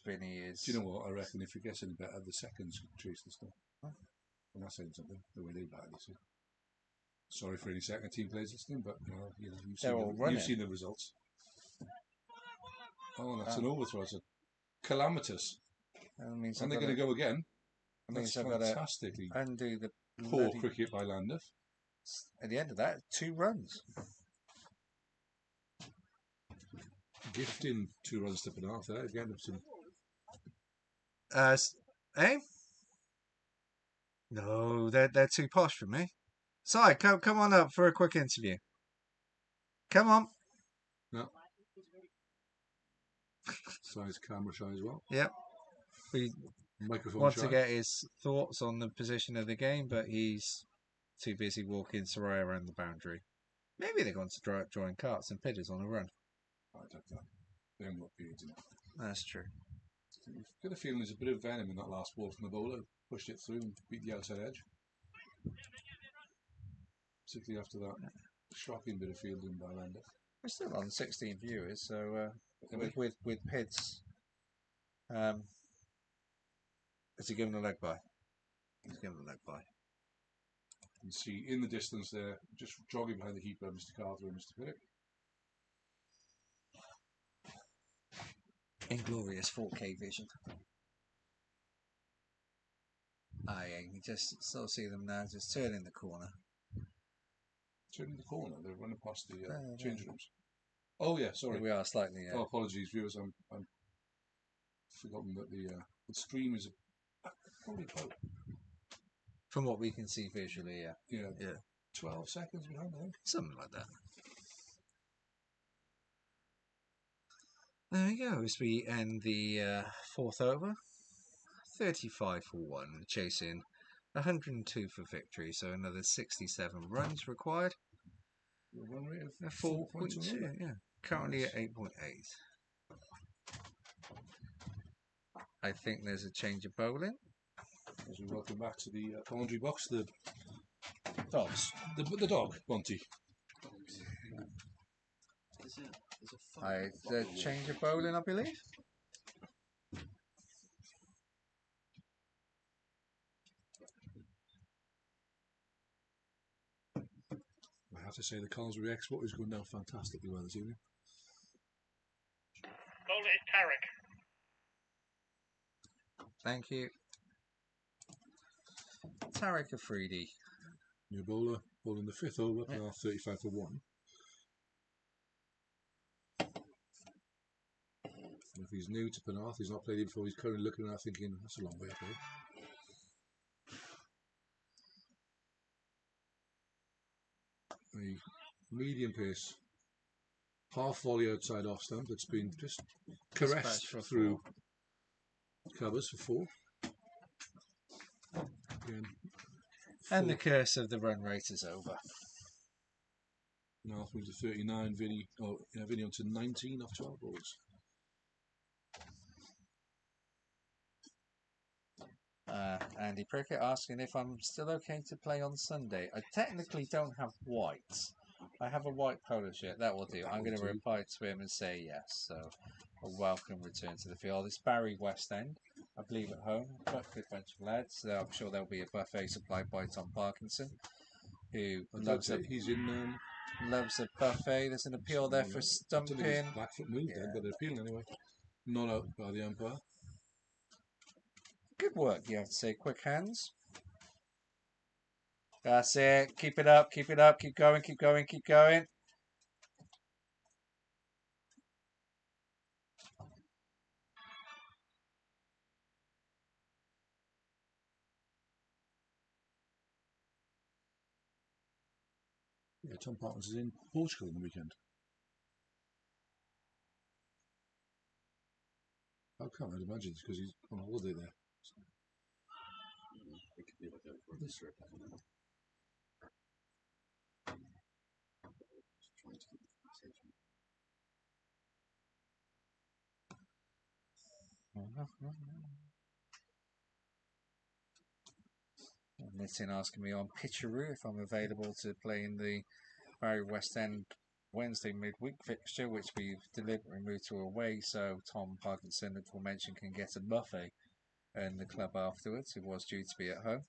Vinny is. Do you know what? I reckon if it gets any better, the seconds could chase the stuff. Huh? I'm not saying something the way they batted this year. Sorry for any second team players listening, but you've seen the results. Oh, that's an overthrow. It's a calamitous. And they're going to go again. That's fantastically undo the poor cricket by Llandaff. At the end of that, 2 runs. Gifting 2 runs to Penarth there again. No, they're too posh for me. Si, come on up for a quick interview. Come on. No. Si's camera shy as well. Yep. We Microphone want shy. to get his thoughts on the position of the game, but he's too busy walking Soraya around the boundary. Maybe they're going to join Carts and Pidders on a run. I doubt that. They haven't got beards enough. That's true. I've got a feeling there's a bit of venom in that last ball from the bowler. Pushed it through and beat the outside edge. Particularly after that shocking bit of fielding by Llandaff. We're still on 16 viewers, so with Pids, has he given a leg bye? He's given a leg bye. You can see in the distance there, just jogging behind the keeper, Mr. Carter and Mr. Pinnock. Inglorious 4K vision. You just sort of see them now, just turning the corner. Turning the corner, they're running past the change rooms. Oh yeah, sorry. We are slightly. Oh, apologies, viewers. I'm forgotten that the stream is probably about From what we can see visually, yeah Yeah. 12 seconds behind. I think. Something like that. There we go. As we end the fourth over, 35 for 1, chasing 102 for victory. So another 67 runs required. The run rate of 4.2. Yeah. Currently at 8.8. I think there's a change of bowling. As we welcome back to the commentary box, the Dogs. the dog, Monty. The change of bowling, I believe. I have to say the Consolidation export is going down fantastically well this evening. Bowler is Tarek. Thank you. Tarek Afridi. New bowler, bowling the fifth over, Penarth 35 for 1. And if he's new to Penarth, he's not played it before, he's currently looking at that thinking, that's a long way up there. A medium pace, half volley outside off stump that's been just caressed through covers for 4. Again, And the curse of the run rate is over. Penarth moves to 39, Vinny on to 19 off 12 balls. Andy Prickett asking if I'm still okay to play on Sunday. I technically don't have white. I have a white polo shirt. That will do. I'm going to reply to him and say yes. So a welcome return to the field. It's Barry West End, I believe, at home. Quite a good bunch of lads. So I'm sure there'll be a buffet supplied by Tom Parkinson, who loves a buffet. There's an appeal there for stumping. Blackfoot moved then, but an appeal anyway. Not out by the umpire. Good work, you have to say. Quick hands. That's it. Keep it up. Keep it up. Keep going. Keep going. Keep going. Yeah, Tom Parkinson's in Portugal on the weekend. How come? I'd imagine it's because he's on holiday there. It could be like a road trip. Trying to keep the conversation. Nitin asking me on Pitcheroo if I'm available to play in the Barry West End Wednesday midweek fixture, which we've deliberately moved to away, so Tom Parkinson, as we mentioned, can get a buffet in the club afterwards. It was due to be at home.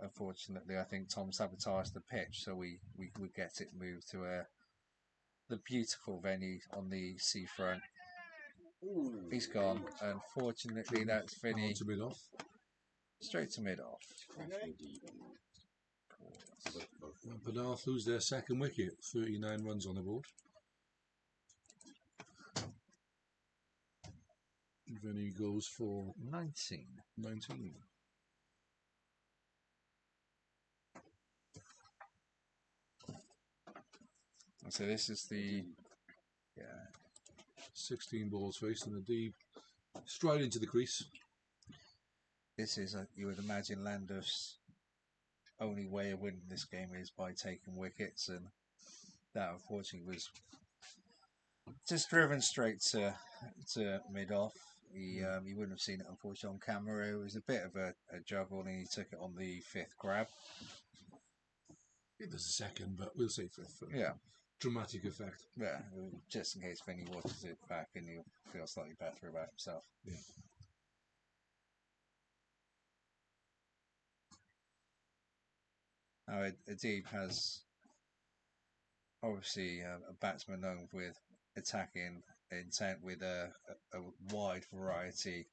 Unfortunately, I think Tom sabotaged the pitch, so we get it moved to the beautiful venue on the seafront. He's gone. Unfortunately, that's Vinny. To mid-off. Straight to mid-off. Penarth lose their second wicket. 39 runs on the board. Vinny goes for 19. So this is the 16 balls faced and the deep straight into the crease. This is, you would imagine, Llandaff's only way of winning this game is by taking wickets, and that unfortunately was just driven straight to mid-off. He wouldn't have seen it unfortunately on camera. It was a bit of a juggle, and he took it on the 5th grab. It was second, but we'll say 5th. Yeah. Dramatic effect. Yeah, just in case Vinny watches it back and he'll feel slightly better about himself. Yeah. Now, Adib has obviously a batsman known with attacking intent with a wide variety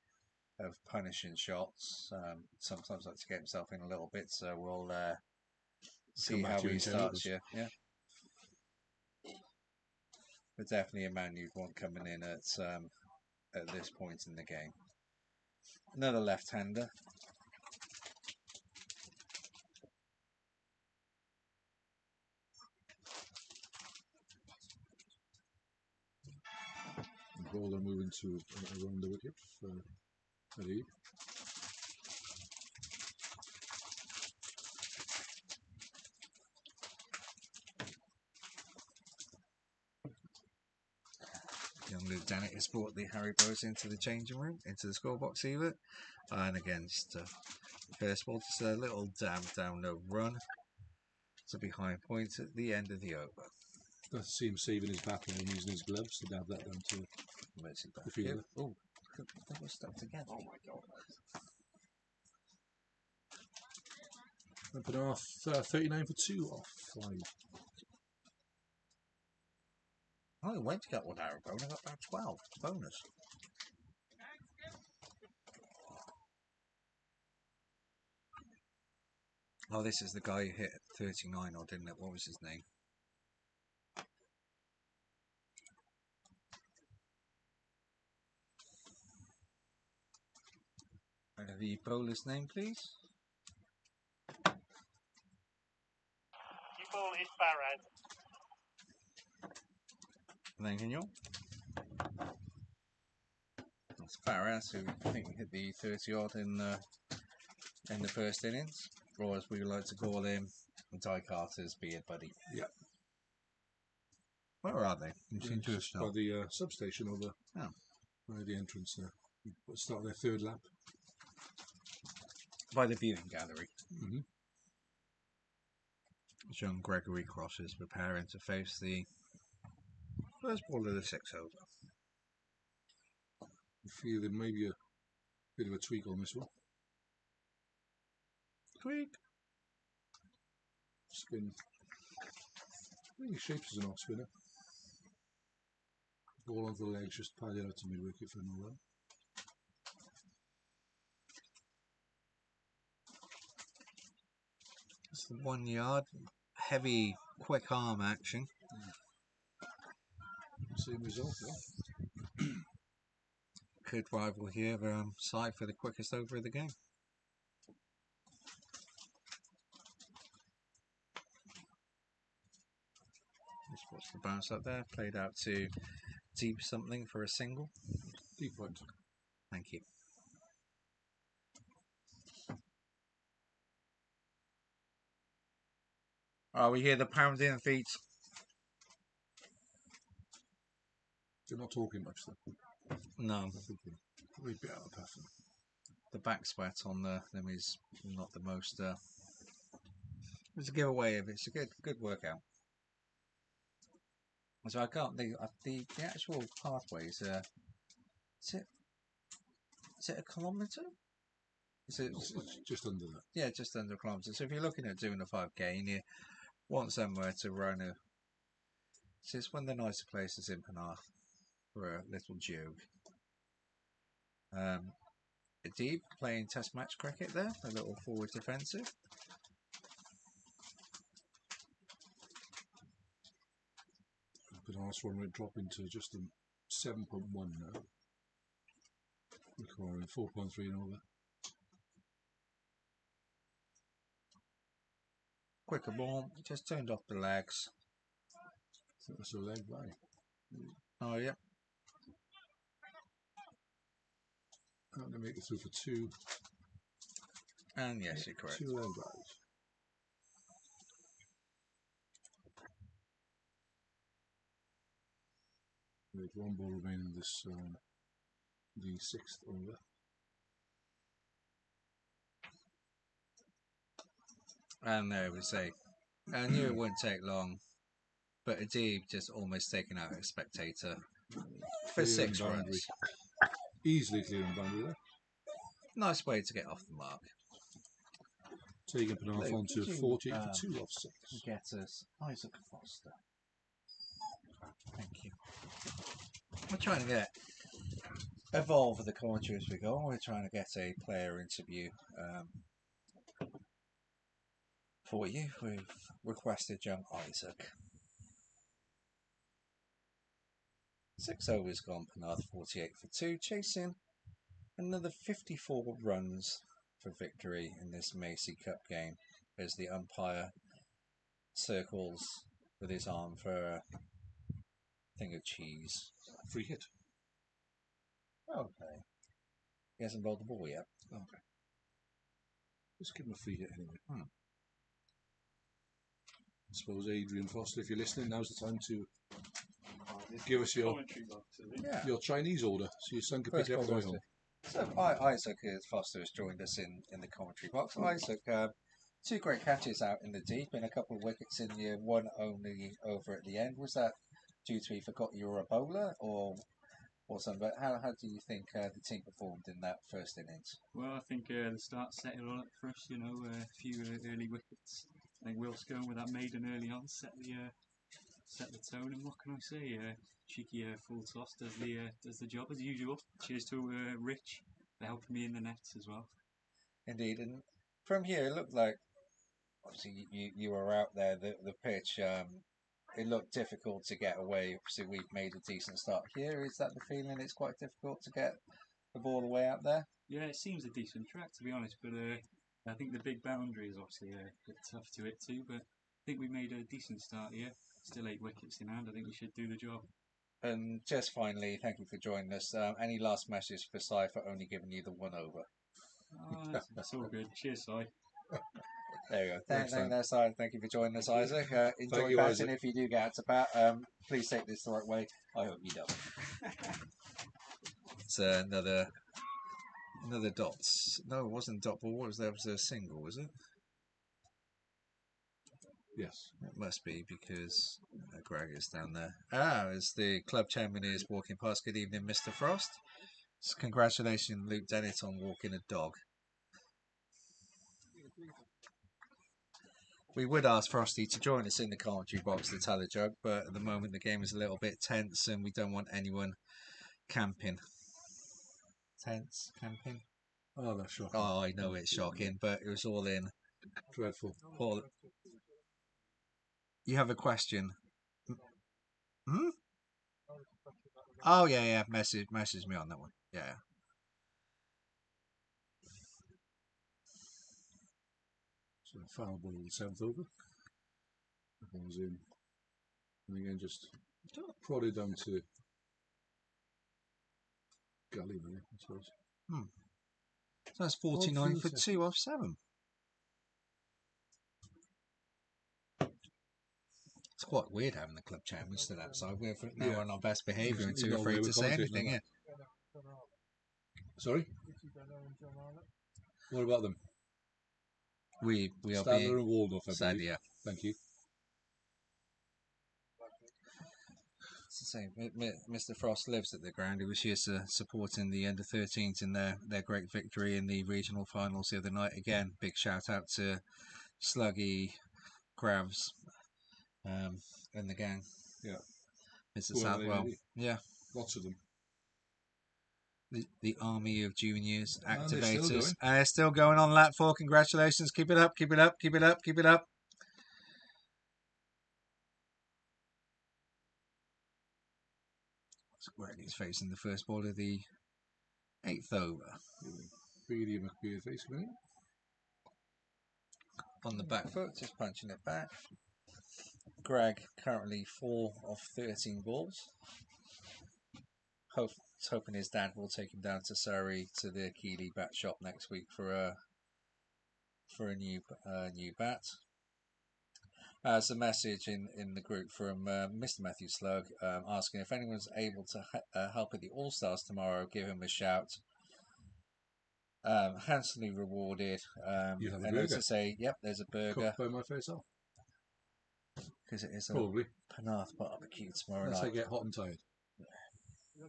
of punishing shots. Sometimes likes to get himself in a little bit, so we'll see how he starts here. Yeah. but definitely a man you'd want coming in at this point in the game. Another left-hander. The bowler moving to around the wicket for Eddie. Young Luke Dennett has brought the Harry Bros into the changing room, into the scorebox either. And against first ball, just a little dab down no run. It's a behind point at the end of the over. Got to see him saving his back and using his gloves to dab that down to Macey back. the fielder. Oh, that was stuck together. Oh my god. And Penarth 39 for 2 off 5. I went to get one Harry Bro and I got about 12 bonus. Oh, this is the guy who hit 39 or didn't it? What was his name? The bowler's name, please. You ball is Farad. Thank you. That's Faraz, who I think hit the 30 odd in the first innings, or as we like to call him, Ty Carter's beard buddy. Yeah. Where are they? You seem to have By stopped. the substation over by the entrance there. Start their third lap. By the viewing gallery. Mm-hmm. Young Gregory Cross is preparing to face the first ball of the 6 over. I feel there may be a bit of a tweak on this one. Tweak. Spin. I think he shapes as an off spinner. Ball onto the legs, just padded out to mid wicket for no run. It's the 1 yard, heavy, quick arm action. Same result, yeah. Could rival here side for the quickest over of the game. Just watch the bounce up there, played out to deep something for a single. Deep point. Thank you. Oh, we hear the pounding feet. They're not talking much though. No, I think they're probably a bit out of pattern. the back sweat on them is not the most. It's a giveaway if it's a good workout. So I can't think the actual pathways. Is it a kilometre? Is it? It's just under that. Yeah, just under a kilometre. So if you're looking at doing a 5k and you want somewhere to run a, so it's one of the nicer places in Penarth for a little jog. Deep playing test match cricket there, a little forward defensive. Penarth's one rate dropping to just a 7.1 now. Requiring 4.3 and over. Quicker ball, just turned off the legs. I think that's a leg by. Oh yeah. Can't they make it through for 2? And yes, you're correct. 2 leg buys. With 1 ball remaining this the 6th over. And there we say, I knew it wouldn't take long, but Adib just almost taken out a spectator for Clear 6 and boundary. runs. Easily clearing boundary there. Nice way to get off the mark. Taking Penarth on to 48 for 2 off 6. Get us Isaac Foster. Thank you. We're trying to evolve the commentary as we go. We're trying to get a player interview for you. We've requested young Isaac. 6 overs gone, Penarth 48 for 2, chasing another 54 runs for victory in this Macey Cup game as the umpire circles with his arm for a thing of cheese. Free hit. Okay. He hasn't rolled the ball yet. Okay. Let's give him a free hit anyway. I suppose Adrian Foster, if you're listening, now's the time to give us your Chinese order so your son can pick it up on the way home. So Isaac Foster has joined us in the commentary box. Isaac, 2 great catches out in the deep and a couple of wickets in the one only over at the end. Was that due to he forgot you were a bowler or something? But how do you think the team performed in that first innings? Well, I think the start set it all up for us. A few early wickets. I think Will's going with that maiden early on, set the tone. And what can I say? Cheeky full toss does the job as usual. Cheers to Rich for helping me in the nets as well. Indeed, and from here it looked like obviously you were out there. The pitch it looked difficult to get away. Obviously, we've made a decent start here. Is that the feeling? It's quite difficult to get the ball away out there. Yeah, it seems a decent track to be honest, but I think the big boundary is obviously a bit tough to hit too. But I think we made a decent start here. Still 8 wickets in hand. I think we should do the job. And just finally, thank you for joining us. Any last message for Si for only giving you the 1 over? Oh, that's all good. Cheers, Si. There you go. Thank you for joining us, Isaac. Enjoy batting Isaac. if you do get out to bat. Please take this the right way. I hope you don't. It's another dots. No, it wasn't dot ball. What was there? It was a single, was it? Yes. It must be because Greg is down there. As the club chairman is walking past. Good evening, Mr. Frost. Congratulations, Luke Dennett, on walking a dog. We would ask Frosty to join us in the commentary box to tell a joke, but at the moment the game is a little bit tense and we don't want anyone camping. Tense? Camping? Oh, that's shocking. Oh, I know it's shocking, but it was all in. Dreadful. You have a question? Hmm? Oh, yeah. Message me on that one. Yeah. So foul ball in the 7th over. That one's in. And again, just prodded down to gully, really, I suppose. So that's 49 for 2 off 7. It's quite weird having the club chairman still outside. We're now on our best behaviour and too afraid to say anything. Yeah. Sorry? What about them? We are Stadler being and Waldorf, I sad, believe. yeah. Thank you. It's the same. Mr. Frost lives at the ground. He was here supporting the under-13s in their great victory in the regional finals the other night. Again, big shout out to Sluggy, Gravs, and the gang. Yeah. Mr. Southwell. Yeah. Lots of them. The army of juniors, And they're activators. still going. And it's still going on lap 4. Congratulations. Keep it up. Keep it up. Keep it up. Keep it up. He's facing the first ball of the 8th over. Beady McBeard facing me. On the back foot, just punching it back. Greg currently 4 of 13 balls. Hoping his dad will take him down to Surrey to the Keeley bat shop next week for a new bat. There's a message in the group from Mr. Matthew Slug asking if anyone's able to help at the All Stars tomorrow, give him a shout. Handsomely rewarded. You have a and burger. to say, yep, there's a burger. Cooked by my face off. Because it is Probably. a Penarth barbecue tomorrow Unless night. I get hot and tired. Will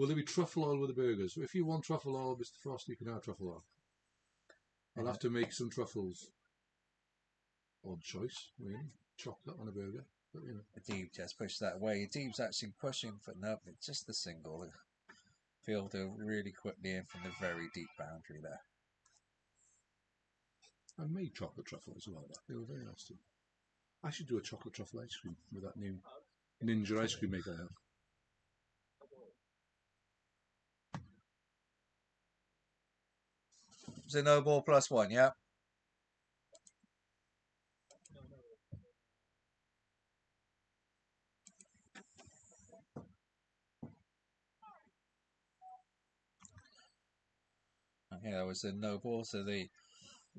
there be truffle oil with the burgers? If you want truffle oil, Mr. Frost, you can have truffle oil. I'll have to make some truffles. Odd choice, really. Chocolate on a burger. But, you know. Deeb just pushed that away. Deeb's actually pushing for no, it's just the single. Fielder really quickly in from the very deep boundary there. I made chocolate truffle as well. They were very nice too. I should do a chocolate truffle ice cream with that new Ninja ice cream maker I have. Is it no ball +1? Yeah. Okay, that was a no ball, so the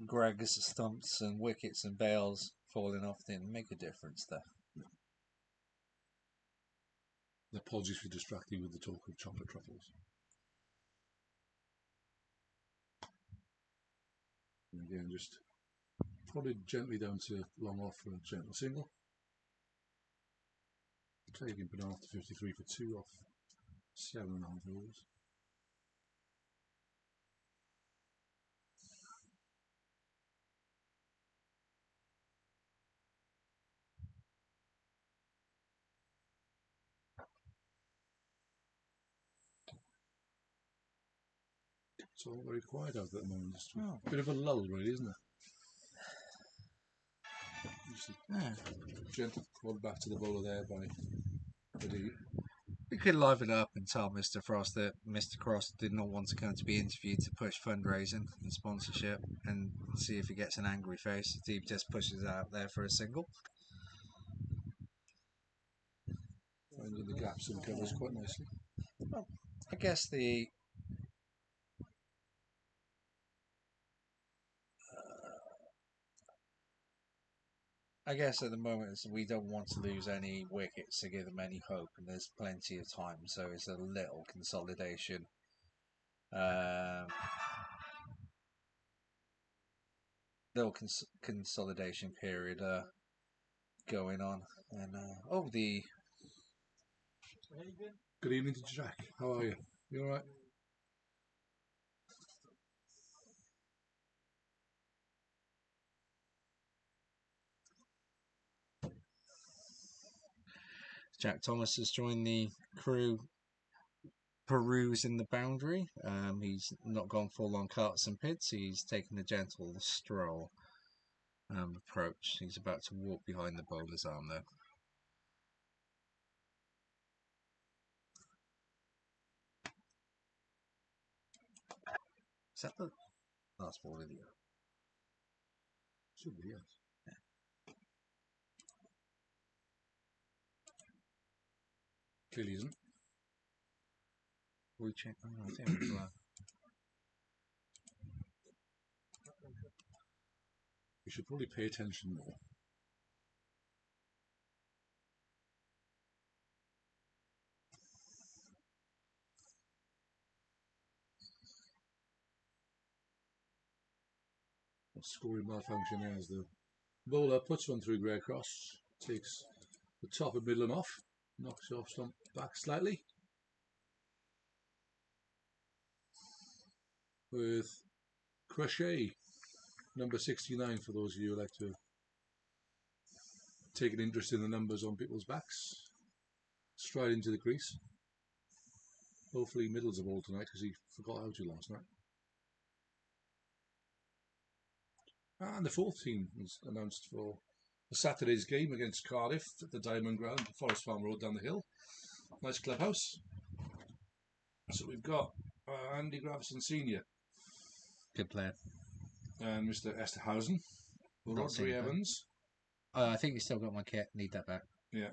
Greg's stumps and wickets and bails falling off didn't make a difference there. Apologies for distracting with the talk of chocolate truffles. And again, just probably gently down to long off for a gentle single. Taking Penarth to 53 for 2 off 7.5 overs. It's all very quiet out at the moment. Just a bit of a lull, really, isn't it? Just a gentle quad back to the bowler there by Eddie. We could liven it up and tell Mr. Frost that Mr. Cross did not want to come to be interviewed to push fundraising and sponsorship and see if he gets an angry face. He just pushes it out there for a single. Finding the gaps and covers quite nicely. Well, I guess at the moment we don't want to lose any wickets to give them any hope, and there's plenty of time, so it's a little consolidation. Little consolidation period going on, and Good evening to Jack. How are you? You all right? Jack Thomas has joined the crew perusing the boundary. He's not gone full on cuts and pits. He's taken a gentle stroll approach. He's about to walk behind the bowler's arm though. Is that the last ball of the year? Should be, yes. Clearly isn't. We check. Oh, I think it was We should probably pay attention more. Scoring malfunction there as the bowler puts one through Grey Cross, takes the top and middle and off, knocks off stump back slightly. With Crochet, number 69, for those of you who like to take an interest in the numbers on people's backs. Stride into the crease. Hopefully Middle's a ball tonight because he forgot how to last night. And the fourth team was announced for the Saturday's game against Cardiff at the Diamond Ground, Forest Farm Road down the hill. Nice clubhouse. So we've got Andy Gravison Senior. good player. And Mr. Esterhausen. Rodri Evans. I think you still got my kit. Need that back. Yeah.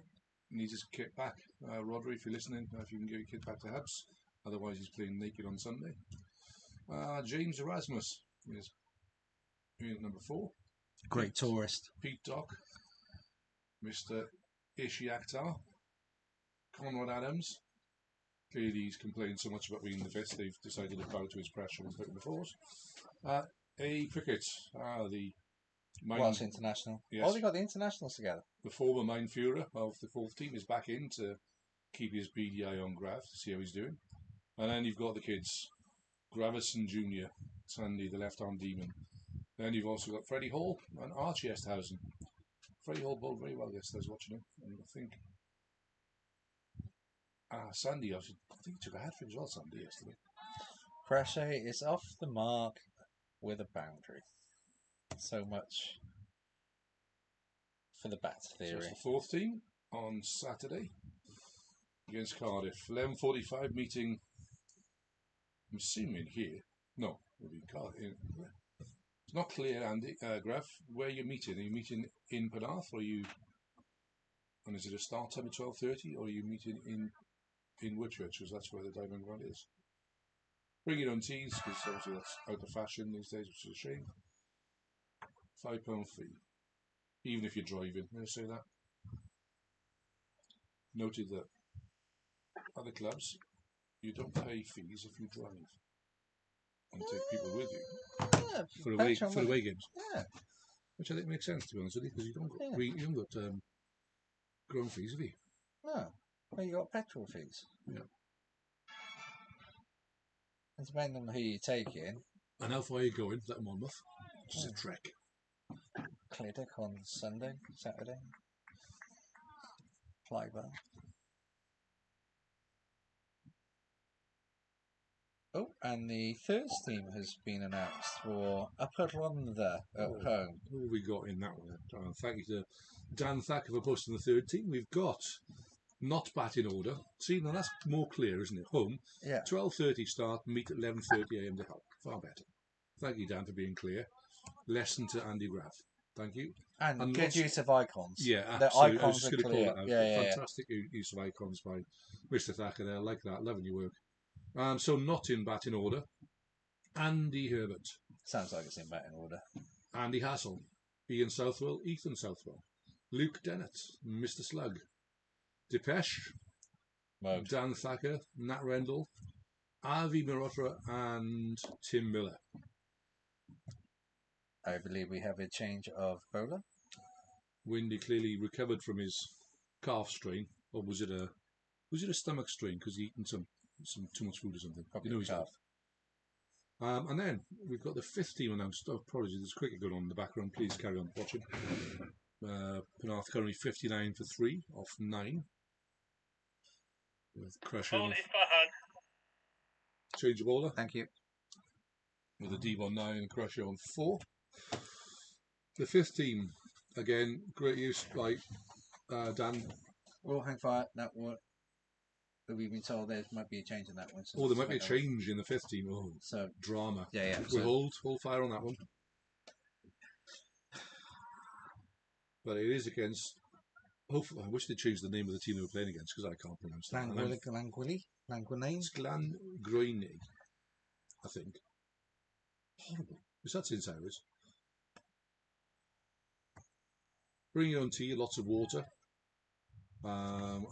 Needs his kit back. Rodri, if you're listening, if you can give your kit back to Hubs. Otherwise he's playing naked on Sunday. James Erasmus is unit number 4. Great tourist. Pete Dock, Mr. Ishi Akhtar, Conrad Adams. Clearly he's complained so much about being the fifth, they've decided to bow to his pressure and put him before us. A Cricket, the Welsh international. Yes. Oh, they got the internationals together. The former Mine Führer of the fourth team is back in to keep his beady eye on Grav to see how he's doing. And then you've got the kids, Gravison Jr., Sandy, the left-arm demon. Then you've also got Freddie Hall and Archie Esterhausen. Freddie Hall bowled very well yesterday, I was watching him. And I think Sandy, I think he took a hat trick as well, Sandy, yesterday. Crochet is off the mark with a boundary. So much for the bat So theory. it's the fourth team on Saturday. against Cardiff. 11:45 meeting. I'm assuming here. No, it'll be Cardiff. It's not clear, Andy. Graf, where you're meeting? Are you meeting in Penarth, or are you? And is it a start time at 12:30, or are you meeting in Whitchurch? Because that's where the Diamond Ground is. Bring your own teas, because obviously that's out of fashion these days, which is a shame. £5 fee, even if you're driving. May I say that? Noted that other clubs, you don't pay fees if you drive and take people with you for away games. Yeah. Which I think makes sense, to be honest with you, because you don't got ground fees, have you? No. Well, you got petrol fees. Yeah. It depends on who you're taking. And how far are you going? Is that Monmouth? Which is a trek. Clydach on Sunday, Saturday. Flybar. Oh, and the third team has been announced for Upper Rhondda at home. Who have we got in that one? Thank you to Dan Thacker for posting the third team. We've got not batting order. See, now that's more clear, isn't it? Home. Yeah. 12:30 start, meet at 11:30 a.m. to help. Far better. Thank you, Dan, for being clear. Lesson to Andy Graff. Thank you. And good use of icons. Yeah, the absolutely. icons I was just are going to call clear. that out. Yeah. Fantastic use of icons by Mr. Thacker there. I like that. Loving your work. So not in batting order. Andy Herbert. Sounds like it's in batting order. Andy Hassel. Ian Southwell. Ethan Southwell. Luke Dennett. Mr. Slug. Depeche. Mode. Dan Thacker. Nat Rendell. Avi Marotra and Tim Miller. I believe we have a change of bowler. Windy clearly recovered from his calf strain, or was it a stomach strain because he'd eaten some too much food or something? Probably You know he's calf. And then we've got the fifth team announced. Oh, apologies, there's cricket going on in the background. Please carry on watching. Penarth currently 59 for 3 off 9. With Crusher. Ball is for Hug. Change of bowler. Thank you. With a deep on 9 and Crusher on 4. The fifth team, again, great use by Dan. Well, hang fire. That one. We've been told there might be a change in that one. So Oh, there might be a change in the fifth team. Oh, so drama. Yeah. We'll hold fire on that one. But it is against. Hopefully, I wish they'd choose the name of the team they were playing against because I can't pronounce that. Languilly? It's Glangroine, I think. Horrible. Is that St. Cyrus? Bring your own tea, lots of water. So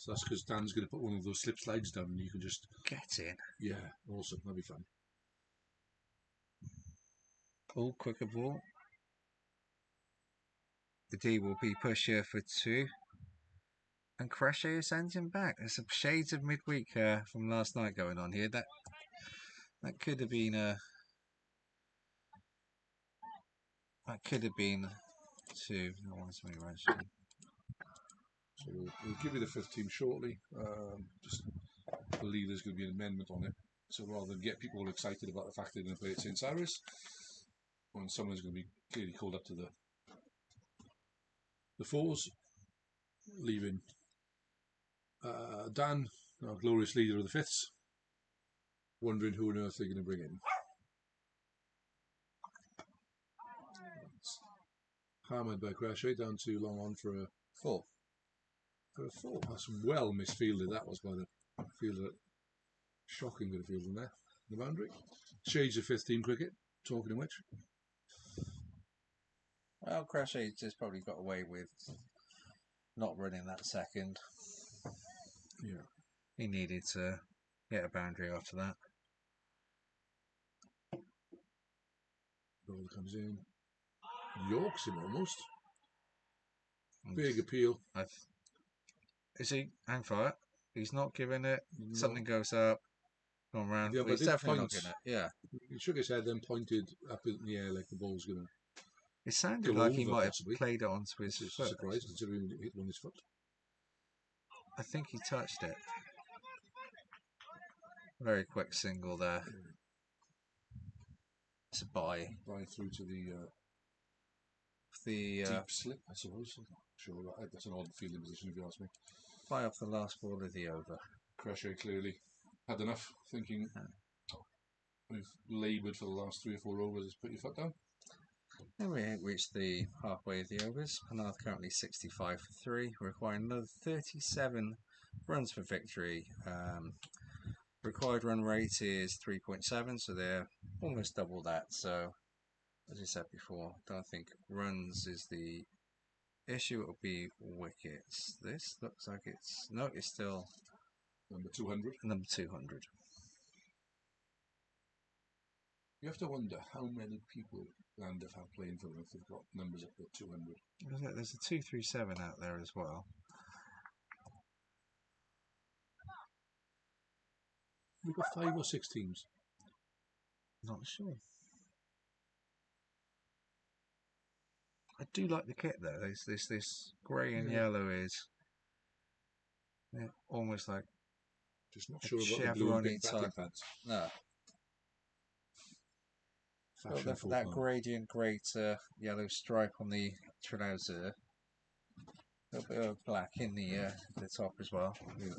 that's because Dan's going to put one of those slip slides down and you can just Get in. Yeah, awesome. That'd be fun. All quicker ball. The D will be pusher for 2. And Crochet sends him back. There's some shades of midweek from last night going on here. That could have been that could have been 2. So we'll give you the fifth team shortly. Just believe there's going to be an amendment on it. So rather than get people all excited about the fact they're going to play at St. Cyrus, when someone's going to be clearly called up to the fours, leaving Dan, our glorious leader of the fifths, wondering who on earth they're going to bring in. Hammered by Crochet down to long on for a 4. For a 4. That's well misfielded. That was by the fielder. Shocking bit of fielding there. The boundary. Shades of fifth team cricket. Talking of which. Well, Crochet just probably got away with not running that second. Yeah. He needed to get a boundary after that. Ball comes in. Yorks him almost. Big appeal. Is he? Hang fire. He's not giving it. No. Something goes up. Gone round. Yeah, Well, but he's definitely point, not giving it. Yeah. He shook his head, then pointed up in the air like the ball's going to. It sounded Go like he over, might possibly. have played it onto his foot. Surprise, considering he hit on his foot. I think he touched it. Very quick single there. It's a bye. Right through to the The deep slip, I suppose. Sure, that's an odd fielding position if you ask me. fly off the last ball of the over. Crochet clearly had enough, thinking we've laboured for the last 3 or 4 overs. Just put your foot down. Then we reached the halfway of the overs. Penarth currently 65 for 3, requiring another 37 runs for victory. Required run rate is 3.7, so they're almost double that. So, as I said before, don't think runs is the issue. It'll be wickets. This looks like it's still Number 200. number 200. You have to wonder how many people Llandaff have playing for them if they've got numbers up at 200. There's a 237 out there as well. We've got 5 or 6 teams. Not sure. I do like the kit though. This grey and yellow is almost like Just not sure about the blue and pink batting pads. No. Fashion For that gradient grey to yellow stripe on the trouser. A little bit of black in the top as well. Yeah.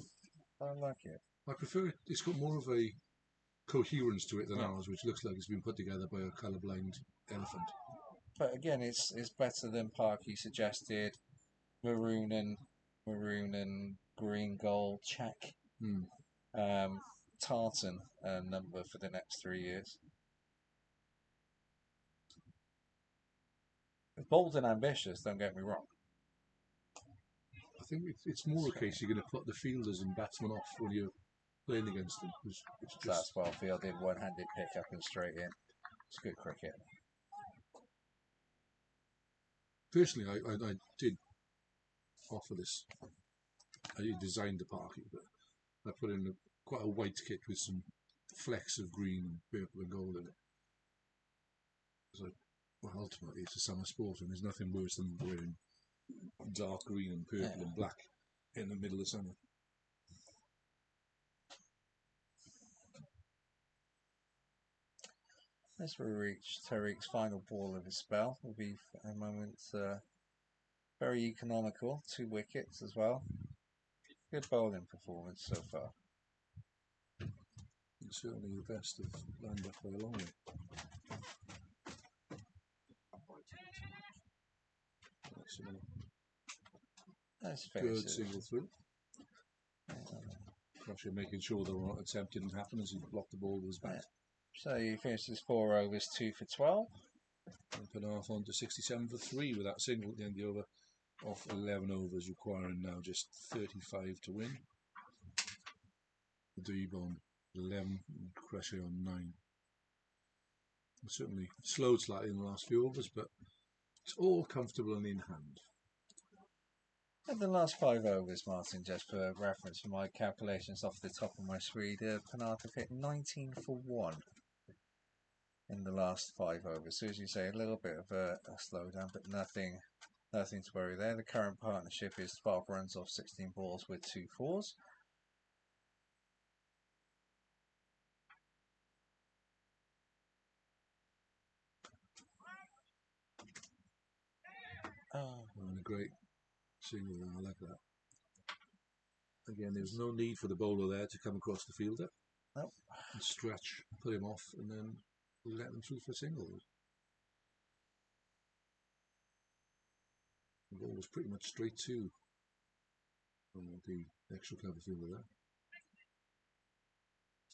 I like it. I prefer it. It's got more of a coherence to it than ours, which looks like it's been put together by a colourblind elephant. But again, it's better than Parky suggested. Maroon and green gold check. Tartan number for the next 3 years. Bold and ambitious, don't get me wrong. I think it's more a case you're going to put the fielders and batsmen off when you're playing against them. It's just... That's well fielded, one-handed pick up and straight in. It's good cricket. Personally, I did offer this. I designed the Parky, but I put in quite a white kit with some flecks of green, purple and gold in it. So, well, ultimately it's a summer sport and there's nothing worse than wearing dark green and purple and black in the middle of summer. As we reach Tariq's final ball of his spell, will be a moment very economical. 2 wickets as well. Good bowling performance so far. It's certainly the best of Llandaff by a long way. Excellent. That's Good single through. Crusher making sure the right attempt didn't happen as he blocked the ball with his bat. So he finishes 4 overs, 2 for 12. And Penarth on to 67 for 3 with that single at the end of the over. Off 11 overs, requiring now just 35 to win. The Deeb on 11, and Crusher on 9. Certainly slowed slightly in the last few overs, but it's all comfortable and in hand. At the last 5 overs, Martin, just for reference for my calculations off the top of my screen, Penarth have hit 19 for 1 in the last 5 overs. So as you say, a little bit of a slowdown, but nothing to worry there. The current partnership is 12 runs off 16 balls with 2 fours. And a great single, I like that. Again, there's no need for the bowler there to come across the fielder. Nope. And stretch, put him off, and then let them through for a single. The ball was pretty much straight to the extra cover fielder there.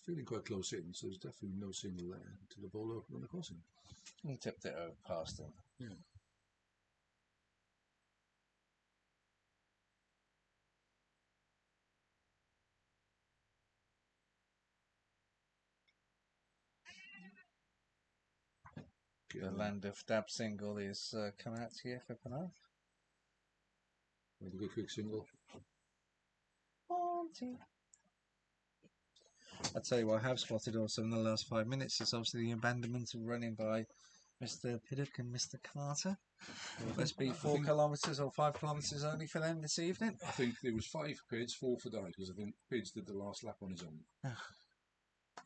Feeling quite close in, so there's definitely no single there until the bowler ran across him. He tipped it over past him. Yeah. The Llandaff dab single is come out here for Penarth. With a good quick single. I tell you what I have spotted also in the last 5 minutes is obviously the abandonment of running by Mr. Piddock and Mr. Carter. Must be 4 kilometres or 5 kilometres only for them this evening. I think there was 5 for Pids, 4 for Di, because I think Pids did the last lap on his own.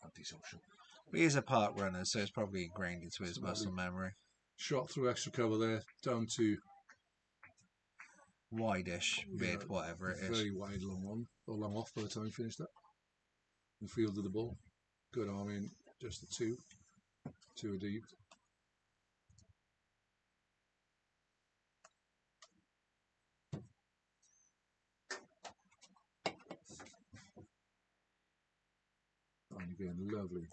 Antisocial. He is a park runner, so it's probably ingrained into his muscle memory. Shot through extra cover there, down to wide-ish mid, Yeah, whatever it is. Very wide, long on, or long off by the time he finished that. And fielded the ball. Good arm in, just the two. Two are deep. And again, lovely.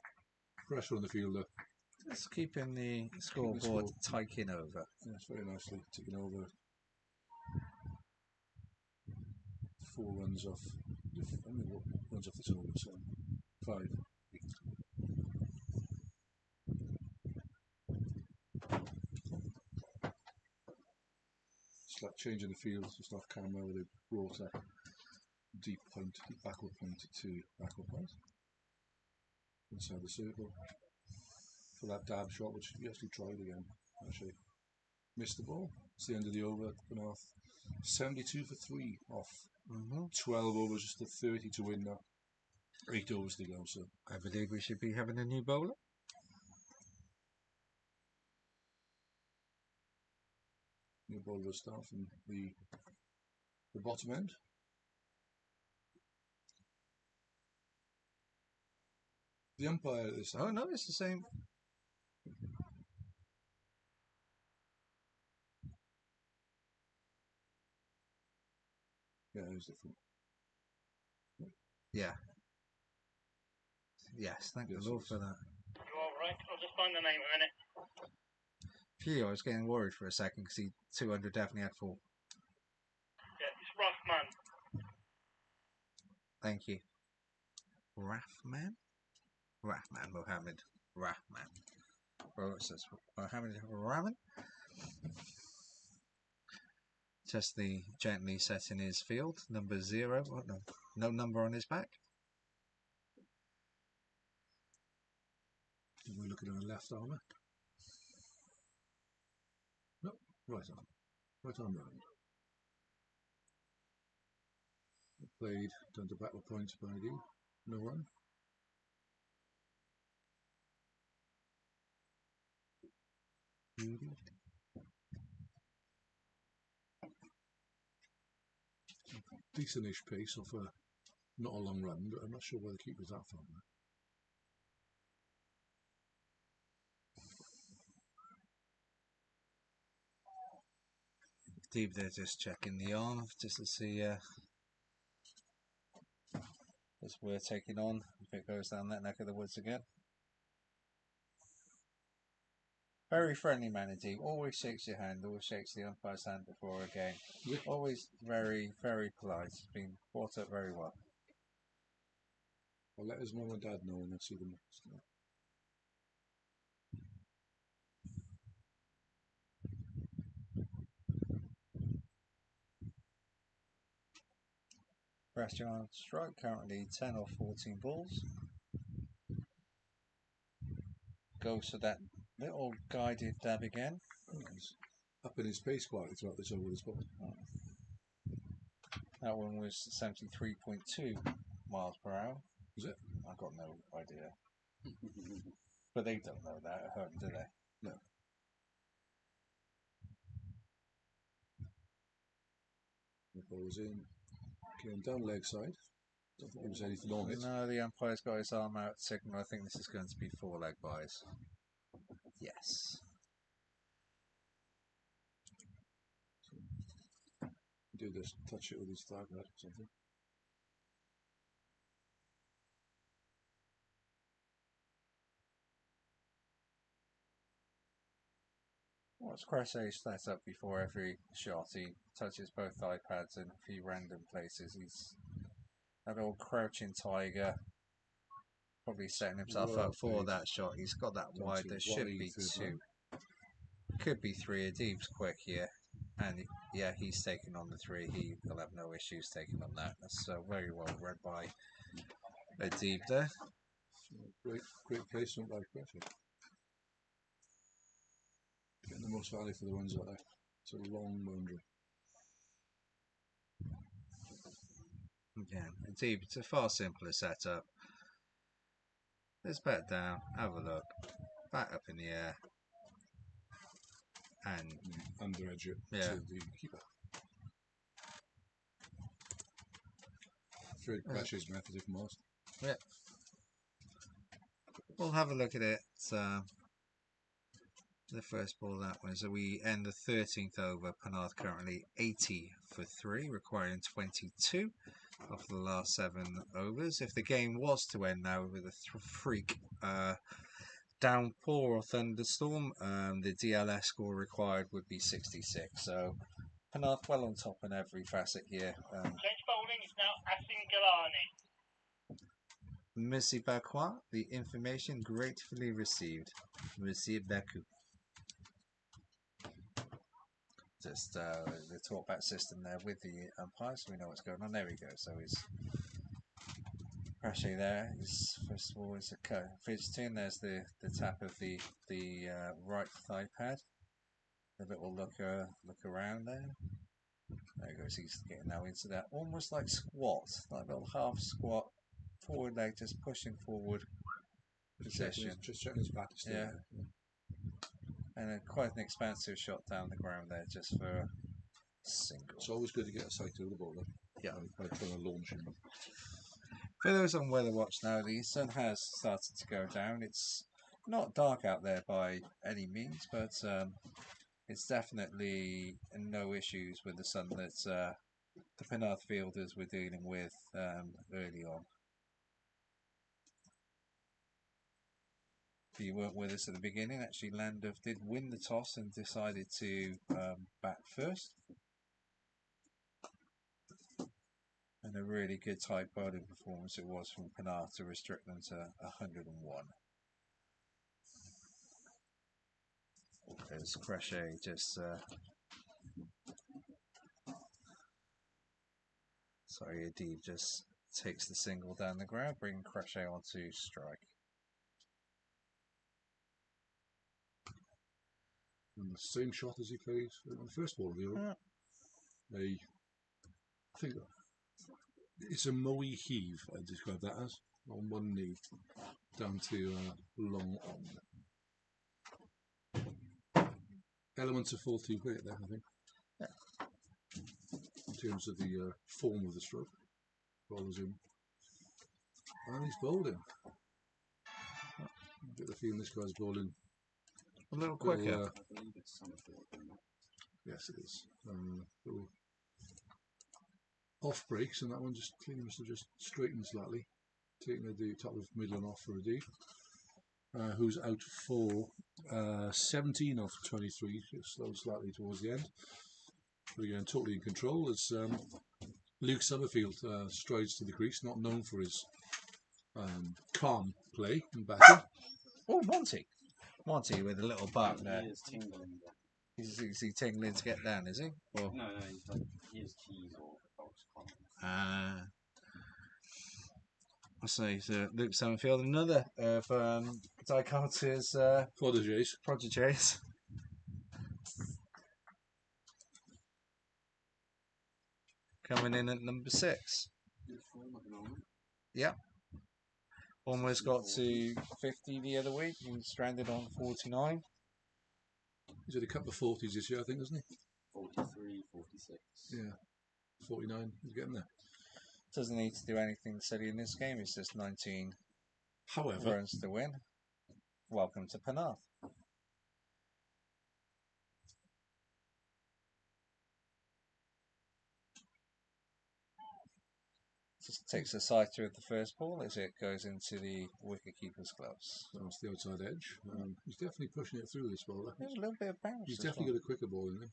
Pressure on the fielder. Just keeping the scoreboard ticking over. Yes, very nicely. Taking over 4 runs off. I mean, what runs off the total? So 5. It's like changing the field just off camera with a brought a deep point, backward point to backward point. Inside the circle. For that dab shot, which he actually tried again. Actually missed the ball. It's the end of the over. Penarth 72 for 3 off. 12 overs, just a 30 to win now. 8 overs to go. So I believe we should be having a new bowler. new ball will start from the bottom end. The umpire is. Oh no, it's the same. Yeah, it's different. Yeah. Yes, thank the Lord for that. You all right? I'll just find the name a minute. Phew, I was getting worried for a second because he 200 definitely had full. Yeah, it's Rahman. Thank you. Rahman? Rahman, Mohammed. Rahman. Well, it says Mohammed Rahman. Just the gently setting his field. Number 0. What, no number on his back. We're looking at the left arm. No, right arm. Right arm round. Played, done to backward point by D. No run. Decentish pace off a not a long run, but I'm not sure where the keeper's that far. Deep there, just checking the arm just to see as we're taking on if it goes down that neck of the woods again. Very friendly man indeed. Always shakes your hand. Always shakes the umpire's hand before a game. Yeah. Always very, very polite. Been brought up very well. I'll let his mum and dad know when I see them next. Restaurant strike currently 10 or 14 balls. Goes for that little guided dab again. He's up in his pace quite throughout this over this ball. That one was 73.2 miles per hour. Is it? I've got no idea. But they don't know that at home, do they? No. The ball was in. Came down leg side. Don't think there was anything on it. No, the umpire's got his arm out signal. I think this is going to be 4 leg byes. Yes. Do this, touch it with his thigh pad or something. What's Cresset's set up before every shot? He touches both thigh pads in a few random places. He's that old crouching tiger. Probably setting himself up for that shot. He's got that wide. There should be 2. Could be 3. Adib's quick here. And yeah, he's taking on the 3. He'll have no issues taking on that. That's very well read by Adib there. Great placement by Cresset. Getting the most value for the runs out there. It's a long boundary. Again, Adib, it's a far simpler setup. Let's bat down, have a look, bat up in the air, and under edge it yeah. to the keeper. Very Crash's method, if most. Yeah. We'll have a look at it. The first ball that one. So we end the 13th over. Penarth currently 80 for 3, requiring 22 after the last 7 overs. If the game was to end now with a freak downpour or thunderstorm, the DLS score required would be 66. So Penarth well on top in every facet here. Next bowling is now Asin Galani. Merci beaucoup. The information gratefully received. Merci beaucoup. Just the talkback system there with the umpire, so we know what's going on. There we go. So he's Crashy there. He's first of all is a fidgeting. There's the tap of the right thigh pad. A little look around there. There he goes. He's getting now into that almost like squat, like a little half squat, forward leg just pushing forward position. Just checking his back. Yeah. And quite an expansive shot down the ground there, just for a single. It's always good to get a sight of the bowler. Yeah. By trying to launch him. For those on weather watch now, the sun has started to go down. It's not dark out there by any means, but it's definitely no issues with the sun that the Penarth fielders were dealing with early on. If you weren't with us at the beginning, actually Llandaff did win the toss and decided to bat first. And a really good tight bowling performance it was from Penarth to restrict them to 101. As Crochet just Adib just takes the single down the ground, bringing Crochet onto strike. And the same shot as he played on the first ball of the over. I think it's a moe heave, I'd describe that as, on one knee, down to long on. Elements of 4-2 weight there, I think. Yeah. In terms of the form of the stroke. Bowlers in. And he's bowling. I get the feeling this guy's bowling a little quicker. I believe it's Summerfield. Yes, it is. Little off breaks, and that one just clearly must have just straightened slightly, taking the top of middle and off for Adib, who's out for 17 off 23, slowed slightly towards the end. But again, totally in control as Luke Summerfield strides to the crease, not known for his calm play and batting. Oh, Monty with a little bark there. He is tingling. Is he tingling to get down, is he? Or? No, he has keys or box. I say, so Luke Summerfield, another of Di Carter's prodigies. Coming in at number 6. Yeah. Almost got to 50 the other week. He was stranded on 49. He's had a couple of 40s this year, I think, hasn't he? 43, 46. Yeah. 49. He's getting there. Doesn't need to do anything silly in this game. It's just 19 However, runs to win. Welcome to Penarth. Just takes a sighter of the first ball as it goes into the wicketkeeper's gloves. that's the outside edge. He's definitely pushing it through this bowler. There's a little bit of bounce. He's definitely got a quicker ball in him.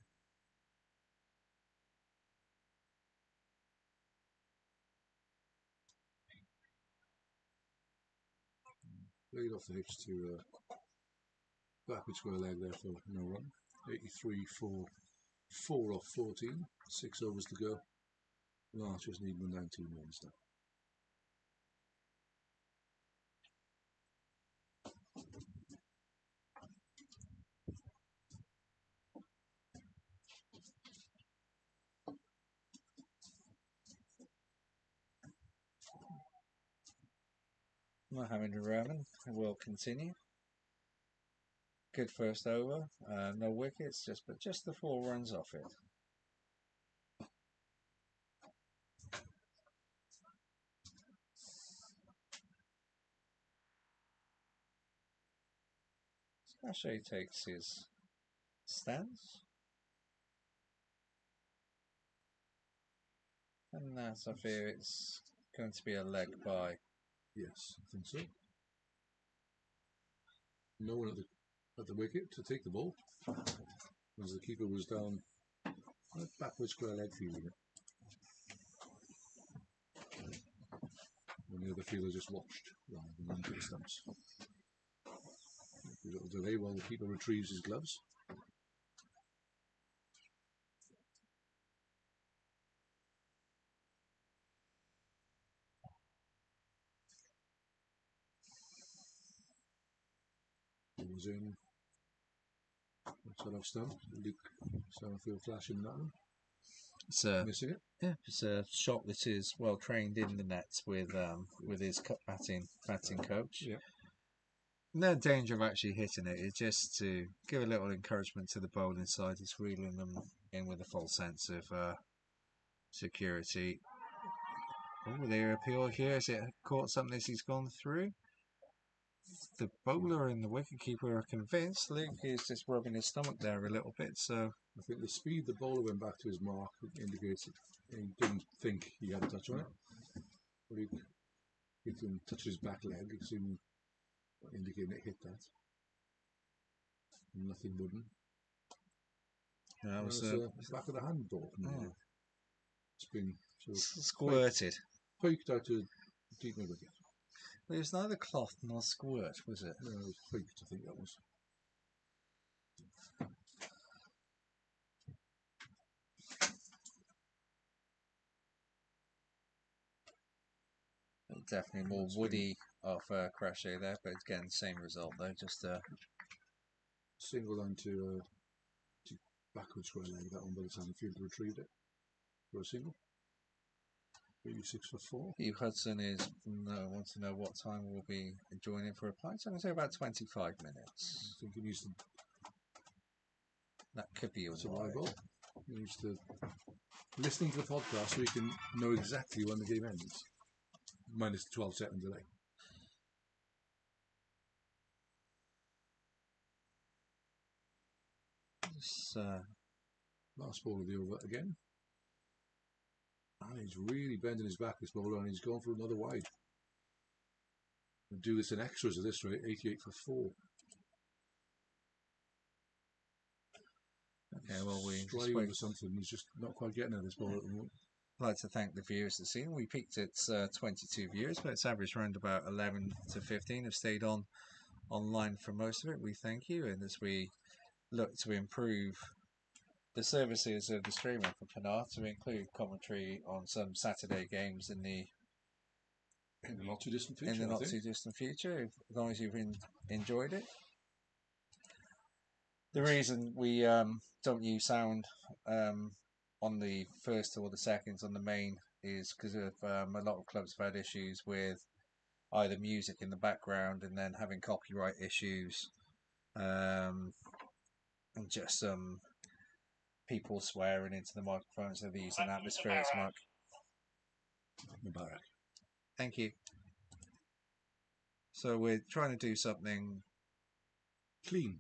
Played off the hips to backward square leg there for no run. 83 for 4 off 14. 6 overs to go. The Archers need the 19 runs now. Mohammed Rahman will continue. Good first over, no wickets, just the 4 runs off it. Crochet takes his stance. And that's, I fear it's going to be a leg by. Yes, I think so. No one at the wicket to take the ball, as the keeper was down backward square leg fielding it. And the other fielder just watched rather than run to the stumps. A little delay while the keeper retrieves his gloves. He was in. That's what I've done. Luke Summerfield flashing that one. It's a, Missing it. yeah, it's a shot that is well trained in the nets with his batting coach. Yeah. No danger of actually hitting it. It's just to give a little encouragement to the bowling side. It's reeling them in with a full sense of security. Oh, their appeal here. Has it caught something as he's gone through? The bowler and the wicketkeeper are convinced. Luke is just rubbing his stomach there a little bit. So I think the speed the bowler went back to his mark indicates that he didn't think he had a touch on it. But he hit him, touched his back leg, it seemed indicating it hit that. Nothing wooden. yeah, that was back of the hand ball. Oh. It's been sort of squirted. poked out to deep mid wicket. Well, it was neither cloth nor squirt, was it? No, it was poked, I think that was. Definitely more woody off Crochet there, but again, same result though. Just Single down to backward square leg, that one by the time the fielder retrieved it for a single. 86 for 4. Hugh Hudson wants to know what time we'll be joining for a pint. So I'm going to say about 25 minutes. I think he needs to. That could be That's a all live right. ball. He needs to listening to the podcast so he can know exactly when the game ends. Minus the 12-second delay. Last ball of the over again. And he's really bending his back, this bowler, and he's going for another wide. We'll do this in extras at this rate, 88 for 4. Okay, well, we striving for something. He's just not quite getting at this ball at the moment. I'd like to thank the viewers this evening. We peaked at 22 viewers, but it's averaged around about 11 to 15. Have stayed online for most of it. We thank you, and as we look to improve the services of the streaming for Penarth to include commentary on some Saturday games in the not too distant future. In the not too distant future, as long as you've enjoyed it. The reason we don't use sound on the first or the seconds on the main is because of a lot of clubs have had issues with either music in the background and then having copyright issues, and just some people swearing into the microphone, so they're using atmospheric mic. Mubarak. Thank you. So we're trying to do something clean.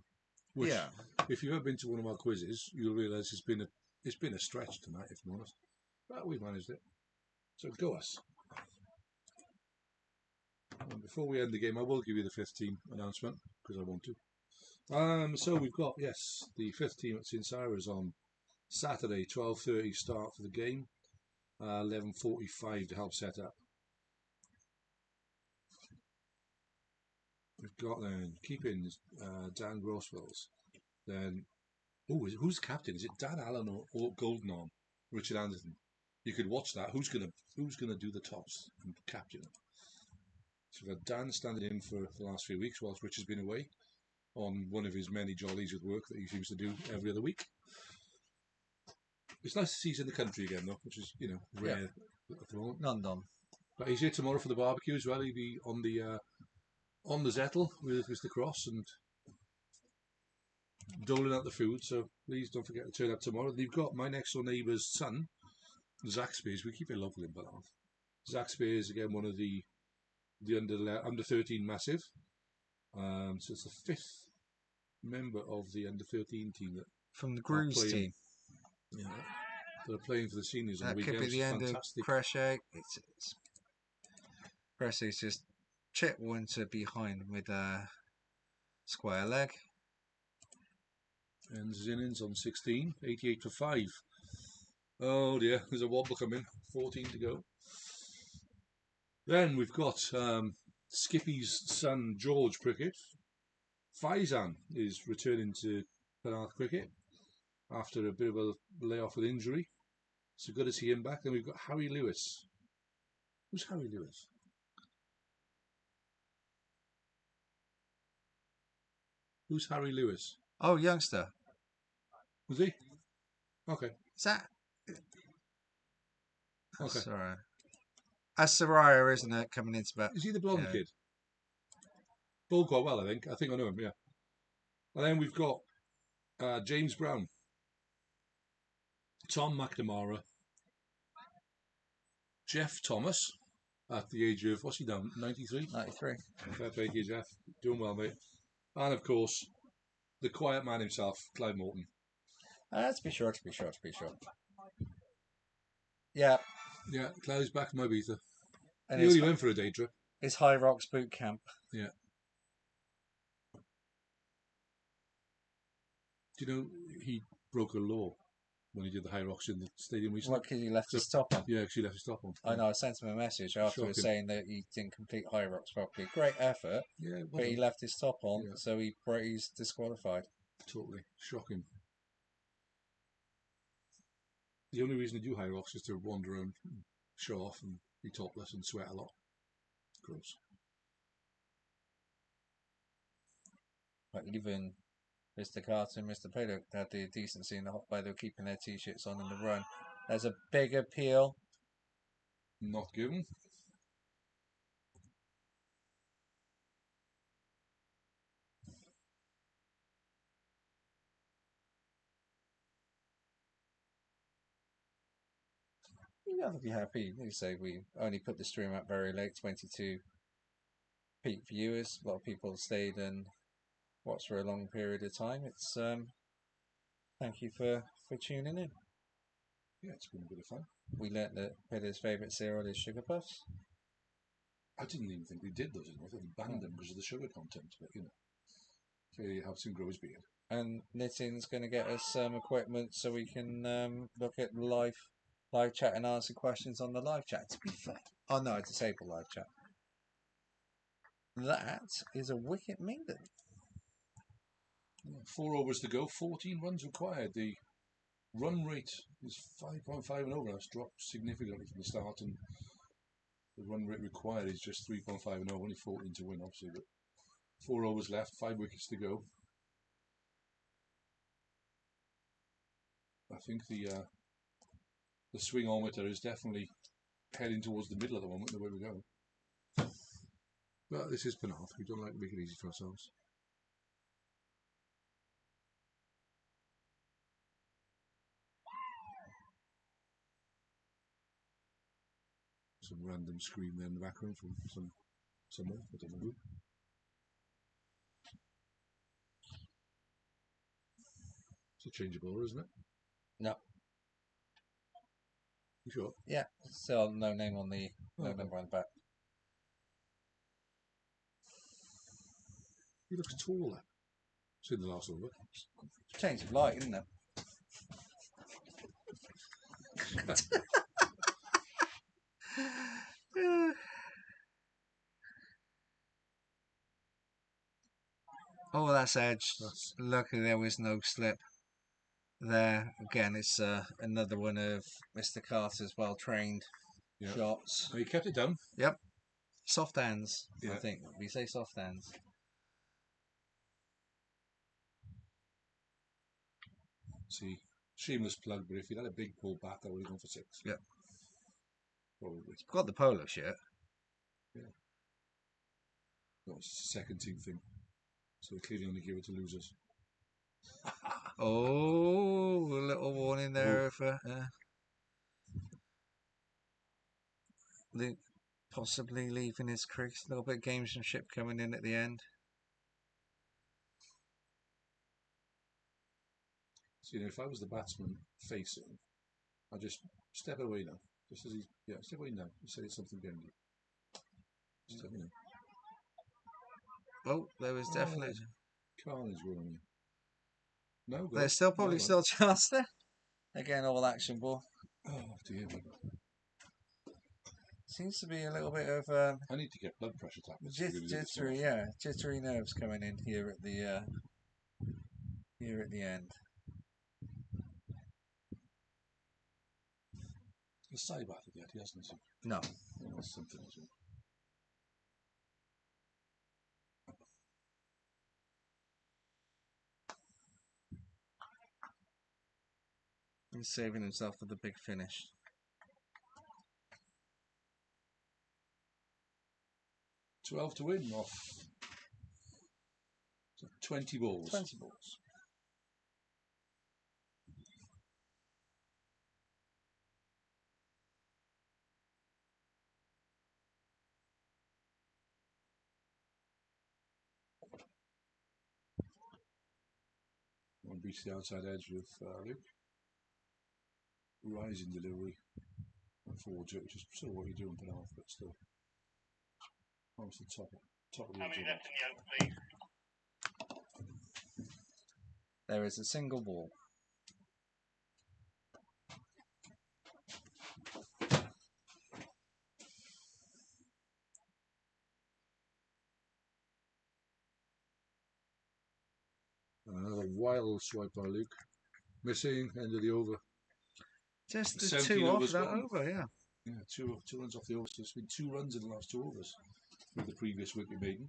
Which, yeah. If you've ever been to one of our quizzes, you'll realise it's been a stretch tonight, if I'm honest. But we managed it. So go us. And before we end the game, I will give you the fifth team announcement because I want to. So we've got the fifth team at St Cyrus on Saturday, 12:30 start for the game, 11:45 to help set up. We've got then keeping Dan Grosswells. Then, who's captain? Is it Dan Allen or Goldenarm? Richard Anderson. You could watch that. Who's gonna do the tops and captain? So we've got Dan standing in for the last few weeks whilst Richard's been away on one of his many jollies with work that he seems to do every other week. It's nice to see he's in the country again, though, which is rare at the moment. London. But he's here tomorrow for the barbecue as well. He'll be on the Zettel with Mr. Cross and doling out the food. So please don't forget to turn up tomorrow. You've got my next door neighbour's son, Zach Spears. We keep it local in Penarth. Zach Spears, again, one of the under 13 massive. So it's the member of the under-13 team that From the Grooves playing. team. that are playing for the seniors on That the could weekend. be Which the is end fantastic. of Crochet. It's Crochet's just chip one to behind with a square leg. And his innings on 16, 88 for 5. Oh dear, there's a wobble coming. 14 to go. Then we've got Skippy's son George cricket. Faizan is returning to Penarth cricket after a bit of a layoff with injury. So good to see him back. Then we've got Harry Lewis. Who's Harry Lewis? Who's Harry Lewis? Oh, youngster. Was he? Okay. Is that? Okay. Sorry. That's Soraya, isn't it? Coming into bat. Is he the blonde Yeah. kid? Bowled quite well, I think. I think I know him, yeah. And then we've got James Brown, Tom McNamara, Jeff Thomas at the age of, what's he done, 93? 93. Fair play to you, Jeff. Doing well, mate. And of course, the quiet man himself, Clive Morton. To be sure. Yeah. Yeah, Clive's back from Ibiza. And He only went for a day trip. it's High Rocks boot camp. Yeah. Do you know he broke a law when he did the High Rocks in the stadium recently? What, because he left his top on? Yeah, because he left his top on. I know, I sent him a message afterwards Shocking. saying that he didn't complete High Rocks properly. Great effort, Yeah, but he left his top on, Yeah. so he's disqualified. Totally. Shocking. The only reason to do High Rocks is to wander around, and show off and be topless and sweat a lot. Gross. Like even Mr. Carter and Mr. Paylock had the decency in the hot by they were keeping their t-shirts on in the run. There's a big appeal. Not given. You have to be happy. You say we only put the stream up very late, 22 peak viewers. A lot of people stayed and watched for a long period of time. It's thank you for tuning in. Yeah, it's been a bit of fun. We learnt that Peter's favourite cereal is Sugar Puffs. I didn't even think they did those anymore. I thought they banned them because of the sugar content, but you know, clearly it helps him grow his beard. And Knitting's going to get us some equipment so we can look at live chat and answer questions on the live chat. To be fair, oh no, I disabled live chat. That is a wicket maiden. Yeah, 4 overs to go, 14 runs required. The run rate is 5.5 and over. That's dropped significantly from the start, and the run rate required is just 3.5 and over. Only 14 to win, obviously, but 4 overs left, 5 wickets to go. I think the swingometer is definitely heading towards the middle at the moment, the way we're going. But this is Penarth. We don't like to make it easy for ourselves. Some random scream there in the background from someone. I don't know who. It's a change of bowler, isn't it? No. You sure? Yeah, still no name on the number on the back. He looks taller. It's in the last over. Change of light, isn't it? Oh, that's edge. Luckily, there was no slip there. Again, it's another one of Mr. Carter's well-trained shots. Oh, he kept it down. Yep. Soft hands, Yeah. I think. We say soft hands. See, shameless plug, but if he'd had a big pull back, I would have gone for 6. Yep. Probably. Got the polo shirt. Yeah. That was the second team thing. So they clearly only give it to losers. Oh, a little warning there for Luke possibly leaving his crease. A little bit of gamesmanship coming in at the end. So, if I was the batsman facing, I'd just step away now. Just as step away now. You say something behind you. Just let me know. Oh, there was definitely. Carnage going on here. No, go. There's still probably No, still a chance there. Again, all action ball. Oh dear me. Seems to be a little bit of I need to get blood pressure tablets. to really do this jittery, now. yeah, jittery nerves coming in here at the end. He's side batted yet, he hasn't. No, That's something as well. he's saving himself for the big finish. $12 to win off 20 balls. 20 balls. One beats the outside edge with Luke. Rising delivery and forward jerk, which is sort of what you do in Penarth, but still. Almost the top of the How many edge. left in the over, please? There is a single ball. Another wild swipe by Luke. Missing, end of the over. Just the 17 two off overs that gone. over, yeah. Yeah, two runs off the over. So it's been 2 runs in the last 2 overs with the previous wicket maiden.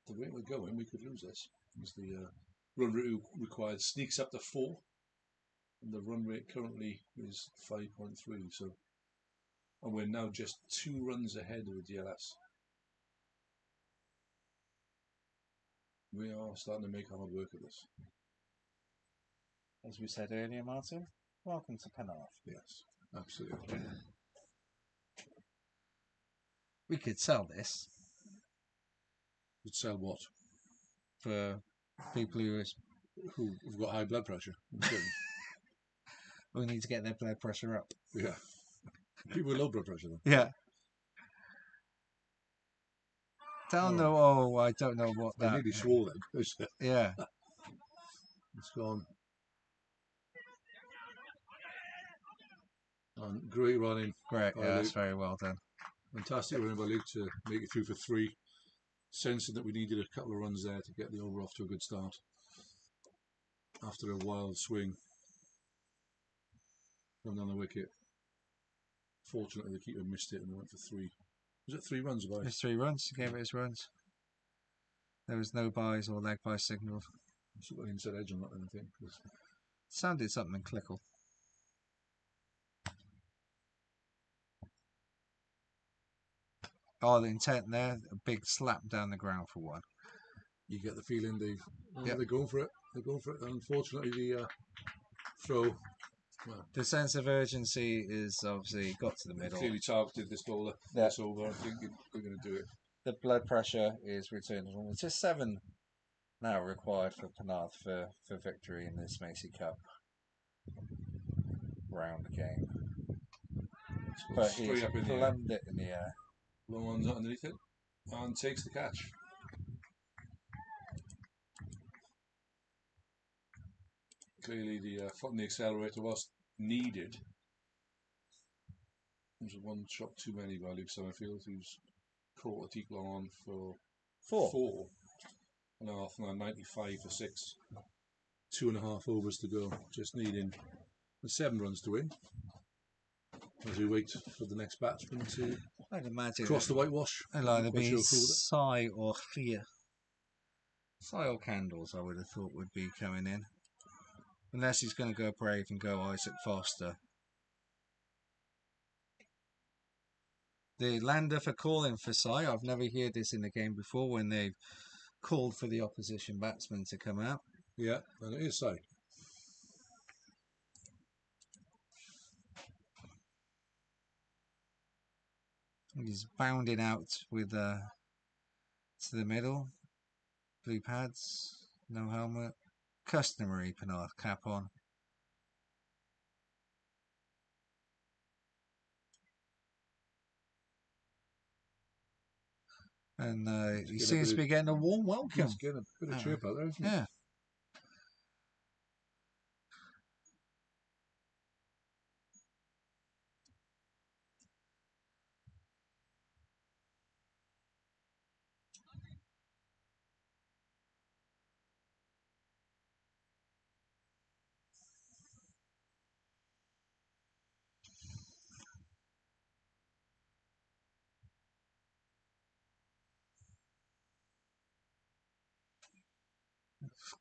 The way we're going, we could lose this. As the run rate required sneaks up to 4, and the run rate currently is 5.3. So, and we're now just 2 runs ahead of the DLS. We are starting to make hard work of this. As we said earlier, Martin, welcome to Penarth. Yes, absolutely. We could sell this Would sell what? for people who've got high blood pressure. who need to get their blood pressure up. Yeah. People with low blood pressure, though. Yeah. Don't know. Oh, I don't know what I that. nearly swore then. Yeah. It's gone. And great running. Great. by Yeah, that's Luke. very well done. Fantastic running by Luke to make it through for 3. Sensing that we needed a couple of runs there to get the over off to a good start. After a wild swing from down the wicket. Fortunately, the keeper missed it and went for 3. Was it 3 runs, by? There's 3 runs. He gave it his runs. There was no buys or leg buy signal. Sort of inside edge on that, I think. Sounded something clickle. Oh, the intent there, a big slap down the ground for 1. You get the feeling they're going for it. They're going for it. And unfortunately, the throw. Well, The sense of urgency is obviously got to the middle. clearly targeted this bowler. Yeah. That's over. I think they're going to do it. The blood pressure is returned. It's just 7 now required for Penarth for victory in this Macey Cup round game. But he's Straight up in the air. plumbed it in the air. Long one's underneath it and takes the catch. Clearly, the foot on the accelerator was needed. It was 1 shot too many by Luke Summerfield, who's caught a deep long on for 4. And half now 95 for 6. 2.5 overs to go. Just needing 7 runs to win. As we wait for the next batsman to I'd imagine cross the whitewash. it'll either be Quite sure Sai or Khia. Sai or Candles, I would have thought would be coming in. Unless he's going to go brave and go Isaac Foster. The Llandaff are calling for Sai. I've never heard this in the game before when they've called for the opposition batsman to come out. Yeah, and it is so. He's bounding out with to the middle. Blue pads. No helmet. Customary Penarth cap on. And he seems to be getting a warm welcome. He's getting a bit of chirp out there, isn't he? Yeah.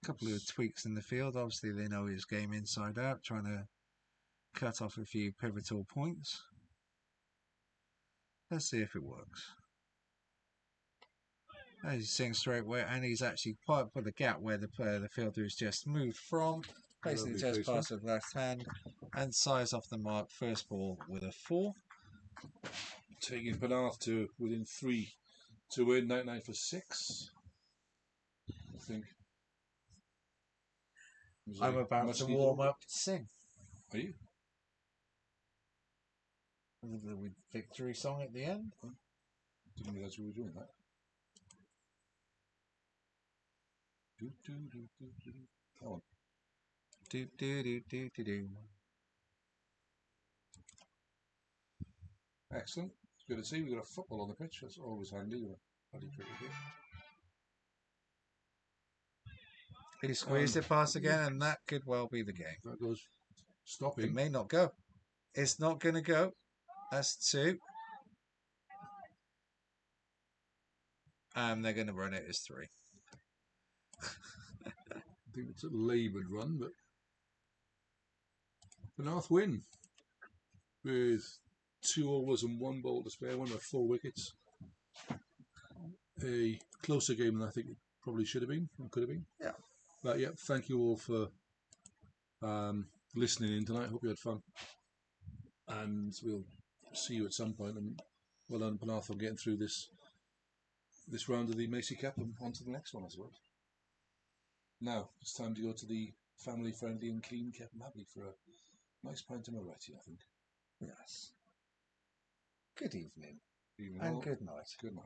A couple of tweaks in the field. Obviously, they know his game inside out, trying to cut off a few pivotal points. Let's see if it works. As he's seeing straight away, and he's actually quite put the gap where the fielder has just moved from, placing it Lovely just past the left hand, and size off the mark. First ball with a 4. Taking Penarth to within 3 to win. 99 for 6. I think. I'm about to warm up to sing. Are you? The victory song at the end. Didn't realise we were doing that. Do, do, do, do, do. Come on. Do do do do do do. Excellent. It's good to see. We've got a football on the pitch. That's always handy. Bloody cricket here. He squeezed it past again, and that could well be the game. That goes It stopping. may not go. It's not going to go. That's 2. They're going to run it as 3. I think it's a laboured run, but Penarth win with 2 overs and 1 ball to spare, one with 4 wickets. A closer game than I think it probably should have been and could have been. Yeah. But yeah, thank you all for listening in tonight. Hope you had fun, and we'll see you at some point. And well done, Penarth, on getting through this round of the Macey Cup and on to the next one, I suppose. Now it's time to go to the family-friendly and clean-kept Mabley for a nice pint of Moretti, I think. Yes. Good evening Evening and all. good night. Good night.